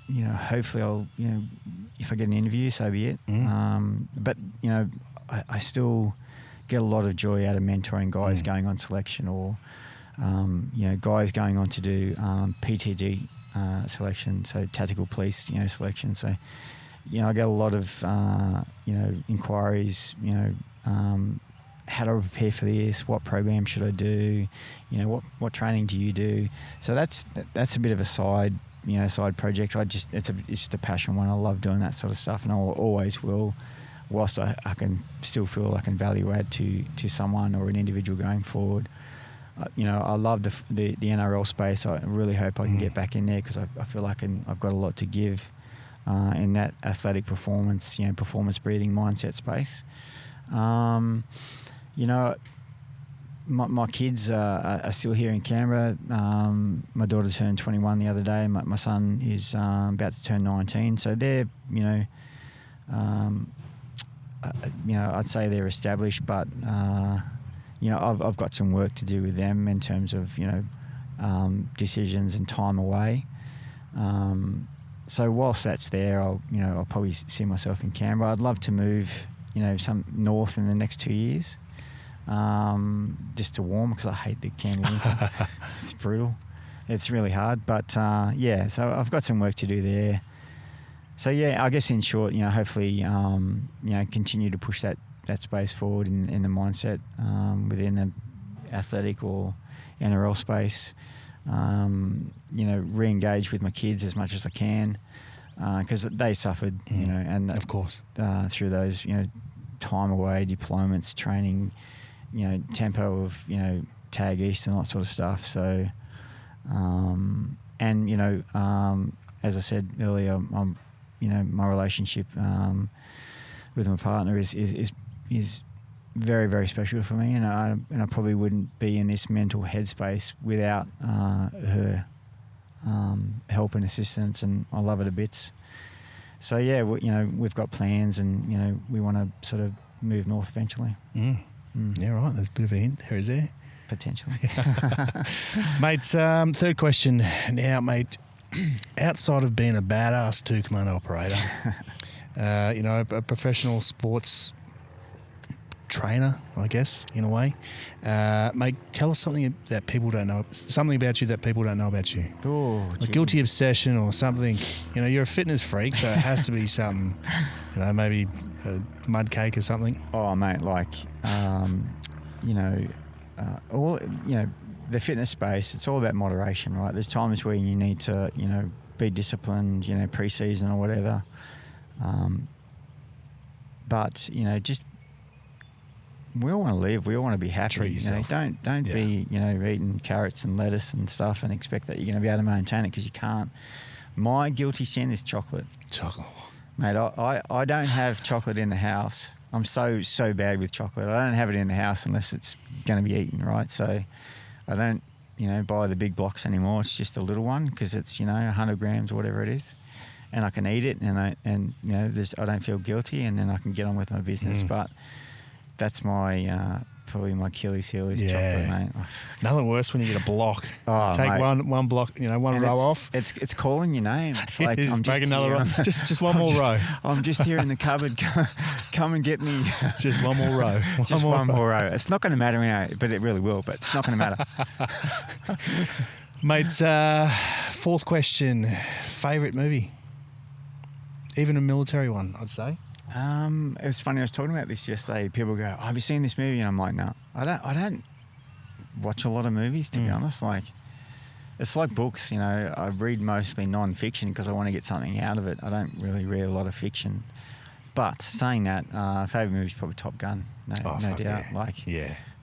you know, hopefully I'll, you know, if I get an interview, so be it. But, you know, I still get a lot of joy out of mentoring guys going on selection, or, you know, guys going on to do PTG selection, so tactical police, you know, selection. So, you know, I get a lot of, you know, inquiries, you know, how do I prepare for this? What program should I do? You know, what training do you do? So that's a bit of a side project. It's just a passion one. I love doing that sort of stuff, and I always will, whilst I can still feel I can value add to someone or an individual going forward. You know, I love the NRL space. I really hope I can get back in there, because I feel like I've got a lot to give in that athletic performance, you know, performance breathing mindset space. You know, my kids are still here in Canberra. My daughter turned 21 the other day. My son is about to turn 19. So they're, you know, I'd say they're established, but you know, I've got some work to do with them in terms of, you know, decisions and time away. So whilst that's there, I'll probably see myself in Canberra. I'd love to move, you know, some north in the next 2 years. Just to warm, because I hate the Canberra winter. It's brutal. It's really hard, but yeah, so I've got some work to do there. So yeah, I guess in short, you know, hopefully, you know, continue to push that space forward in the mindset within the athletic or NRL space. You know, re-engage with my kids as much as I can, because they suffered, you know, and of course through those, you know, time away, deployments, training, you know, tempo of, you know, tag east and all that sort of stuff. So, and, you know, as I said earlier, I'm, you know, my relationship with my partner is very, very special for me, and I probably wouldn't be in this mental headspace without her help and assistance, and I love it a bits. So yeah, you know, we've got plans, and you know, we want to sort of move north eventually. Yeah, right. There's a bit of a hint there, is there? Potentially. Mate, third question now, mate. Outside of being a badass 2 Commando operator, you know, a professional sports trainer, I guess, in a way. Mate, tell us something that people don't know, something about you that people don't know about you. Oh, a guilty obsession or something. You know, you're a fitness freak, so it has to be something, you know, maybe a mud cake or something. Oh, mate, like, you know, all, you know, the fitness space, it's all about moderation, right? There's times where you need to, you know, be disciplined, you know, pre-season or whatever. But, you know, just, we all want to live. We all want to be happy. Treat yourself. You know, don't be, you know, eating carrots and lettuce and stuff and expect that you're going to be able to maintain it, because you can't. My guilty sin is chocolate. Chocolate. Mate, I don't have chocolate in the house. I'm so bad with chocolate. I don't have it in the house unless it's going to be eaten, right? So I don't, buy the big blocks anymore. It's just a little one because it's, 100 grams or whatever it is. And I can eat it and I don't feel guilty, and then I can get on with my business. But that's my probably my Achilles heel is chocolate, mate. Nothing worse when you get a block. Oh, Take mate. one block, one row off. It's calling your name. It's like I'm just just another row. Just one more row. I'm just here in the cupboard. Come and get me. Just one more row. One more row. It's not going to matter, but it really will. But it's not going to matter. Mate, fourth question. Favourite movie? Even a military one, I'd say. It was funny. I was talking about this yesterday. People go, "Have you seen this movie?" And I'm like, "No, I don't watch a lot of movies, to be honest. Like, it's like books. I read mostly non-fiction because I want to get something out of it. I don't really read a lot of fiction. But saying that, favourite movie is probably Top Gun. No doubt. Yeah. Like,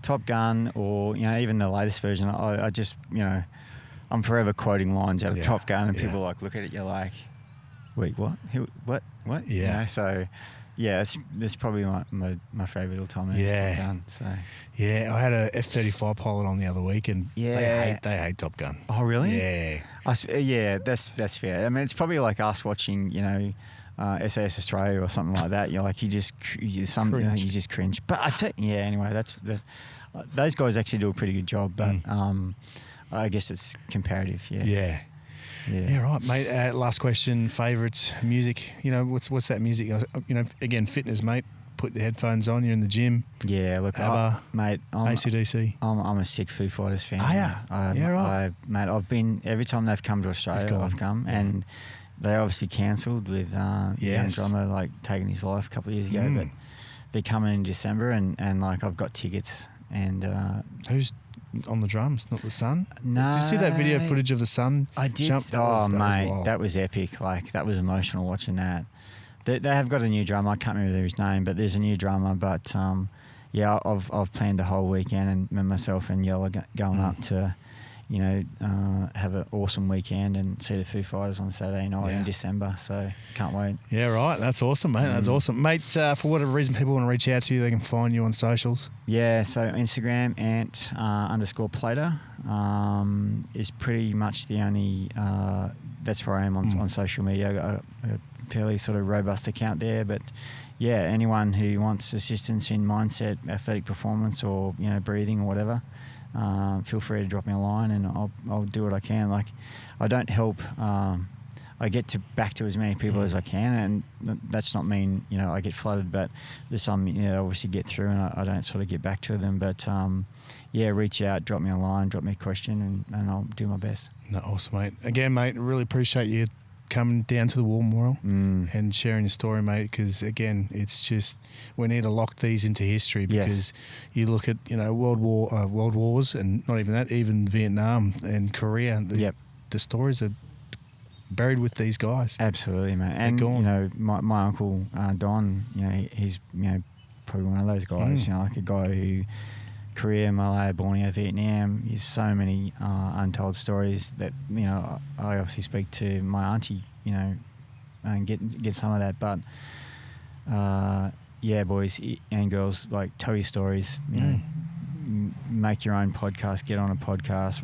Top Gun, or even the latest version. I just I'm forever quoting lines out of Top Gun, and people look at it. You're like, wait, what? Who? What? Yeah. So, that's probably my favourite all-time movie. Top Gun. So. Yeah, I had a F-35 pilot on the other week, and they hate Top Gun. Oh, really? Yeah. That's fair. I mean, it's probably like us watching, SAS Australia or something like that. You're like, you just cringe. But I tell you, anyway, those guys actually do a pretty good job. But I guess it's comparative. Yeah, right, mate. Last question. Favourite music? What's that music? Again, fitness, mate. Put the headphones on. You're in the gym. Yeah, look, mate. AC/DC. I'm a sick Foo Fighters fan. Oh, yeah. Right. Mate, I've been every time they've come to Australia. I've come, and they obviously cancelled with the young drummer taking his life a couple of years ago. But they're coming in December, and I've got tickets. And who's on the drums? Not the Sun? No. Did you see that video footage of the Sun? I did. That was epic. Like, that was emotional watching that. They have got a new drummer. I can't remember his name, but there's a new drummer. But I've planned a whole weekend, and myself and Yell are going up to, have an awesome weekend and see the Foo Fighters on Saturday night in December. So can't wait. Yeah, right. That's awesome, mate. That's awesome, mate. For whatever reason people want to reach out to you, they can find you on socials. Yeah. So Instagram @_Plater is pretty much the only. That's where I am on social media. I got a fairly sort of robust account there, but anyone who wants assistance in mindset, athletic performance, or breathing or whatever, feel free to drop me a line, and I'll do what I can. Like, I don't help. I get back to as many people as I can, and that's not mean I get flooded, but there's some I obviously get through, and I don't sort of get back to them. But reach out, drop me a line, drop me a question, and I'll do my best. No, awesome, mate. Again, mate, really appreciate you coming down to the War Memorial and sharing your story, mate, because again, it's just, we need to lock these into history, because you look at world wars, and not even that, even Vietnam and Korea, the stories are buried with these guys. Absolutely, mate. And my uncle Don, he's probably one of those guys, like a guy who Korea, Malaya, Borneo, Vietnam. There's so many untold stories that I obviously speak to my auntie, and get some of that. But boys and girls, like, tell your stories. Make your own podcast. Get on a podcast.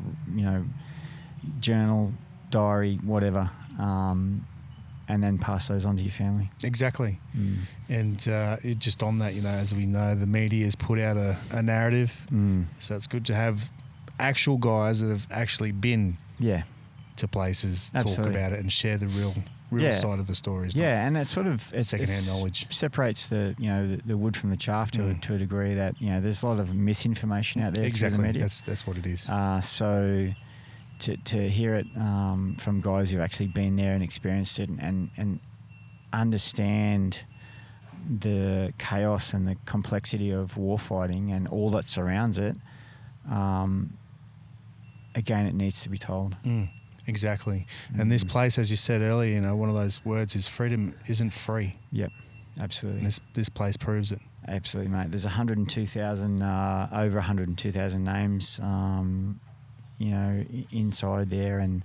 Journal, diary, whatever. And then pass those on to your family. Exactly. And just on that, as we know, the media has put out a narrative. So it's good to have actual guys that have actually been to places, talk about it, and share the real side of the stories. And it's sort of secondhand knowledge. Separates the wood from the chaff to a degree that there's a lot of misinformation out there. Exactly. Through the media. That's what it is. So to hear it from guys who've actually been there and experienced it, and understand the chaos and the complexity of warfighting and all that surrounds it, again, it needs to be told. Exactly. And this place, as you said earlier, one of those words is freedom isn't free. Yep, absolutely. And this place proves it. Absolutely, mate. There's 102,000, over 102,000 names inside there, and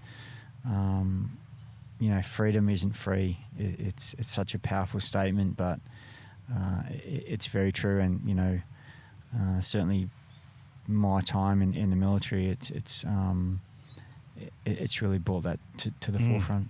freedom isn't free. It's such a powerful statement, but it's very true. And certainly my time in the military, it's really brought that to the forefront.